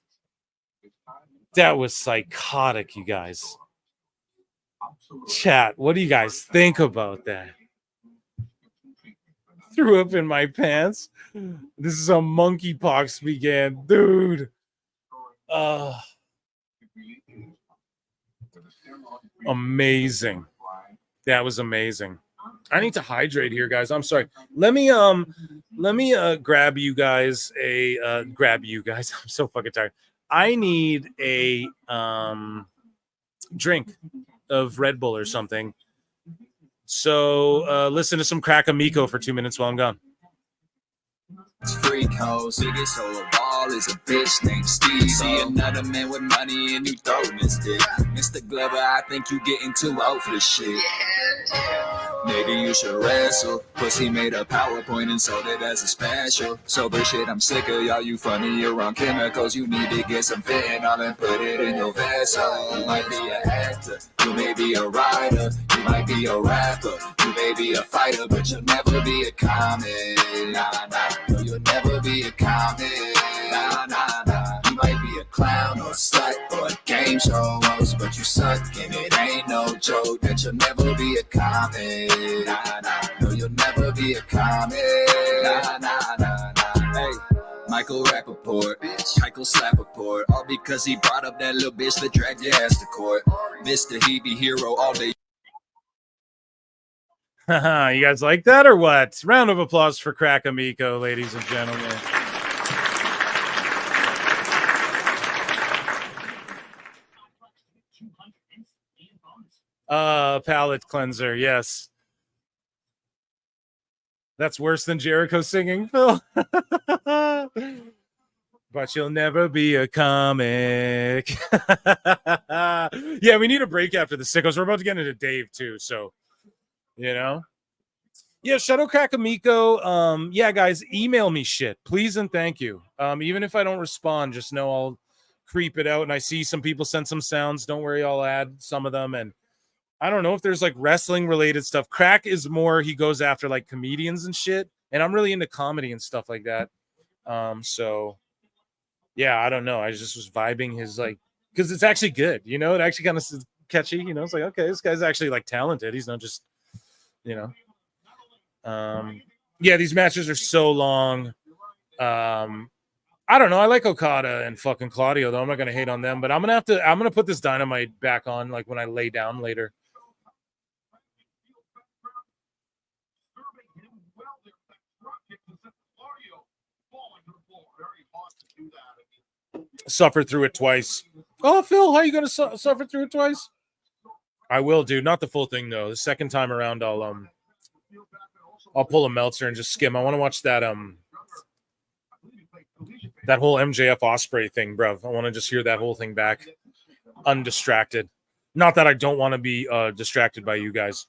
That was psychotic, you guys. Chat, what do you guys think about that? Threw up in my pants. This is how monkeypox began, dude. Amazing. That was amazing. I need to hydrate here, guys. I'm sorry. Let me grab you guys grab you guys. I'm so fucking tired. I need a drink of Red Bull or something. So listen to some Crack Amico for 2 minutes while I'm gone. Freak hoes, biggest hoe of all is a bitch named Steve. See another man with money and you throwing his dick. Mr. Glover, I think you getting too old for this shit. Nigga, you should wrestle. Pussy made a PowerPoint and sold it as a special. Sober shit, I'm sick of y'all. You funny, you're on chemicals. You need to get some fentanyl and put it in your vessel. You might be an actor, you may be a writer, you might be a rapper, you may be a fighter, but you'll never be a comic. Nah, nah, no, you'll never be a comic. Nah, nah, nah. You might be a clown or a slut or a game show host, but you suck and it ain't no joke that you'll never be a comic. Nah, nah, no, you'll never be a comic. Nah, nah, nah, nah. Hey, Michael Rappaport, bitch, Michael Slappaport, all because he brought up that little bitch that dragged your ass to court. Mr. He be hero all day. You guys like that or what? Round of applause for Crack Amico, ladies and gentlemen. Palate cleanser, yes. That's worse than Jericho singing, Phil. But you'll never be a comic. Yeah, we need a break after the Sickos. We're about to get into Dave too, so yeah, Shadow Crack Amico. Yeah, guys, email me shit, please and thank you. Even if I don't respond, just know I'll creep it out. And I see some people send some sounds. Don't worry, I'll add some of them. And I don't know if there's like wrestling related stuff. Crack is more, he goes after like comedians and shit. And I'm really into comedy and stuff like that. So yeah, I don't know. I just was vibing his like, because it's actually good, you know. It actually kind of catchy, you know. It's like, okay, this guy's actually like talented. He's not just, you know. Yeah, these matches are so long. I don't know. I like Okada and fucking Claudio though. I'm not gonna hate on them, but I'm gonna put this Dynamite back on like when I lay down later. Suffered through it twice. Oh, Phil, how you gonna suffer through it twice? I will, dude. Not the full thing though. The second time around, I'll pull a Meltzer and just skim. I want to watch that that whole MJF Osprey thing, bro. I want to just hear that whole thing back, undistracted. Not that I don't want to be distracted by you guys.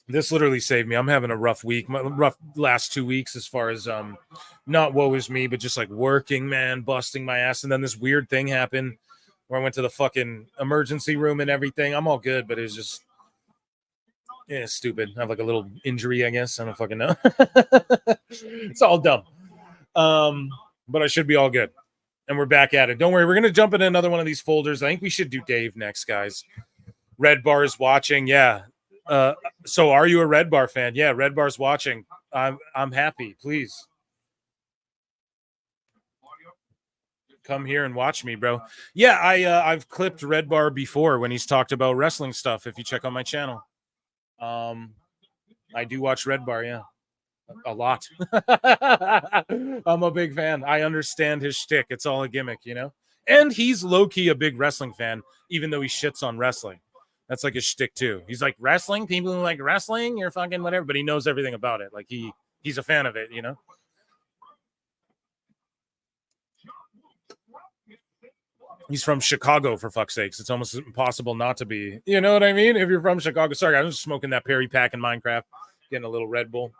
This literally saved me. I'm having a rough week, my rough last 2 weeks as far as not woe is me, but just like working, man, busting my ass. And then this weird thing happened where I went to the fucking emergency room and everything. I'm all good, but it was just stupid. I have like a little injury, I guess. I don't fucking know. It's all dumb. But I should be all good. And we're back at it. Don't worry, we're gonna jump into another one of these folders. I think we should do Dave next, guys. Red Bar is watching, yeah. So are you a Red Bar fan? Yeah, Red Bar's watching. I'm happy. Please come here and watch me, bro. Yeah, I've clipped Red Bar before when he's talked about wrestling stuff. If you check on my channel, I do watch Red Bar. Yeah, a lot. I'm a big fan. I understand his shtick. It's all a gimmick, you know. And he's low key a big wrestling fan, even though he shits on wrestling. That's like his shtick too. He's like, wrestling, people who like wrestling, you're fucking whatever, but he knows everything about it. Like he's a fan of it, you know. He's from Chicago, for fuck's sakes. It's almost impossible not to be. You know what I mean? If you're from Chicago. Sorry, I was smoking that Perry pack in Minecraft, getting a little Red Bull.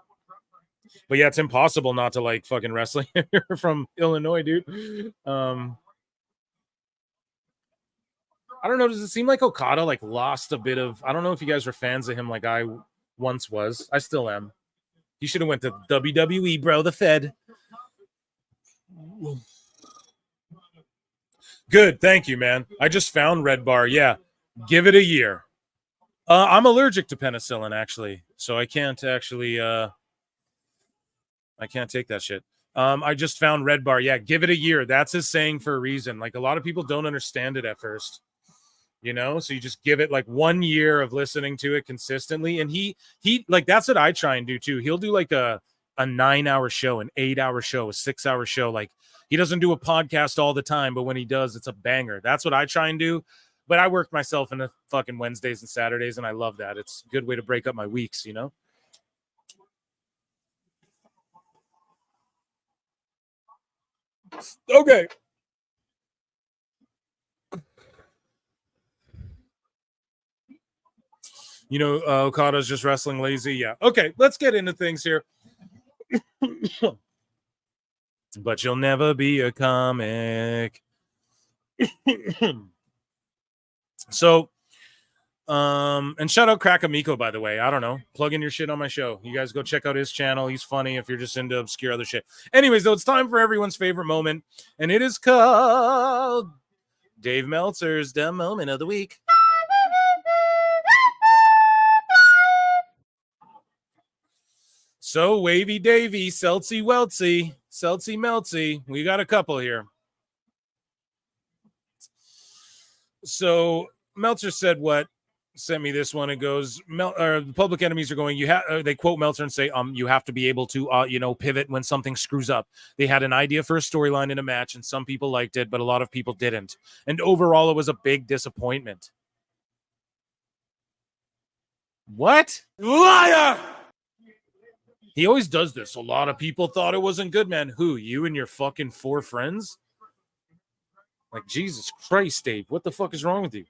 But yeah, it's impossible not to like fucking wrestling if you're from Illinois, dude. I don't know. Does it seem like Okada like lost a bit of? I don't know if you guys were fans of him like I once was. I still am. He should have went to WWE, bro. The Fed. Good, thank you, man. I just found Red Bar. Yeah, give it a year. I'm allergic to penicillin, actually, so I can't actually. I can't take that shit. I just found Red Bar. Yeah, give it a year. That's his saying for a reason. Like a lot of people don't understand it at first. You know, so you just give it like 1 year of listening to it consistently. And he like, that's what I try and do too. He'll do like a 9-hour show, an 8-hour show, a 6-hour show. Like he doesn't do a podcast all the time, but when he does, it's a banger. That's what I try and do. But I work myself into fucking Wednesdays and Saturdays, and I love that. It's a good way to break up my weeks, you know? Okay. You know, Okada's just wrestling lazy. Yeah. Okay, let's get into things here. But you'll never be a comic. So, and shout out Crackamico, by the way. I don't know. Plug in your shit on my show. You guys go check out his channel. He's funny if you're just into obscure other shit. Anyways, though, it's time for everyone's favorite moment, and it is called Dave Meltzer's Dumb Moment of the Week. So, Wavy Davy, Seltzy Weltsy, Seltzy Meltsy. We got a couple here. So, Meltzer said what? Sent me this one. It goes, the Public Enemies are going, they quote Meltzer and say, you have to be able to, pivot when something screws up. They had an idea for a storyline in a match, and some people liked it, but a lot of people didn't. And overall, it was a big disappointment. What? Liar! He always does this. A lot of people thought it wasn't good, man. Who? You and your fucking 4 friends? Like, Jesus Christ, Dave. What the fuck is wrong with you?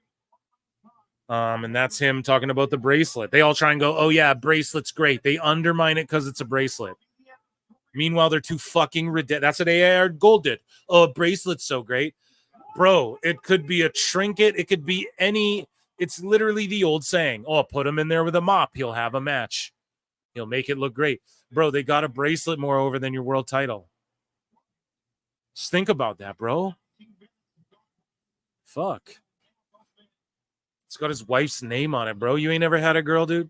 And that's him talking about the bracelet. They all try and go, oh, yeah, bracelet's great. They undermine it because it's a bracelet. Meanwhile, they're too fucking ridiculous. That's what AR Gold did. Oh, bracelet's so great. Bro, it could be a trinket. It could be any. It's literally the old saying. Oh, put him in there with a mop. He'll have a match. He'll make it look great. Bro, they got a bracelet more over than your world title. Just think about that, bro. Fuck. It's got his wife's name on it, bro. You ain't never had a girl, dude?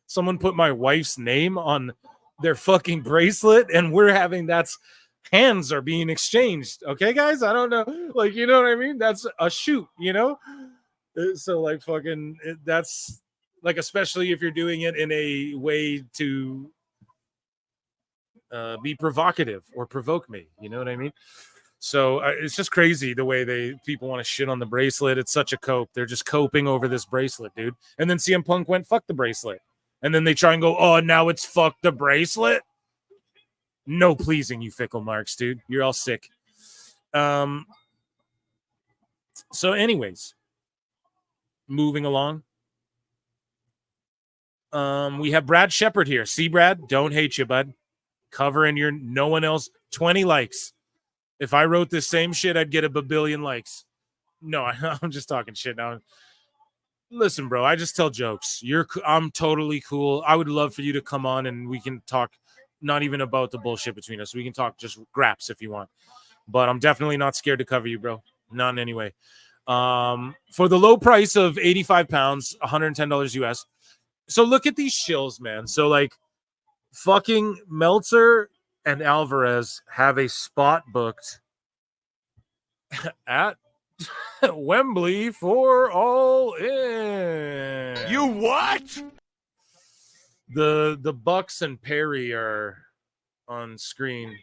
Someone put my wife's name on their fucking bracelet, and we're having hands are being exchanged. Okay, guys? I don't know. Like, you know what I mean? That's a shoot, you know? So, like, fucking, that's like, especially if you're doing it in a way to be provocative or provoke me. You know what I mean? So it's just crazy the way people want to shit on the bracelet. It's such a cope. They're just coping over this bracelet, dude. And then CM Punk went, fuck the bracelet. And then they try and go, oh, now it's fuck the bracelet. No pleasing, you fickle marks, dude. You're all sick. So anyways, moving along. We have Brad Shepard here. See, Brad? Don't hate you, bud. Covering your no one else. 20 likes. If I wrote this same shit, I'd get a billion likes. No, I'm just talking shit now. Listen, bro, I just tell jokes. I'm totally cool. I would love for you to come on and we can talk not even about the bullshit between us. We can talk just graps if you want. But I'm definitely not scared to cover you, bro. Not in any way. For the low price of 85 pounds, $110 US. So look at these shills, man. So like fucking Meltzer and Alvarez have a spot booked at Wembley for All In. You what? The Bucks and Perry are on screen.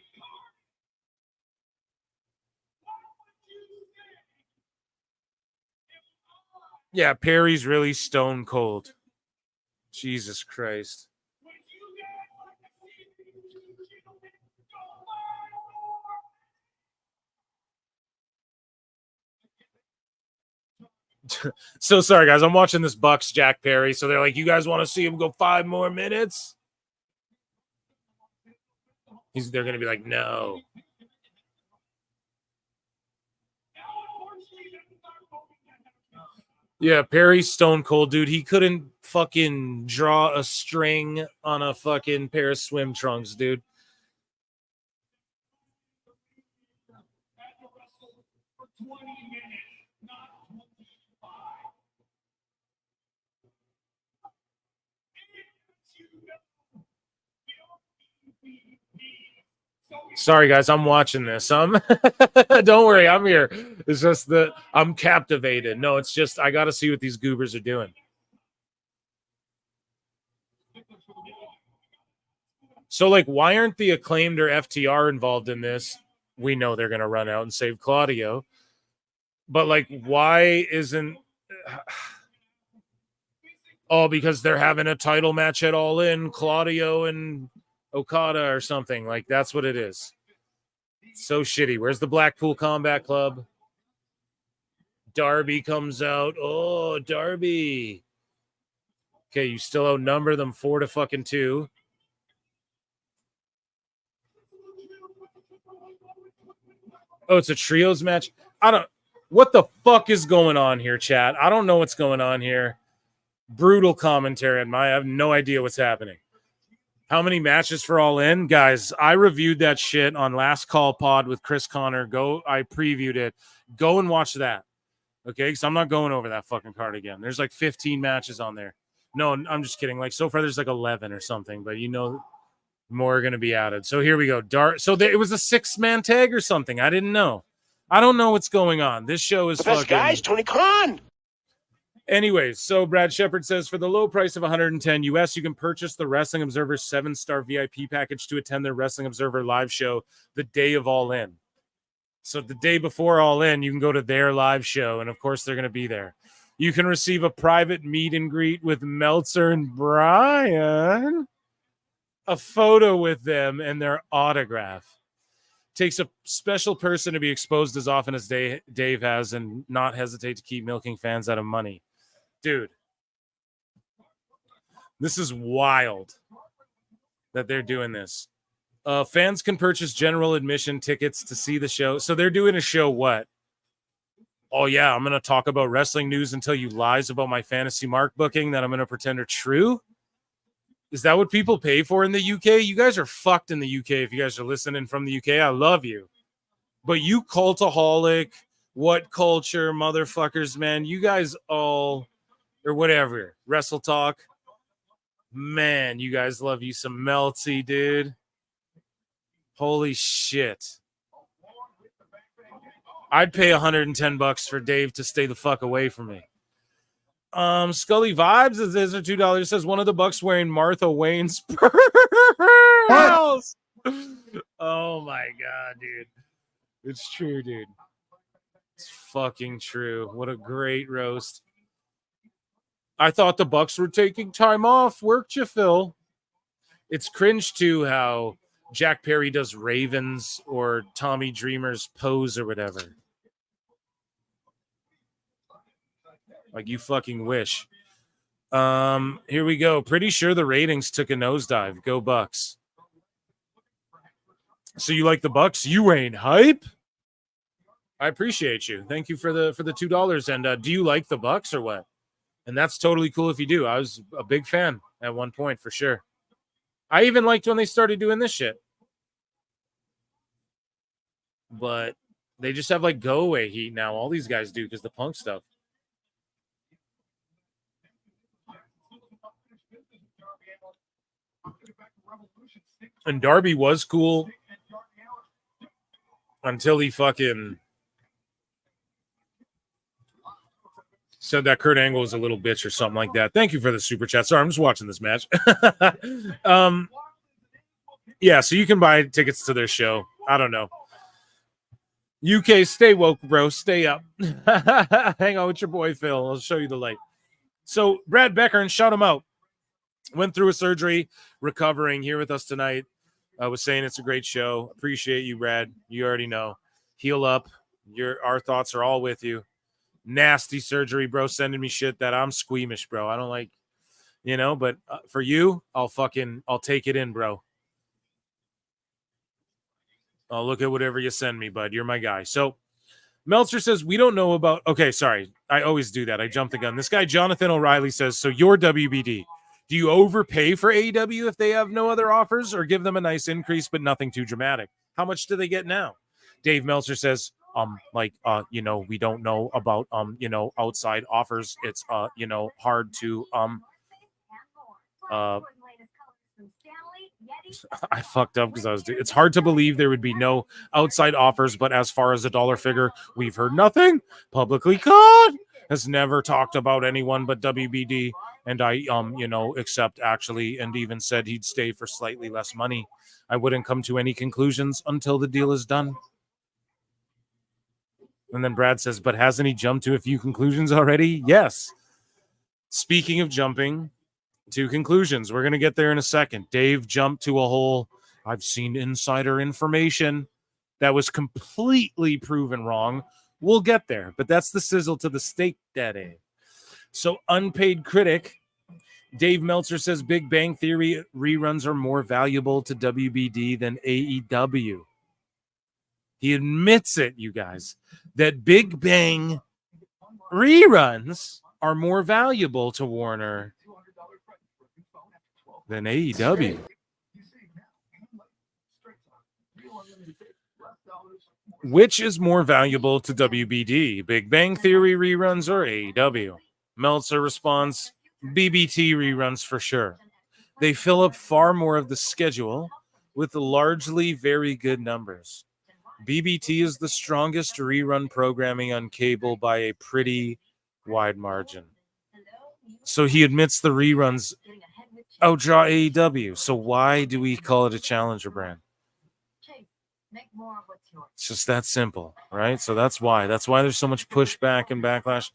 Yeah, Perry's really stone cold. Jesus Christ. So sorry, guys. I'm watching this Bucks Jack Perry. So they're like, you guys want to see him go 5 more minutes? They're going to be like, no. Yeah, Perry's stone cold, dude. He couldn't fucking draw a string on a fucking pair of swim trunks, dude. Sorry, guys, I'm watching this. Don't worry, I'm here. It's just that I'm captivated. No, it's just I got to see what these goobers are doing. So, like, why aren't the Acclaimed or FTR involved in this? We know they're going to run out and save Claudio. But, like, why isn't... Oh, because they're having a title match at All In, Claudio and Okada or something. Like, that's what it is. It's so shitty. Where's the Blackpool Combat Club? Darby comes out. Oh, Darby. Okay, you still outnumber them 4-2. Oh, it's a trios match. What the fuck is going on here, chat? I don't know what's going on here. Brutal commentary on I have no idea what's happening. How many matches for All In? Guys, I reviewed that shit on Last Call Pod with Chris Connor. I previewed it. Go and watch that. Okay? Because I'm not going over that fucking card again. There's like 15 matches on there. No, I'm just kidding. Like, so far there's like 11 or something. But you know, more are going to be added. So here we go. It was a 6-man tag or something. I didn't know. I don't know what's going on. This show is the best guys, Tony Khan. Anyways, so Brad Shepard says, for the low price of $110 US, you can purchase the Wrestling Observer 7-star VIP package to attend their Wrestling Observer live show the day of All In. So the day before All In, you can go to their live show, and of course they're going to be there. You can receive a private meet and greet with Meltzer and Brian, a photo with them, and their autograph. Takes a special person to be exposed as often as Dave has and not hesitate to keep milking fans out of money. Dude, this is wild that they're doing this. Fans can purchase general admission tickets to see the show. So they're doing a show what? Oh, yeah, I'm going to talk about wrestling news and tell you lies about my fantasy mark booking that I'm going to pretend are true? Is that what people pay for in the UK? You guys are fucked in the UK if you guys are listening from the UK. I love you. But you cultaholic, what culture, motherfuckers, man. You guys all, or whatever, Wrestle Talk. Man, you guys love you some Meltzy, dude. Holy shit. I'd pay $110 for Dave to stay the fuck away from me. Scully Vibes is there $2. It says one of the Bucks wearing Martha Wayne's pearls. Oh my god, dude. It's true, dude. It's fucking true. What a great roast. I thought the Bucks were taking time off. Worked you, Phil? It's cringe too how Jack Perry does Ravens or Tommy Dreamer's pose or whatever. Like you fucking wish. Here we go. Pretty sure the ratings took a nosedive. Go Bucks. So you like the Bucks? You ain't hype. I appreciate you. Thank you for the $2. And do you like the Bucks or what? And that's totally cool if you do. I was a big fan at one point for sure. I even liked when they started doing this shit. But they just have like go away heat now. All these guys do because the Punk stuff. And Darby was cool until he fucking said that Kurt Angle was a little bitch or something like that. Thank you for the super chat. Sorry, I'm just watching this match. Yeah, so you can buy tickets to their show. I don't know. UK, stay woke, bro. Stay up. Hang on with your boy Phil. I'll show you the light. So Brad Becker, and shout him out. Went through a surgery, recovering, here with us tonight. I was saying it's a great show. Appreciate you, Brad. You already know. Heal up. Our thoughts are all with you. Nasty surgery, bro. Sending me shit that I'm squeamish, bro. I don't like, but for you, I'll take it in, bro. I'll look at whatever you send me, bud. You're my guy. So Meltzer says, we don't know about, okay, sorry. I always do that. I jump the gun. This guy, Jonathan O'Reilly, says, so you're WBD. Do you overpay for AEW if they have no other offers, or give them a nice increase but nothing too dramatic? How much do they get now? Dave Meltzer says, we don't know about outside offers. It's hard to I fucked up because it's hard to believe there would be no outside offers, but as far as a dollar figure, we've heard nothing. Publicly God has never talked about anyone but WBD. And I, except actually, and even said he'd stay for slightly less money. I wouldn't come to any conclusions until the deal is done. And then Brad says, but hasn't he jumped to a few conclusions already? Yes. Speaking of jumping to conclusions, we're going to get there in a second. Dave jumped to a whole, I've seen insider information that was completely proven wrong. We'll get there, but that's the sizzle to the steak, daddy. So unpaid critic, Dave Meltzer says Big Bang Theory reruns are more valuable to WBD than AEW. He admits it, you guys, that Big Bang reruns are more valuable to Warner than AEW. Which is more valuable to WBD, Big Bang Theory reruns or AEW? Meltzer responds, BBT reruns for sure. They fill up far more of the schedule with largely very good numbers. BBT is the strongest rerun programming on cable by a pretty wide margin. So he admits the reruns outdraw AEW. So why do we call it a challenger brand? It's just that simple, right? So that's why there's so much pushback and backlash.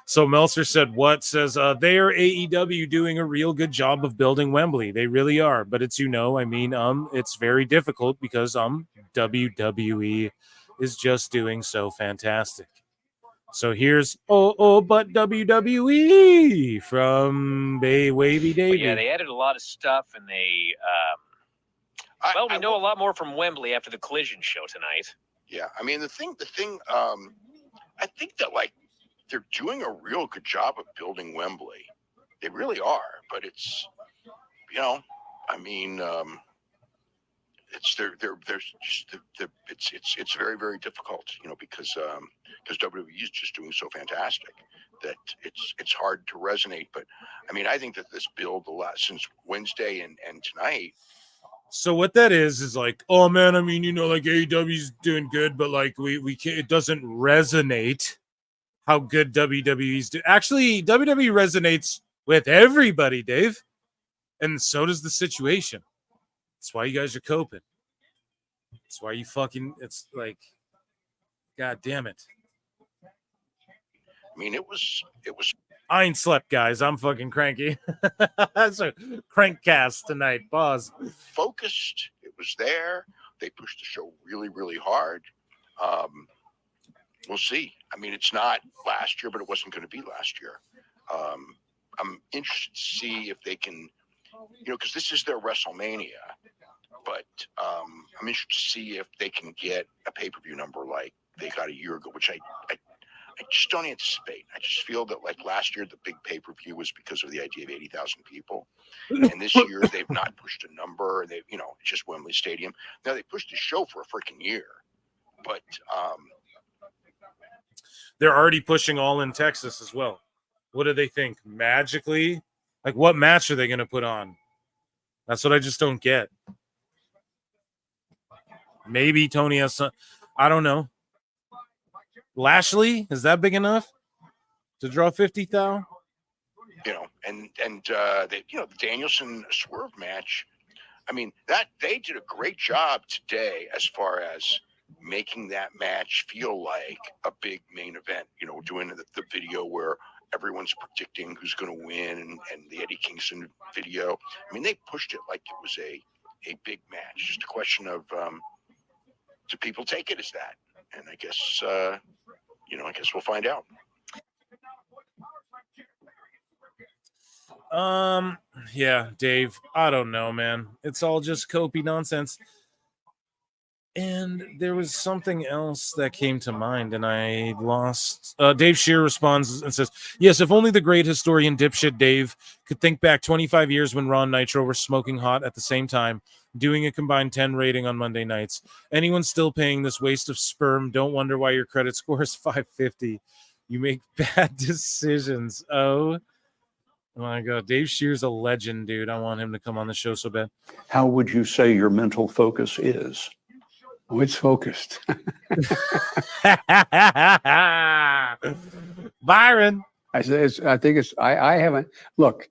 So Meltzer said, what? Says, they are AEW doing a real good job of building Wembley. They really are. But it's, it's very difficult because WWE is just doing so fantastic. So here's, but WWE from Wavy Davey. Yeah, they added a lot of stuff, and they, we know a lot more from Wembley after the Collision show tonight. Yeah, I mean, the thing, I think that, they're doing a real good job of building Wembley. They really are, but you know, I mean, it's it's very, very difficult, you know, because WWE is just doing so fantastic that it's hard to resonate. But I mean, I think that this build a lot since Wednesday and tonight. So what that is like, oh man, I mean, you know, like AEW's doing good, but like we can't, it doesn't resonate how good WWE's do. Actually, WWE resonates with everybody, Dave, and so does the situation. That's why you guys are coping. That's why you fucking. It's like, god damn it. I mean, it was. I ain't slept, guys. I'm fucking cranky. That's a crank cast tonight. Pause. Focused. It was there. They pushed the show really, really hard. We'll see. I mean, it's not last year, but it wasn't going to be last year. I'm interested to see if they can, you know, because this is their WrestleMania. But I'm interested to see if they can get a pay-per-view number like they got a year ago, which I just don't anticipate. I just feel that like last year, the big pay-per-view was because of the idea of 80,000 people. And this year they've not pushed a number. They've, you know, it's just Wembley Stadium. Now they pushed the show for a freaking year, but they're already pushing All in Texas as well. What do they think? Magically? Like what match are they going to put on? That's what I just don't get. Maybe Tony has some, I don't know. Lashley, is that big enough to draw 50,000? You know, and they, you know, the Danielson Swerve match. I mean, that they did a great job today as far as making that match feel like a big main event. You know, doing the video where everyone's predicting who's going to win, and the Eddie Kingston video. I mean, they pushed it like it was a big match. Just a question of do people take it as that? And I guess you know, I guess we'll find out. Yeah, Dave, I don't know, man. It's all just copy nonsense. And there was something else that came to mind, and I lost. Dave Shear responds and says, yes, if only the great historian dipshit Dave could think back 25 years when Raw and Nitro were smoking hot at the same time, doing a combined 10 rating on Monday nights. Anyone still paying this waste of sperm, don't wonder why your credit score is 550. You make bad decisions. Oh my God. Dave Shear's a legend, dude. I want him to come on the show so bad. How would you say your mental focus is? Oh, it's focused. Byron. I haven't. Look,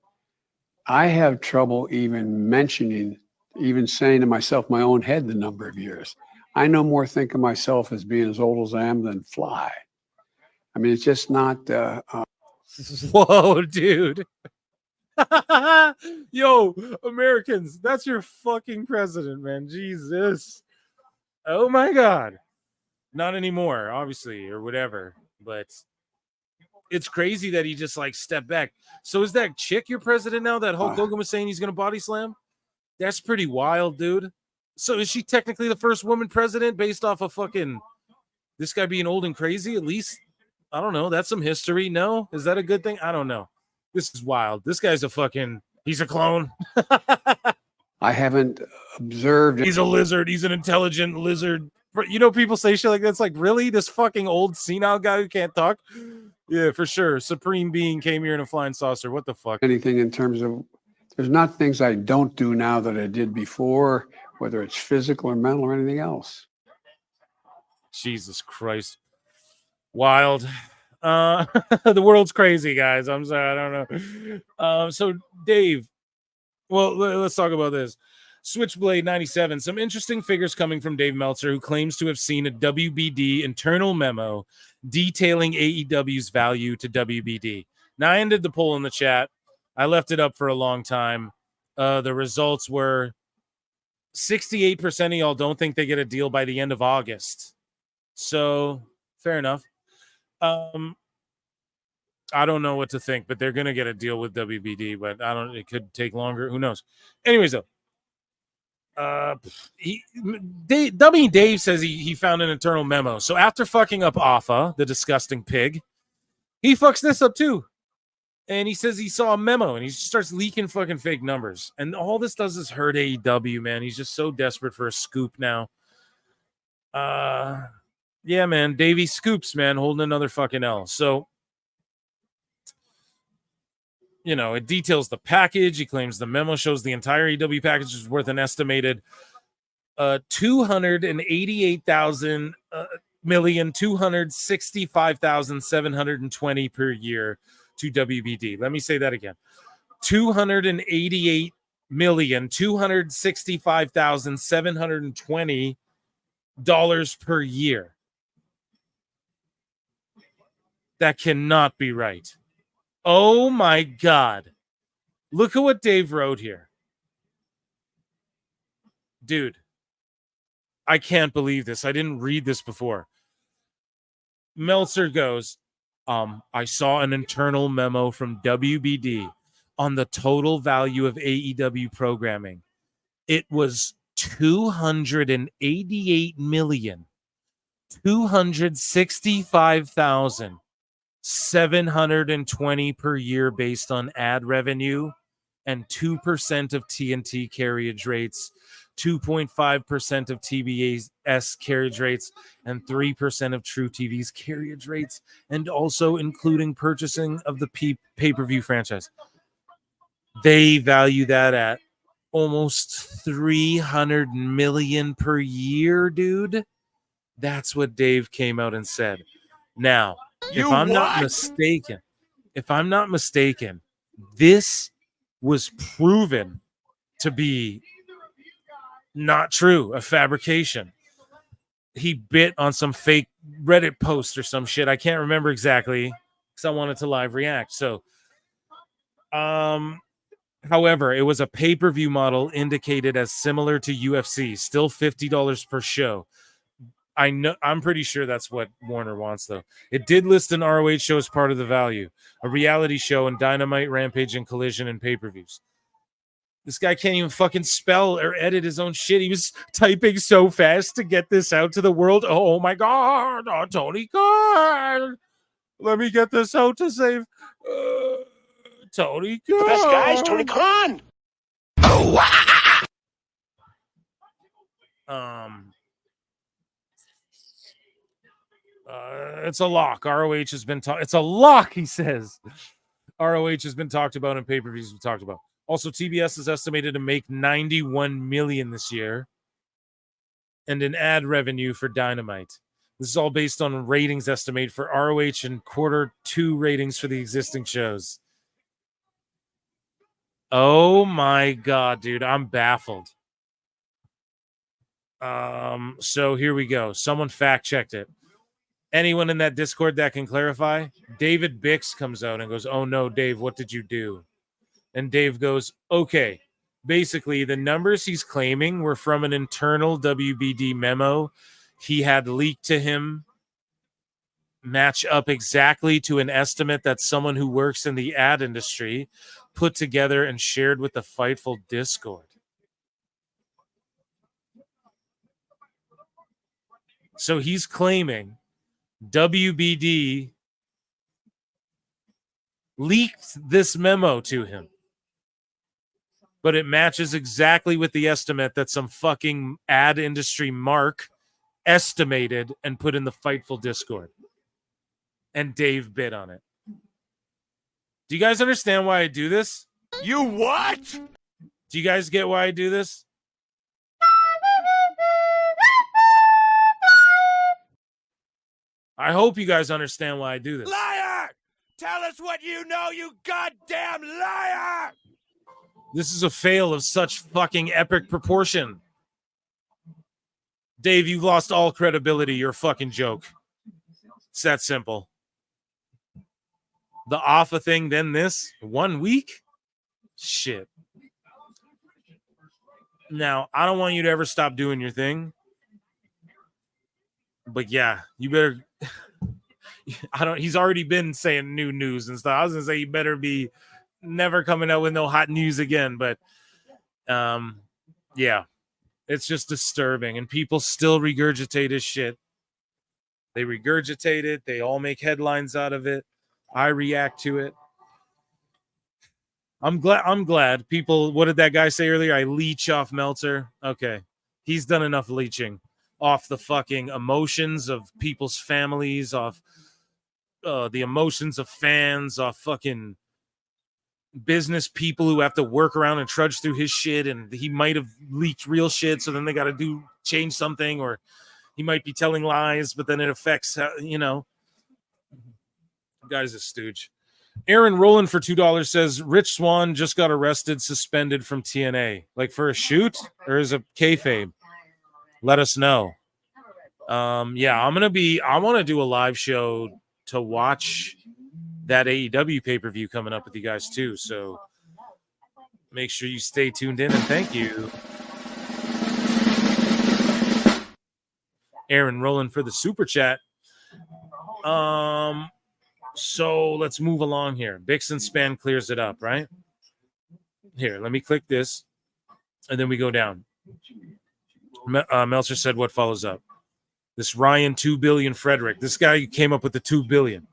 I have trouble even mentioning, even saying to myself, my own head, the number of years. I no more think of myself as being as old as I am than fly. I mean, it's just not. Whoa, dude. Yo, Americans, that's your fucking president, man. Jesus. Oh my God. Not anymore, obviously, or whatever. But it's crazy that he just like stepped back. So is that chick your president now that Hulk Hogan was saying he's going to body slam? That's pretty wild, dude. So is she technically the first woman president based off of fucking this guy being old and crazy? At least, I don't know. That's some history. No? Is that a good thing? I don't know. This is wild. This guy's he's a clone. I haven't observed. He's a lizard. He's an intelligent lizard. You know, people say shit like that's like, really? This fucking old senile guy who can't talk? Yeah, for sure. Supreme being came here in a flying saucer. What the fuck? Anything in terms of, there's not things I don't do now that I did before, whether it's physical or mental or anything else. Jesus Christ. Wild. The world's crazy, guys. I'm sorry. I don't know. So Dave, well, let's talk about this. Switchblade 97. Some interesting figures coming from Dave Meltzer, who claims to have seen a WBD internal memo detailing AEW's value to WBD. Now, I ended the poll in the chat. I left it up for a long time. The results were 68% of y'all don't think they get a deal by the end of August. So, fair enough. I don't know what to think, but they're going to get a deal with WBD, but it could take longer. Who knows? Anyways, though, Dave says he found an internal memo. So after fucking up Alpha, the disgusting pig, he fucks this up too. And he says he saw a memo and he starts leaking fucking fake numbers. And all this does is hurt AEW, man. He's just so desperate for a scoop now. Yeah, man. Davey Scoops, man, holding another fucking L. So, it details the package. He claims the memo shows the entire AEW package is worth an estimated $265,720 per year to WBD. Let me say that again. $288,265,720 per year. That cannot be right. Oh my God. Look at what Dave wrote here. Dude, I can't believe this. I didn't read this before. Meltzer goes, I saw an internal memo from WBD on the total value of AEW programming. It was $288,265,720 per year based on ad revenue and 2% of TNT carriage rates, 2.5% of TBS carriage rates, and 3% of True TV's carriage rates, and also including purchasing of the pay-per-view franchise. They value that at almost $300 million per year, dude. That's what Dave came out and said. Now, if I'm not mistaken, this was proven to be not true, a fabrication. He bit on some fake Reddit post or some shit. I can't remember exactly because I wanted to live react. So, however, it was a pay-per-view model indicated as similar to UFC, still $50 per show. I'm pretty sure that's what Warner wants, though. It did list an ROH show as part of the value, a reality show, and Dynamite, Rampage, and Collision and pay-per-views. This guy can't even fucking spell or edit his own shit. He was typing so fast to get this out to the world. Oh my God, Tony Khan. Let me get this out to save Tony Khan. The best guy is Tony Khan. It's a lock. ROH has been it's a lock, he says. ROH has been talked about and pay-per-views we talked about. Also, TBS is estimated to make $91 million this year and an ad revenue for Dynamite. This is all based on ratings estimate for ROH and Q2 ratings for the existing shows. Oh my God, dude. I'm baffled. So here we go. Someone fact-checked it. Anyone in that Discord that can clarify? David Bix comes out and goes, "Oh no, Dave, what did you do?" And Dave goes, "Okay, basically the numbers he's claiming were from an internal WBD memo he had leaked to him, match up exactly to an estimate that someone who works in the ad industry put together and shared with the Fightful Discord." So he's claiming WBD leaked this memo to him, but it matches exactly with the estimate that some fucking ad industry mark estimated and put in the Fightful Discord. And Dave bid on it. Do you guys understand why I do this? You what? Do you guys get why I do this? I hope you guys understand why I do this. Liar! Tell us what you know, you goddamn liar! This is a fail of such fucking epic proportion. Dave, you've lost all credibility. You're a fucking joke. It's that simple. The Alpha thing, then this. 1 week? Shit. Now, I don't want you to ever stop doing your thing. But yeah, you better... He's already been saying new news and stuff. I was going to say you better be never coming out with no hot news again. But yeah, it's just disturbing. And people still regurgitate his shit. They regurgitate it. They all make headlines out of it. I react to it. I'm glad people. What did that guy say earlier? I leech off Meltzer. Okay, he's done enough leeching off the fucking emotions of people's families, off the emotions of fans, off fucking business people who have to work around and trudge through his shit, and he might have leaked real shit, so then they got to change something, or he might be telling lies, but then it affects, guy's a stooge. Aaron Rowland for $2 says Rich Swann just got arrested, suspended from TNA, like for a shoot or is a kayfabe? Let us know. I want to do a live show to watch that AEW pay-per-view coming up with you guys too. So make sure you stay tuned in, and thank you, Aaron Rowland, for the super chat. So let's move along here. Bixen Span clears it up, right? Here, let me click this, and then we go down. Meltzer said, what follows up? This Ryan 2 billion Frederick. This guy came up with the 2 billion.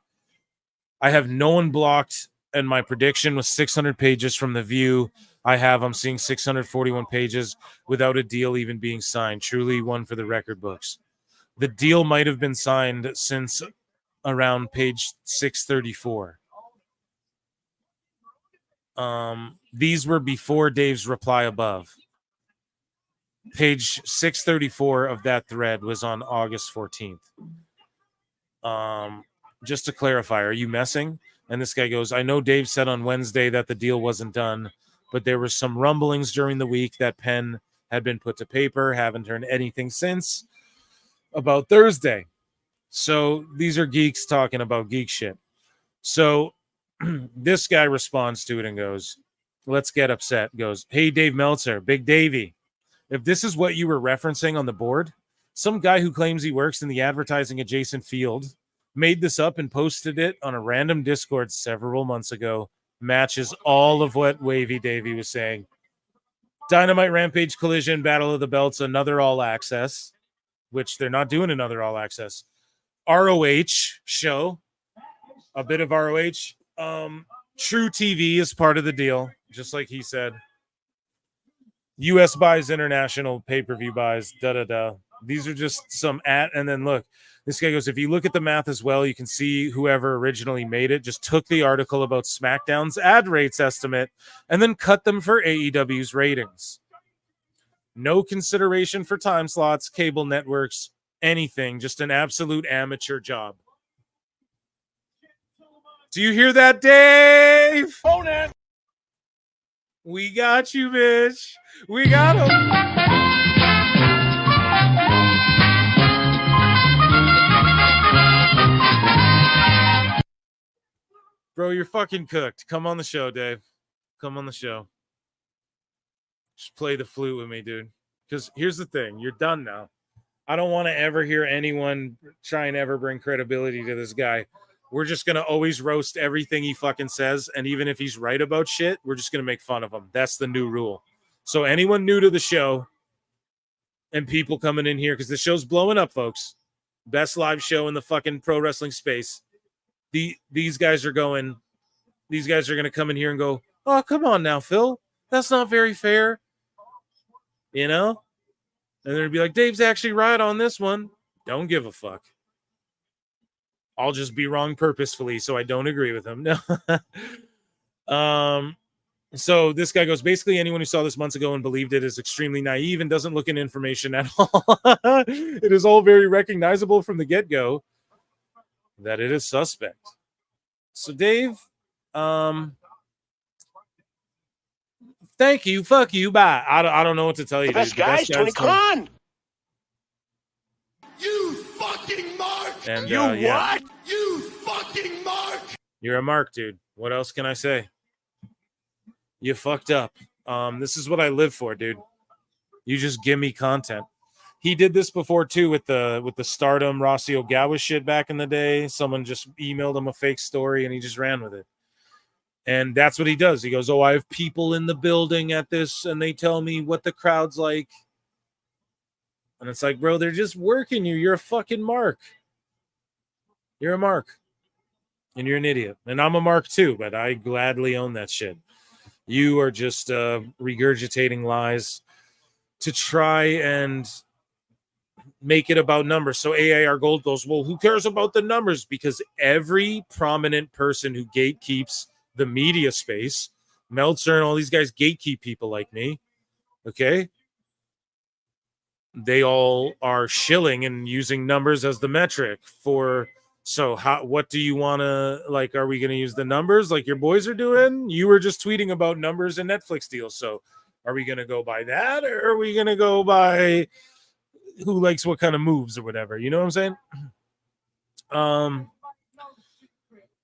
I have no one blocked, and my prediction was 600 pages from The View. I'm seeing 641 pages without a deal even being signed. Truly one for the record books. The deal might have been signed since around page 634. These were before Dave's reply above. Page 634 of that thread was on August 14th. Just to clarify, are you messing? And this guy goes, I know Dave said on Wednesday that the deal wasn't done, but there were some rumblings during the week that pen had been put to paper. Haven't heard anything since about Thursday. So these are geeks talking about geek shit. So this guy responds to it and goes, let's get upset. Goes, hey, Dave Meltzer, Big Davey. If this is what you were referencing on the board, some guy who claims he works in the advertising adjacent field made this up and posted it on a random Discord several months ago. Matches all of what Wavy Davey was saying. Dynamite, Rampage, Collision, Battle of the Belts, another all access, which they're not doing another all access. ROH show, a bit of ROH. True TV is part of the deal, just like he said. US buys, international pay-per-view buys, da-da-da. These are just some and then look, this guy goes, if you look at the math as well, you can see whoever originally made it just took the article about SmackDown's ad rates estimate and then cut them for AEW's ratings. No consideration for time slots, cable networks, anything, just an absolute amateur job. Do you hear that, Dave? Conan! We got you, bitch. We got him. Bro, you're fucking cooked. Come on the show, Dave. Come on the show. Just play the flute with me, dude. Because here's the thing. You're done now. I don't want to ever hear anyone try and ever bring credibility to this guy. We're just going to always roast everything he fucking says. And even if he's right about shit, we're just going to make fun of him. That's the new rule. So anyone new to the show and people coming in here, because the show's blowing up, folks. Best live show in the fucking pro wrestling space. These guys are going to come in here and go, oh, come on now, Phil. That's not very fair. You know? And they'll be like, Dave's actually right on this one. Don't give a fuck. I'll just be wrong purposefully, so I don't agree with him. No. So this guy goes, basically anyone who saw this months ago and believed it is extremely naive and doesn't look into information at all. It is all very recognizable from the get-go that it is suspect. So Dave, thank you. Fuck you. Bye. I don't know what to tell you. The best guys, Tony Khan. You fucking mark! And you yeah. what? You fucking mark! You're a mark, dude. What else can I say? You fucked up. This is what I live for, dude. You just give me content. He did this before too with the Stardom Rossi Ogawa shit back in the day. Someone just emailed him a fake story and he just ran with it. And that's what he does. He goes, oh, I have people in the building at this and they tell me what the crowd's like. And it's like, bro, they're just working you. You're a fucking mark. You're a mark. And you're an idiot. And I'm a mark too, but I gladly own that shit. You are just regurgitating lies to try and make it about numbers. So AAR Gold goes, well, who cares about the numbers? Because every prominent person who gatekeeps the media space, Meltzer and all these guys gatekeep people like me, okay? They all are shilling and using numbers as the metric for, so how, what do you want to, like, are we going to use the numbers like your boys are doing? You were just tweeting about numbers and Netflix deals. So are we going to go by that, or are we going to go by who likes what kind of moves or whatever? You know what I'm saying?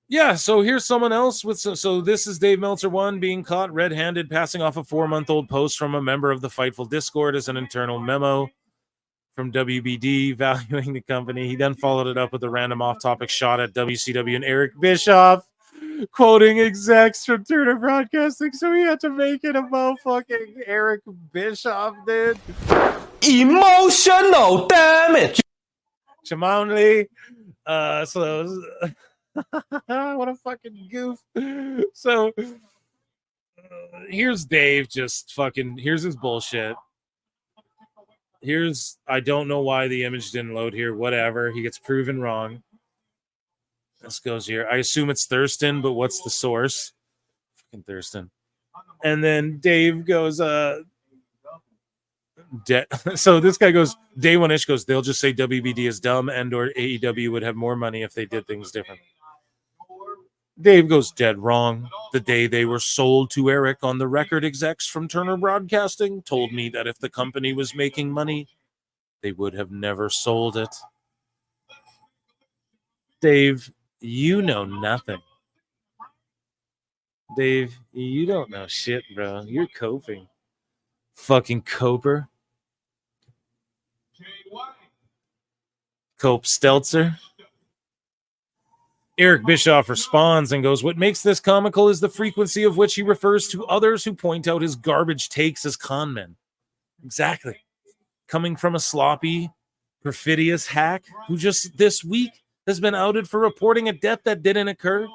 Yeah, so here's someone else with so this is Dave Meltzer 1 being caught red-handed passing off a 4-month-old post from a member of the Fightful Discord as an internal memo from WBD valuing the company. He then followed it up with a random off-topic shot at WCW and Eric Bischoff, quoting execs from Turner Broadcasting. So he had to make it about fucking Eric Bischoff, dude. Emotional damage. Chamonley. So what a fucking goof. So here's Dave just fucking, here's his bullshit. Here's, I don't know why the image didn't load here. Whatever. He gets proven wrong. This goes here. I assume it's Thurston, but what's the source? Fucking Thurston. And then Dave goes, so this guy goes, Day One Ish goes, they'll just say WBD is dumb and or AEW would have more money if they did things different. Dave goes, dead wrong. The day they were sold to Eric, on the record, execs from Turner Broadcasting told me that if the company was making money, they would have never sold it. Dave, you know nothing. Dave, you don't know shit, bro. You're coping. Fucking coper. Cope Stelzer. Eric Bischoff responds and goes, what makes this comical is the frequency of which he refers to others who point out his garbage takes as con men. Exactly. Coming from a sloppy, perfidious hack who just this week has been outed for reporting a death that didn't occur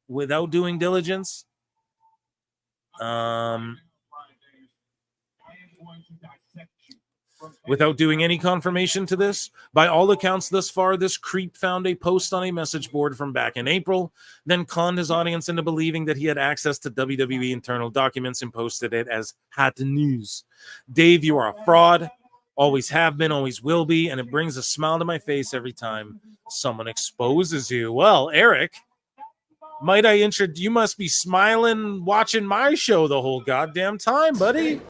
without doing diligence. Without doing any confirmation to this. By all accounts thus far, this creep found a post on a message board from back in April, then conned his audience into believing that he had access to WWE internal documents and posted it as hot news. Dave, you are a fraud. Always have been, always will be, and it brings a smile to my face every time someone exposes you. Well, Eric, might I introduce, you must be smiling watching my show the whole goddamn time, buddy.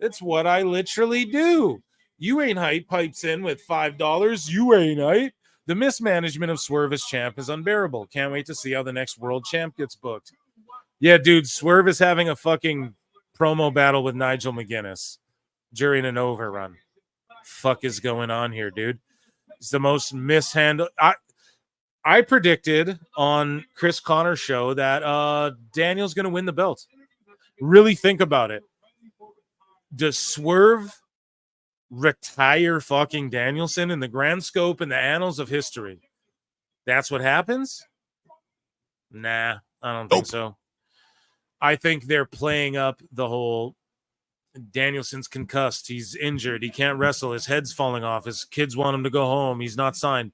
It's what I literally do. You ain't hype pipes in with $5. You ain't hype. The mismanagement of Swerve as champ is unbearable. Can't wait to see how the next world champ gets booked. Yeah, dude, Swerve is having a fucking promo battle with Nigel McGuinness during an overrun. Fuck is going on here, dude? It's the most mishandled. I predicted on Chris Connor's show that Daniel's going to win the belt. Really think about it. Does Swerve retire fucking Danielson in the grand scope and the annals of history? That's what happens? Nah, I don't think so. I think they're playing up the whole Danielson's concussed. He's injured. He can't wrestle. His head's falling off. His kids want him to go home. He's not signed.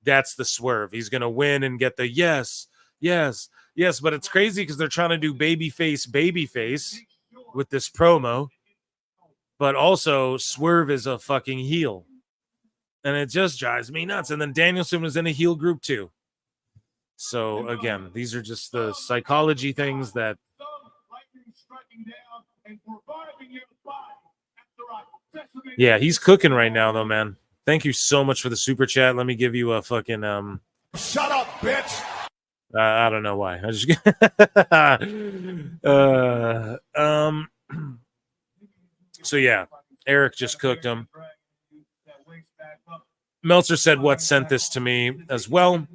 That's the Swerve. He's going to win and get the yes. But it's crazy because they're trying to do babyface with this promo. But also, Swerve is a fucking heel. And it just drives me nuts. And then Danielson was in a heel group too. So, again, these are just the psychology things that... Yeah, he's cooking right now, though, man. Thank you so much for the super chat. Let me give you a fucking... Shut up, bitch! I don't know why. I just... So, yeah, Eric just cooked him. Meltzer said, what sent this to me as well?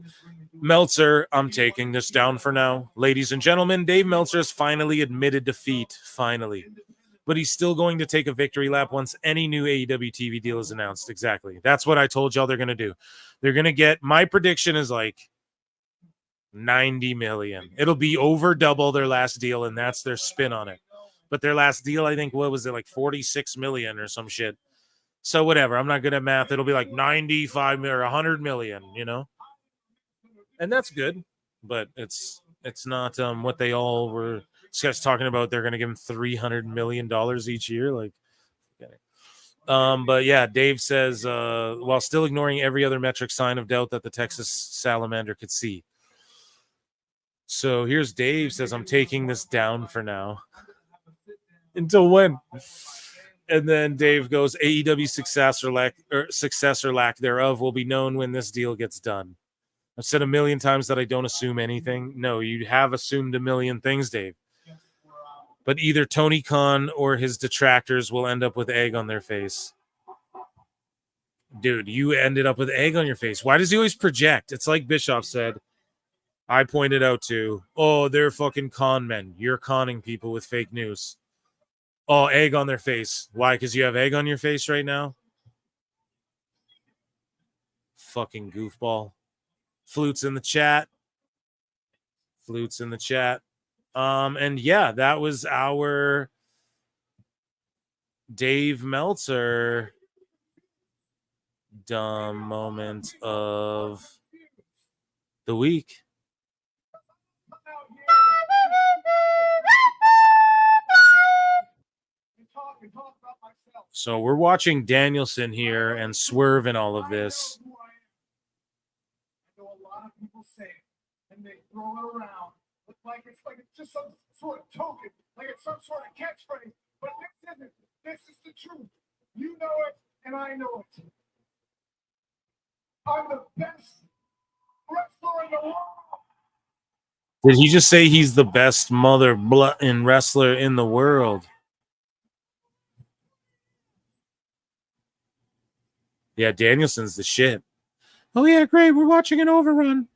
Meltzer, I'm taking this down for now. Ladies and gentlemen, Dave Meltzer has finally admitted defeat. Finally. But he's still going to take a victory lap once any new AEW TV deal is announced. Exactly. That's what I told y'all they're going to do. They're going to get, my prediction is like 90 million. It'll be over double their last deal, and that's their spin on it. But their last deal, I think, what was it, like 46 million or some shit. So whatever. I'm not good at math. It'll be like 95 or 100 million, you know? And that's good, but it's not what they all were just talking about. They're going to give him $300 million each year. Like, okay. But yeah, Dave says, while still ignoring every other metric, sign of doubt that the Texas Salamander could see. So here's Dave says, I'm taking this down for now. Until when? And then Dave goes, AEW success or lack thereof will be known when this deal gets done. I've said a million times that I don't assume anything. No, you have assumed a million things, Dave. But either Tony Khan or his detractors will end up with egg on their face. Dude, you ended up with egg on your face. Why does he always project? It's like Bischoff said. I pointed out to, oh, they're fucking con men. You're conning people with fake news. Oh, egg on their face. Why? Because you have egg on your face right now? Fucking goofball. Flutes in the chat. Flutes in the chat. And yeah, that was our Dave Meltzer dumb moment of the week. So we're watching Danielson here and Swerve in all of this. I know a lot of people say it, and they throw it around like it's just some sort of token, like it's some sort of catchphrase. But this isn't. This is the truth. You know it, and I know it. I'm the best wrestler in the world. Did he just say he's the best and wrestler in the world? Yeah, Danielson's the shit. Oh, yeah, great. We're watching an overrun.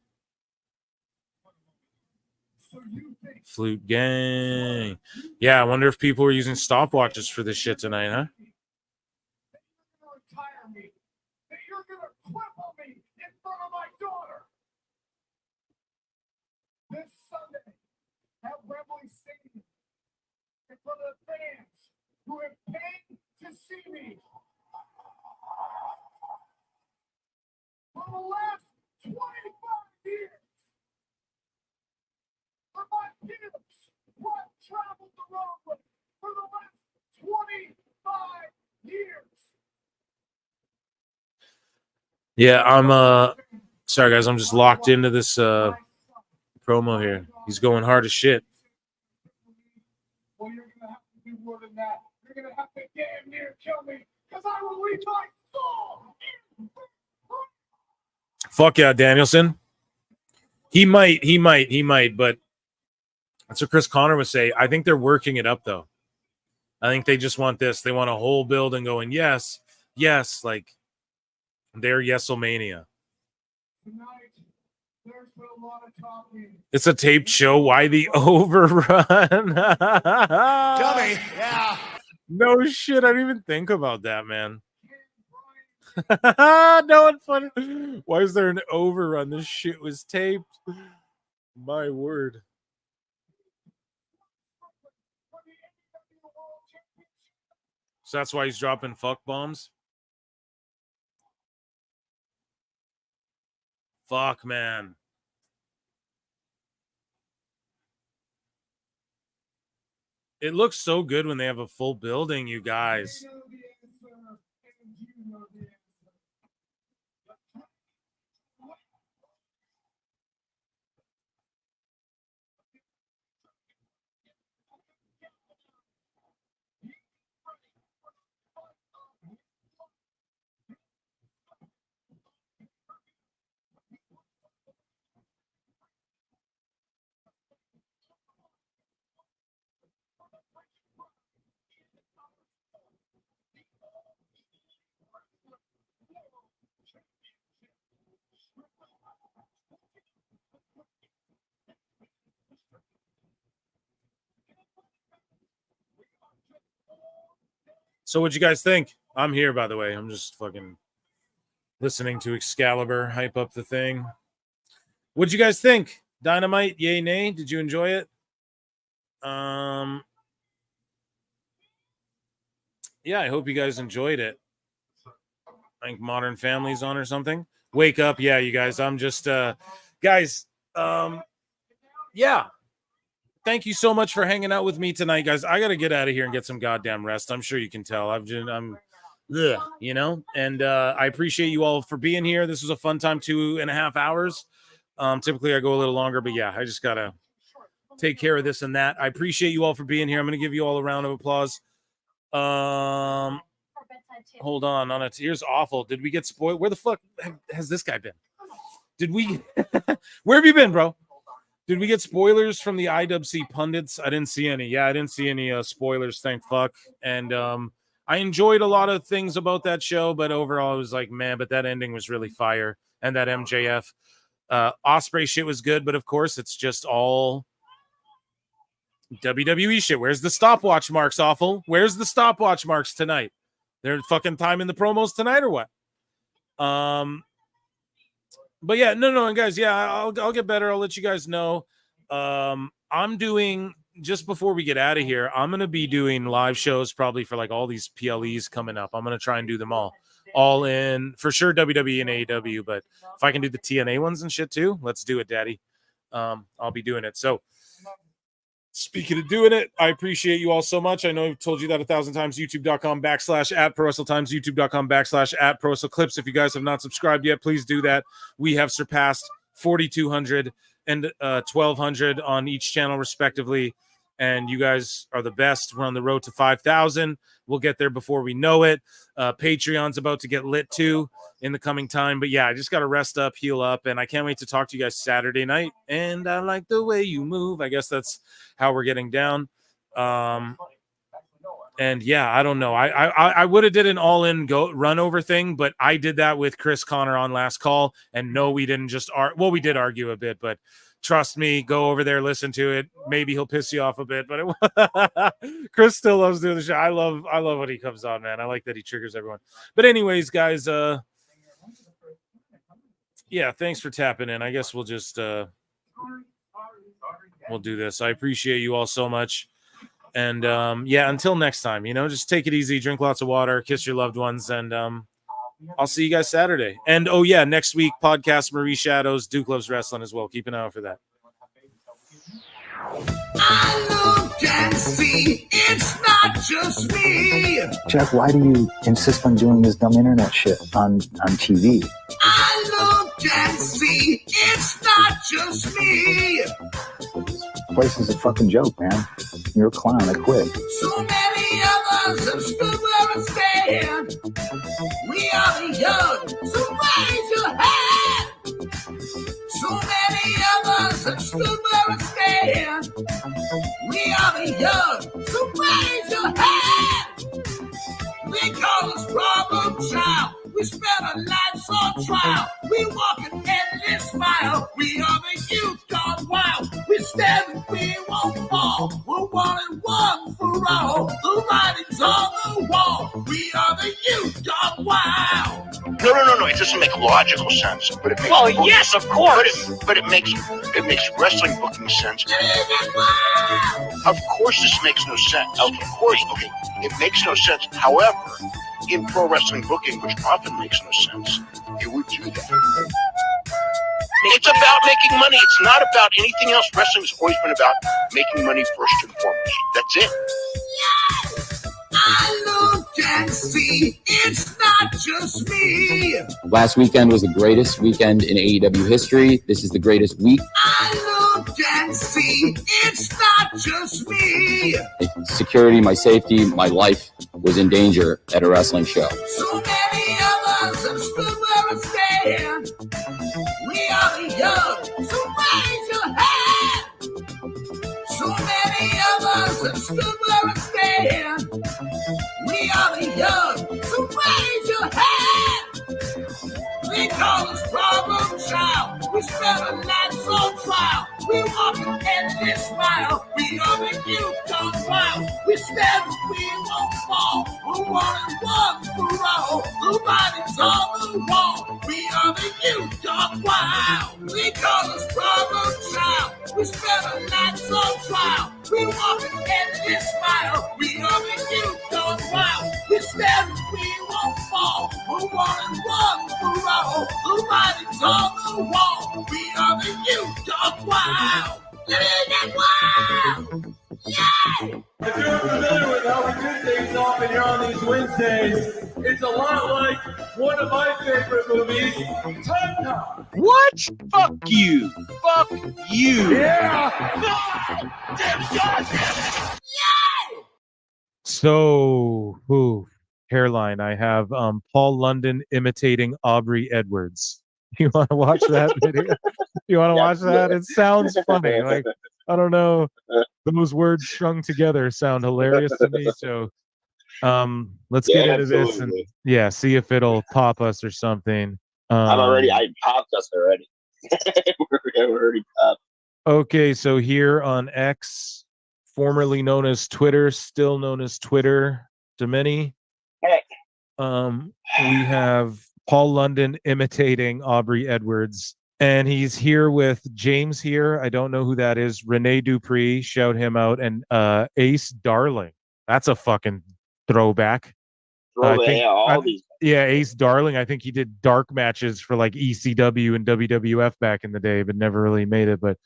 Flute gang. Yeah, I wonder if people were using stopwatches for this shit tonight, huh? You're going to cripple me in front of my daughter. This Sunday at Wembley Stadium, in front of the fans who have paid to see me. For the last 25 years, for my kids who have traveled the wrong way, for the last 25 years. Yeah, I'm sorry guys, I'm just locked into this promo here. He's going hard as shit. Well, you're gonna have to do more than that. You're gonna have to damn near kill me, because I will leave my soul in. Fuck yeah, Danielson. He might, but that's what Chris Connor would say. I think they're working it up, though. I think they just want this. They want a whole building going, yes, yes, like they're Yeselmania. It's a taped show. Why the overrun? Dummy, yeah. No shit. I didn't even think about that, man. No one funny. Why is there an overrun? This shit was taped. My word. So that's why he's dropping fuck bombs. Fuck, man. It looks so good when they have a full building, you guys. So what'd you guys think? I'm here, by the way. I'm just fucking listening to Excalibur hype up the thing. What'd you guys think? Dynamite, yay, nay. Did you enjoy it? Yeah, I hope you guys enjoyed it. I think Modern Family's on or something. Wake up. Yeah, you guys. I'm just guys, yeah. Thank you so much for hanging out with me tonight, guys. I gotta get out of here and get some goddamn rest. I'm sure you can tell. I'm you know, and I appreciate you all for being here. This was a fun time, 2.5 hours. Typically I go a little longer, but yeah, I just gotta take care of this and that. I appreciate you all for being here. I'm gonna give you all a round of applause. Hold on here's awful. Did we get spoiled? Where the fuck has this guy been? Did we where have you been, bro? Did we get spoilers from the IWC pundits? I didn't see any. Yeah, I didn't see any spoilers, thank fuck. And I enjoyed a lot of things about that show, but overall I was like, man, but that ending was really fire. And that MJF Osprey shit was good, but of course it's just all WWE shit. Where's the stopwatch marks, awful? Where's the stopwatch marks tonight? They're fucking timing the promos tonight or what? But yeah, no, and guys, yeah, I'll get better. I'll let you guys know. I'm doing, just before we get out of here, I'm gonna be doing live shows probably for like all these PLEs coming up. I'm gonna try and do them all in for sure, WWE and AEW. But if I can do the TNA ones and shit too, let's do it, Daddy. I'll be doing it. So speaking of doing it, I appreciate you all so much. I know I've told you that 1,000 times. YouTube.com/@ProWrestleTimes, YouTube.com/@ProWrestleClips. If you guys have not subscribed yet, please do that. We have surpassed 4,200 and 1,200 on each channel, respectively. And you guys are the best. We're on the road to 5,000. We'll get there before we know it. Patreon's about to get lit too in the coming time. But yeah, I just got to rest up, heal up, and I can't wait to talk to you guys Saturday night. And I like the way you move. I guess that's how we're getting down. And yeah, I don't know. I would have did an all-in run over thing, but I did that with Chris Connor on last call. And no, we didn't just well, we did argue a bit, but trust me, go over there, listen to it. Maybe he'll piss you off a bit, but Chris still loves doing the show. I love when he comes on, man. I like that he triggers everyone. But anyways, guys, yeah, thanks for tapping in. I guess we'll just we'll do this. I appreciate you all so much. And yeah, until next time, just take it easy, drink lots of water, kiss your loved ones, and I'll see you guys Saturday. And oh yeah, next week podcast Marie Shadows, Duke Loves Wrestling as well. Keep an eye out for that. I look and see it's not just me. Jeff, why do you insist on doing this dumb internet shit on TV? I look and see it's not just me. This place is a fucking joke, man. You're a clown. I quit. So many of us have stood where I stand. We are the young, so raise your hand. So many of us have stood where I stand. We are the young, so raise your hand. They call us problem child. We spend our lives on trial. We walk an endless mile. We are the youth gone wild. We stand and we won't fall. We're one and one for all. The writing's on the wall. We are the youth gone wild. No. It doesn't make logical sense, but it makes. Well, yes, of course. But it makes wrestling booking sense. Of course, this makes no sense. Of course, okay, it makes no sense. However, in pro wrestling booking, which often makes no sense, you would do that. It's about making money. It's not about anything else. Wrestling's always been about making money first and foremost. That's it. Yes, I look and see it's not just me. Last weekend was the greatest weekend in AEW history. This is the greatest week. I look and see it's not just me. Security, my safety, my life was in danger at a wrestling show. So many of us have stood where I stand. We are the young, so raise your hand. So many of us have stood where I stand. We are the young, so raise your hand. They call us problem child. We spend our lives on trial. We walk and we smile. We are the youth gone wild. We stand, we won't fall. We're 1-1 for all. Nobody's on the wall. We are the youth gone wild. We call us problem child. We spend our nights on trial. We walk and we smile. We are the youth gone wild. We stand, we won't fall. We're 1-1 for all. Nobody's on the wall. We are the youth gone wild. Get wild! Yeah! If you're familiar with how we do things often here on these Wednesdays, it's a lot like one of my favorite movies, Time Cop. What? Fuck you. Fuck you. Yeah! So, hairline. I have Paul London imitating Aubrey Edwards. You want to watch that video? You want to watch that? It sounds funny. Like, I don't know. Those words strung together sound hilarious to me. So, let's get into this and see if it'll pop us or something. I popped us already. We're already popped. Okay, so here on X, formerly known as Twitter, still known as Twitter to many, we have Paul London imitating Aubrey Edwards. And he's here with James here. I don't know who that is. Renee Dupree, shout him out. And Ace Darling. That's a fucking throwback. Ace Darling. I think he did dark matches for like ECW and WWF back in the day, but never really made it. But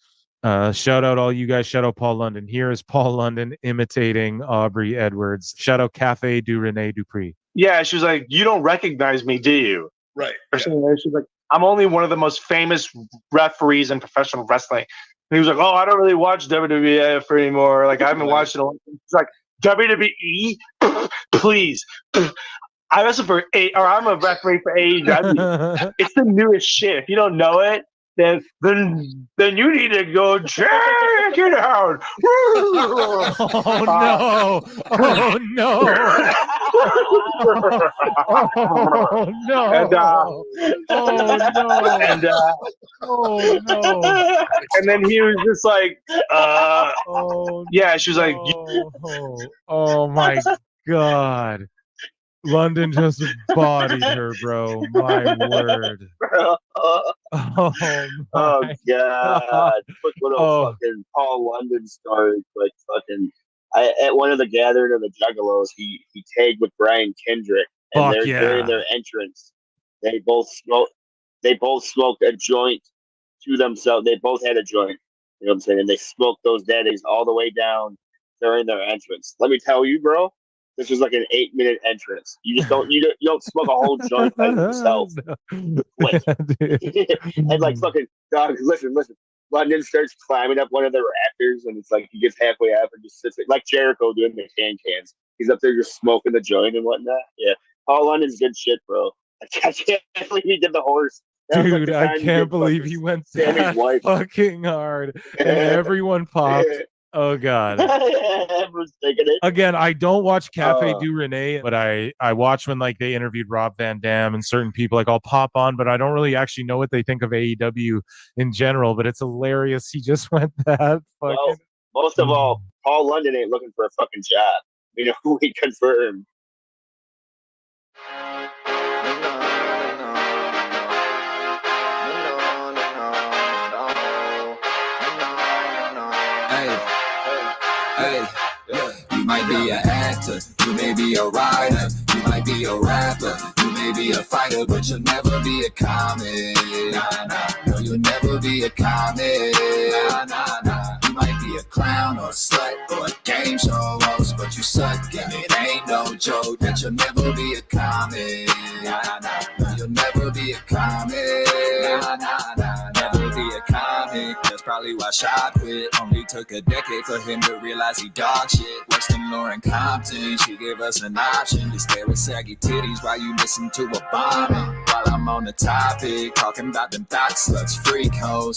shout out all you guys. Shout out Paul London. Here is Paul London imitating Aubrey Edwards. Shout out Cafe du Renee Dupree. Yeah, she was like, "You don't recognize me, do you?" Right. Or something like that. She's like, "I'm only one of the most famous referees in professional wrestling." And he was like, "Oh, I don't really watch WWF anymore. Like, I haven't watched it a long time." She's like, "WWE? Please." I'm a referee for AEW. It's the newest shit. If you don't know it, then you need to go check it out. Oh no! Oh no! Oh no! And oh no! And then he was just like, yeah. She was like, oh my god! London just bodied her, bro. My word. Oh god! Quick little fucking Paul London story. Like fucking, at one of the gathering of the Juggalos, he tagged with Brian Kendrick, and during their entrance, they both smoked a joint to themselves. They both had a joint. You know what I'm saying? And they smoked those daddies all the way down during their entrance. Let me tell you, bro. This was like an 8-minute entrance. You just don't you don't smoke a whole joint by yourself. Wait. And like fucking dog, listen. London starts climbing up one of the rafters, and it's like he gets halfway up and just sits there, like Jericho doing the cans. He's up there just smoking the joint and whatnot. Yeah, Paul London's good shit, bro. I can't believe he did the horse. Dude, I can't believe he went that fucking hard, and everyone popped. Oh god. Again, I don't watch Cafe du Renee, but I watch when like they interviewed Rob Van Dam and certain people. Like I'll pop on, but I don't really actually know what they think of AEW in general. But it's hilarious. He just went that fucking. Well, most of all, Paul London ain't looking for a fucking job. You know, we confirmed. Hey, you might be an actor, you may be a writer, you might be a rapper, you may be a fighter, but you'll never be a comic. No, you'll never be a comic. You might be a clown or a slut or a game show host, but you suck and it ain't no joke that you'll never be a comic. No, you'll never be a comic. Never be a comic. That's probably why Shot quit. Only took a decade for him to realize he dog shit. Worse than Lauren Compton. She gave us an option to stare at saggy titties while you listen to a bombing. While I'm on the topic, talking about them thought sluts, freak hoes.